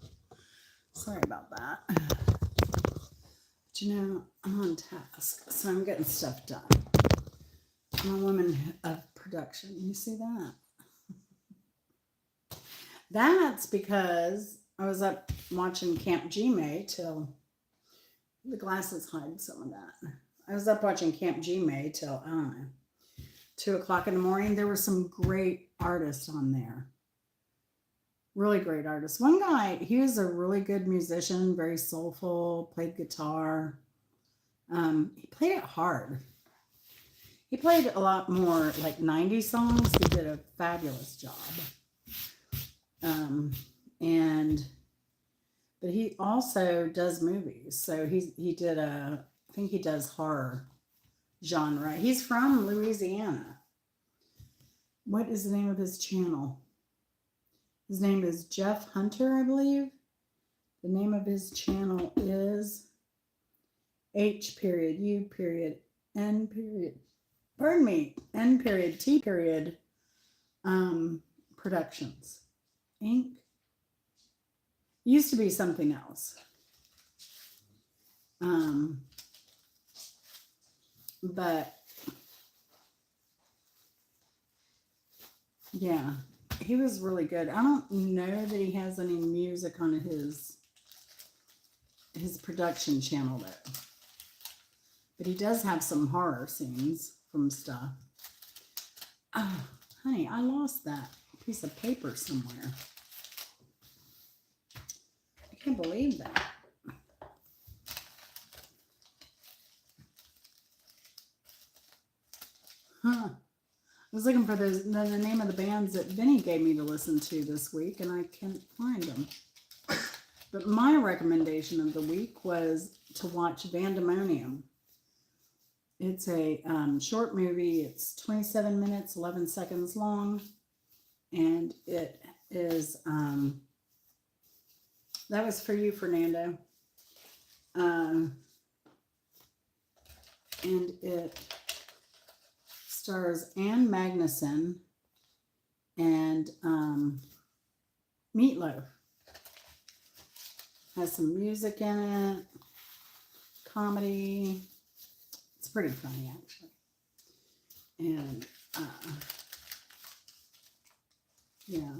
Sorry about that. But you know, I'm on task, so I'm getting stuff done. I'm a woman of production. You see that? That's because I was up watching Camp G-May till the glasses hide some of that. I was up watching Camp G-May till, I don't know, 2 o'clock in the morning. There were some great artists on there. Really great artists. One guy, he was a really good musician, very soulful, played guitar. He played it hard. He played a lot more like 90s songs. He did a fabulous job. But he also does movies. So he did I think he does horror genre. He's from Louisiana. What is the name of his channel? His name is Jeff Hunter, I believe. The name of his channel is H period U period N period. Pardon me, N period T period Productions Inc. Used to be something else. But yeah, he was really good. I don't know that he has any music on his production channel though. But he does have some horror scenes from stuff. Oh, honey, I lost that piece of paper somewhere. I can't believe that. Huh. I was looking for the name of the bands that Vinny gave me to listen to this week, and I can't find them. But my recommendation of the week was to watch Vandemonium. It's a short movie. It's 27 minutes, 11 seconds long. And it is, that was for you, Fernando. And it stars Anne Magnuson and Meatloaf. Has some music in it, comedy. It's pretty funny, actually. And yeah,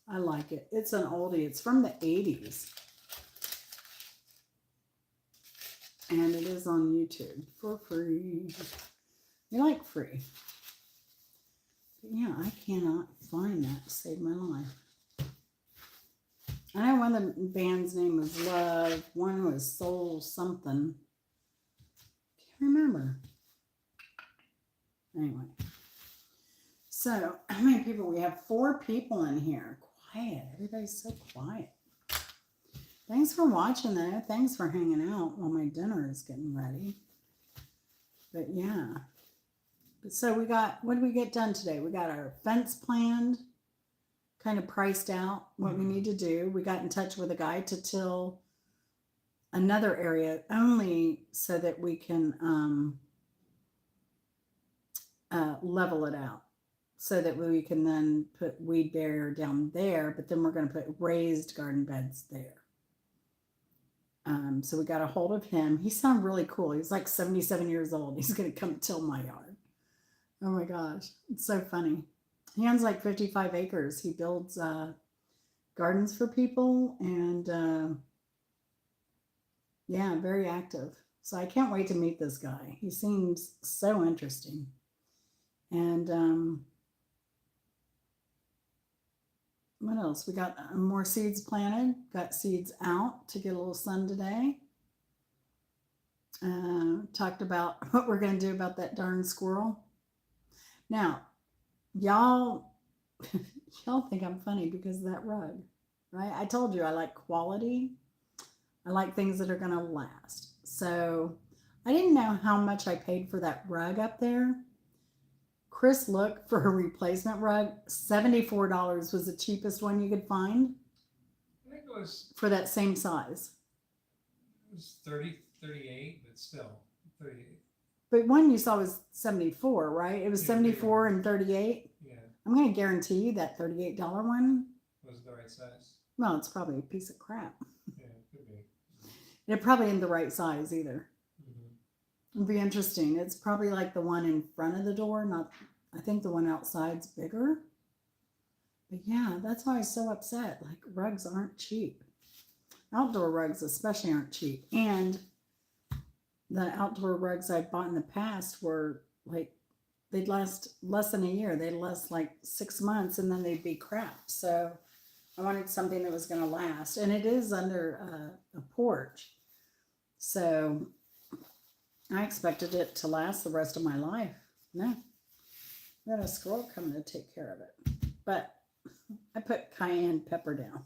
I like it. It's an oldie. It's from the 80s. And it is on YouTube for free. You like free. But yeah, I cannot find that to save my life. I know one of the band's name was Love. One was Soul something. Can't remember. Anyway. So, how many people? We have 4 people in here. Quiet. Everybody's so quiet. Thanks for watching, though. Thanks for hanging out while my dinner is getting ready. But yeah. So we got, what did we get done today? We got our fence planned, kind of priced out what we need to do. We got in touch with a guy to till another area only so that we can level it out. So that we can then put weed barrier down there, but then we're going to put raised garden beds there. So we got a hold of him. He sounded really cool. He's like 77 years old. He's going to come till my yard. Oh my gosh. It's so funny. He owns like 55 acres. He builds gardens for people and yeah, very active. So I can't wait to meet this guy. He seems so interesting. And what else? We got more seeds planted, got seeds out to get a little sun today. Talked about what we're going to do about that darn squirrel. Now, y'all think I'm funny because of that rug, right? I told you I like quality. I like things that are going to last. So I didn't know how much I paid for that rug up there. Chris looked for a replacement rug. $74 was the cheapest one you could find I think for that same size. it was 30, 38, but still 38. But one you saw was 74, right? It was Yeah, 74 and 38. Yeah, I'm going to guarantee you that $38 one, was the right size. well, it's probably a piece of crap. Yeah, it could be. It probably isn't the right size either. Mm-hmm. It'd be interesting. It's probably like the one in front of the door, not, I think the one outside's bigger. But yeah, that's why I was so upset. Like, rugs aren't cheap. Outdoor rugs, especially, aren't cheap. And the outdoor rugs I bought in the past were like, they'd last less than a year. They'd last like 6 months and then they'd be crap. So I wanted something that was going to last. And it is under a porch. So I expected it to last the rest of my life. No. I got a squirrel coming to take care of it. But I put cayenne pepper down.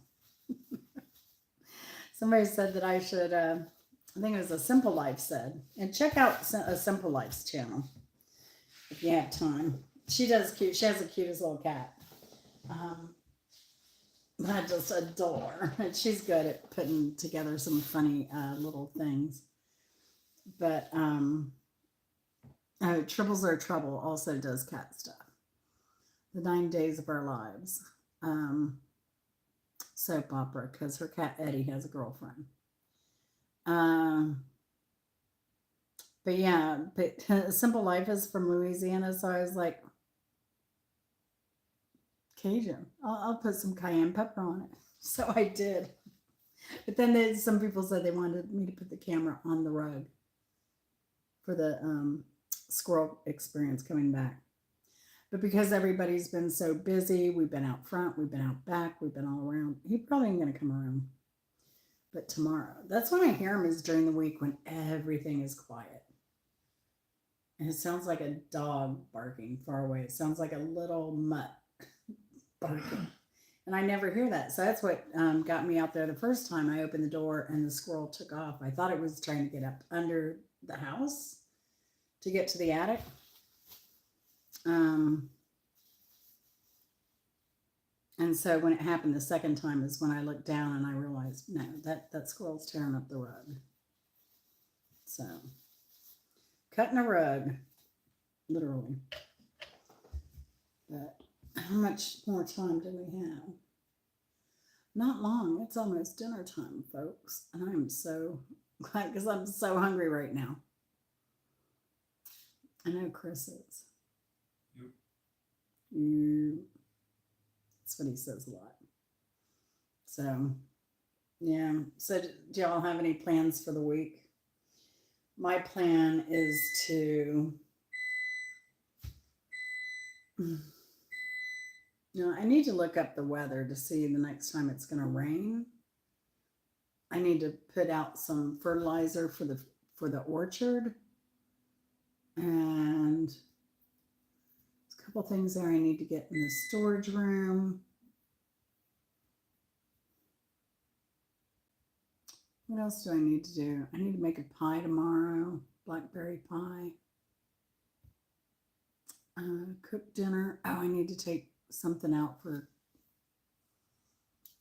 Somebody said that I should, I think it was a Simple Life said, and check out a Simple Life's channel if you have time. She does cute. She has the cutest little cat. I just adore. And she's good at putting together some funny little things. But Tribbles Are Trouble also does cat stuff. The 9 Days of Our Lives. Soap opera because her cat Eddie has a girlfriend. But yeah, but Simple Life is from Louisiana, so I was like, Cajun. I'll put some cayenne pepper on it. So I did. But then some people said they wanted me to put the camera on the rug for the squirrel experience coming back. But because everybody's been so busy, we've been out front, we've been out back, we've been all around. He probably ain't going to come around. But tomorrow. That's when I hear him, is during the week when everything is quiet. And it sounds like a dog barking far away. It sounds like a little mutt barking. And I never hear that. So that's what got me out there the first time. I opened the door and the squirrel took off. I thought it was trying to get up under the house to get to the attic. And so when it happened the second time is when I looked down and I realized, no, that squirrel's tearing up the rug. So, cutting a rug, literally. But how much more time do we have? Not long. It's almost dinner time, folks. And I'm so glad because I'm so hungry right now. I know Chris is. That's what he says a lot. So, yeah. So, do y'all have any plans for the week? My plan is to. I need to look up the weather to see the next time it's going to rain. I need to put out some fertilizer for the orchard, and a couple things there I need to get in the storage room. What else do I need to do? I need to make a pie tomorrow, blackberry pie. Cook dinner. Oh, I need to take something out for.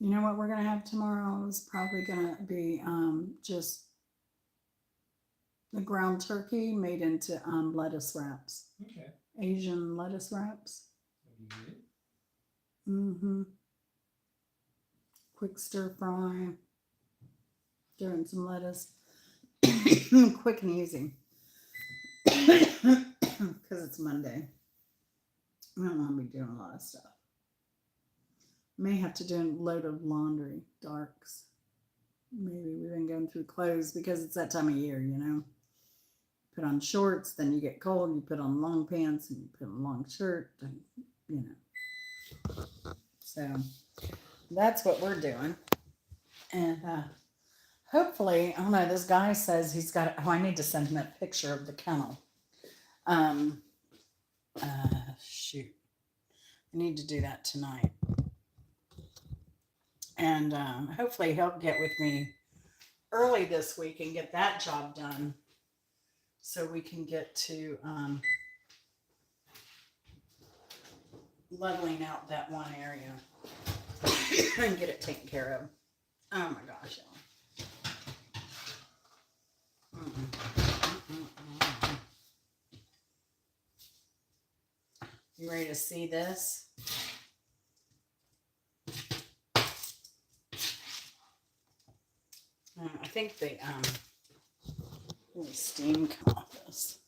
You know what we're gonna have tomorrow is probably gonna be just the ground turkey made into lettuce wraps. Okay. Asian lettuce wraps. Mm-hmm. Quick stir fry. Doing some lettuce. Quick and easy. Because it's Monday. I don't want to be doing a lot of stuff. May have to do a load of laundry, darks. Maybe we've been going through clothes because it's that time of year, you know. Put on shorts, then you get cold, you put on long pants, and you put on a long shirt, and, you know. So that's what we're doing. And hopefully, I don't know, this guy says he's got, I need to send him a picture of the kennel. Shoot. I need to do that tonight. And hopefully he'll get with me early this week and get that job done so we can get to leveling out that one area and get it taken care of. Oh my gosh, y'all. You ready to see this? I think the steam come off this.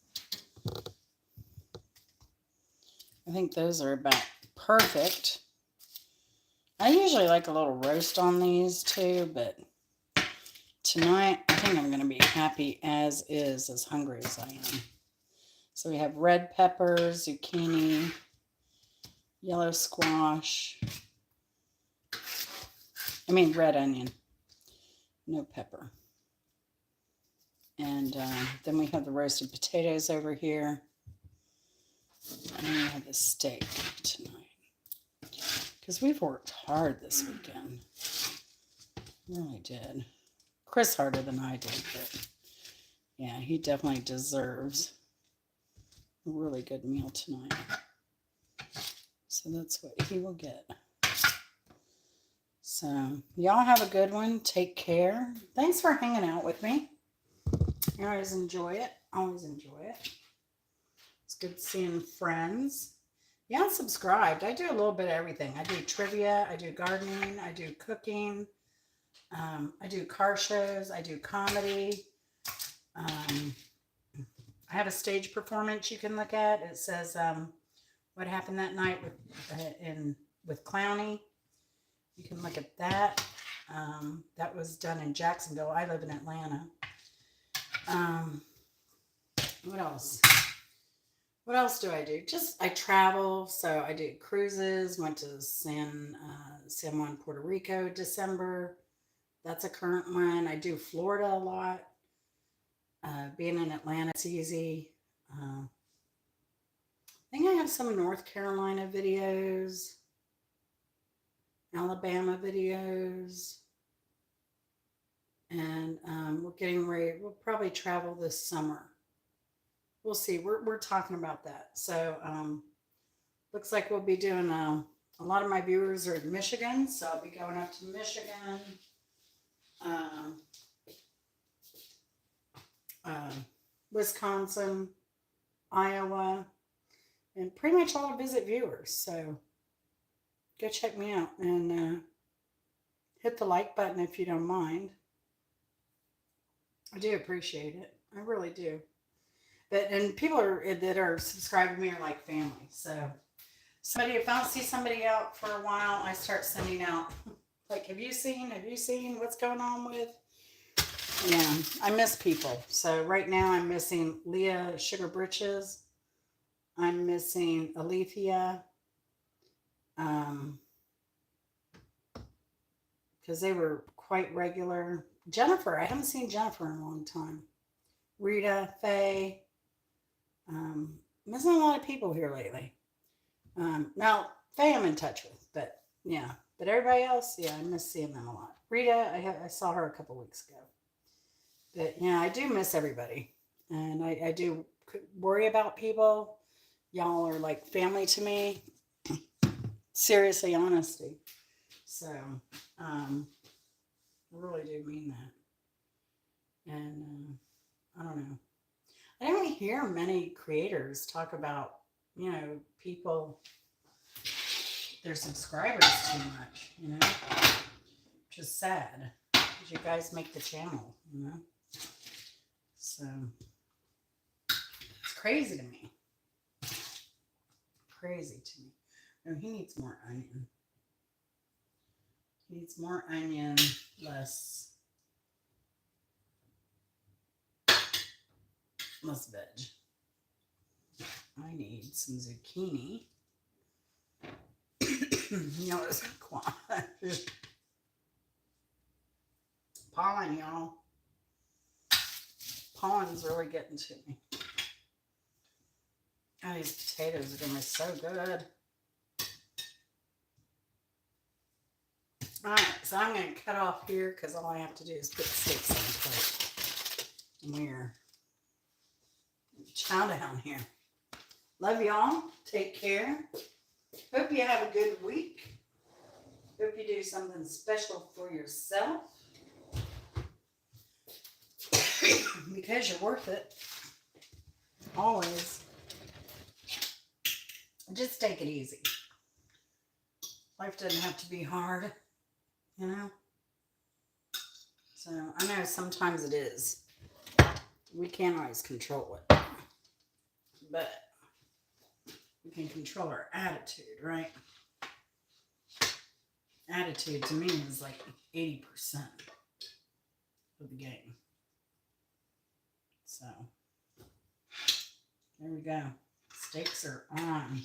I think those are about perfect. I usually like a little roast on these too, but tonight I think I'm going to be happy as is, as hungry as I am. So we have red peppers, zucchini, yellow squash. I mean red onion, no pepper. And then we have the roasted potatoes over here. And then we have the steak tonight. Because we've worked hard this weekend. We really did. Chris harder than I did, but yeah, he definitely deserves a really good meal tonight. So that's what he will get. So y'all have a good one. Take care. Thanks for hanging out with me. I always enjoy it. Always enjoy it. It's good seeing friends. Yeah, subscribed. I do a little bit of everything. I do trivia. I do gardening. I do cooking. I do car shows. I do comedy. I have a stage performance you can look at. It says what happened that night with Clowney. You can look at that. That was done in Jacksonville. I live in Atlanta. What else? What else do I do? I travel. So I do cruises. Went to San Juan, Puerto Rico, December. That's a current one. I do Florida a lot. Being in Atlanta, it's easy. I think I have some North Carolina videos, Alabama videos, and we're getting ready. We'll probably travel this summer. We'll see. We're talking about that. So looks like we'll be doing a lot of my viewers are in Michigan, so I'll be going up to Michigan, Wisconsin, Iowa, and pretty much all visit viewers. So go check me out and hit the like button if you don't mind. I do appreciate it. I really do. And people that are subscribed to me are like family. So if I don't see somebody out for a while, I start sending out like, have you seen what's going on with? Yeah, I miss people. So right now I'm missing Leah Sugar Britches. I'm missing Alethea. Because they were quite regular. Jennifer, I haven't seen Jennifer in a long time. Rita, Faye. Missing a lot of people here lately. Now, Faye I'm in touch with, but yeah. But everybody else, yeah, I miss seeing them a lot. Rita, I saw her a couple weeks ago. But yeah, I do miss everybody. And I do worry about people. Y'all are like family to me. Seriously, honesty. So, I really do mean that. And I don't know. I don't hear many creators talk about, people, their subscribers too much, which is sad. Because you guys make the channel, So, it's crazy to me. Crazy to me. No, he needs more onion. He needs more onion, less veg. I need some zucchini. It's pollen, y'all. Pollen's really getting to me. Oh, these potatoes are going to be so good. Alright, so I'm going to cut off here because all I have to do is put steaks on the plate. chow down here. Love y'all. Take care. Hope you have a good week. Hope you do something special for yourself. Because you're worth it. Always. Just take it easy. Life doesn't have to be hard, you know? So, I know sometimes it is. We can't always control it. But we can control our attitude, right? Attitude to me is like 80% of the game. So, there we go. Steaks are on.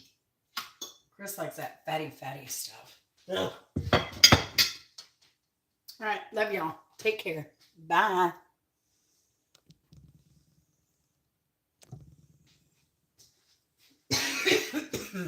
Chris likes that fatty stuff. Ugh. All right, love y'all. Take care. Bye.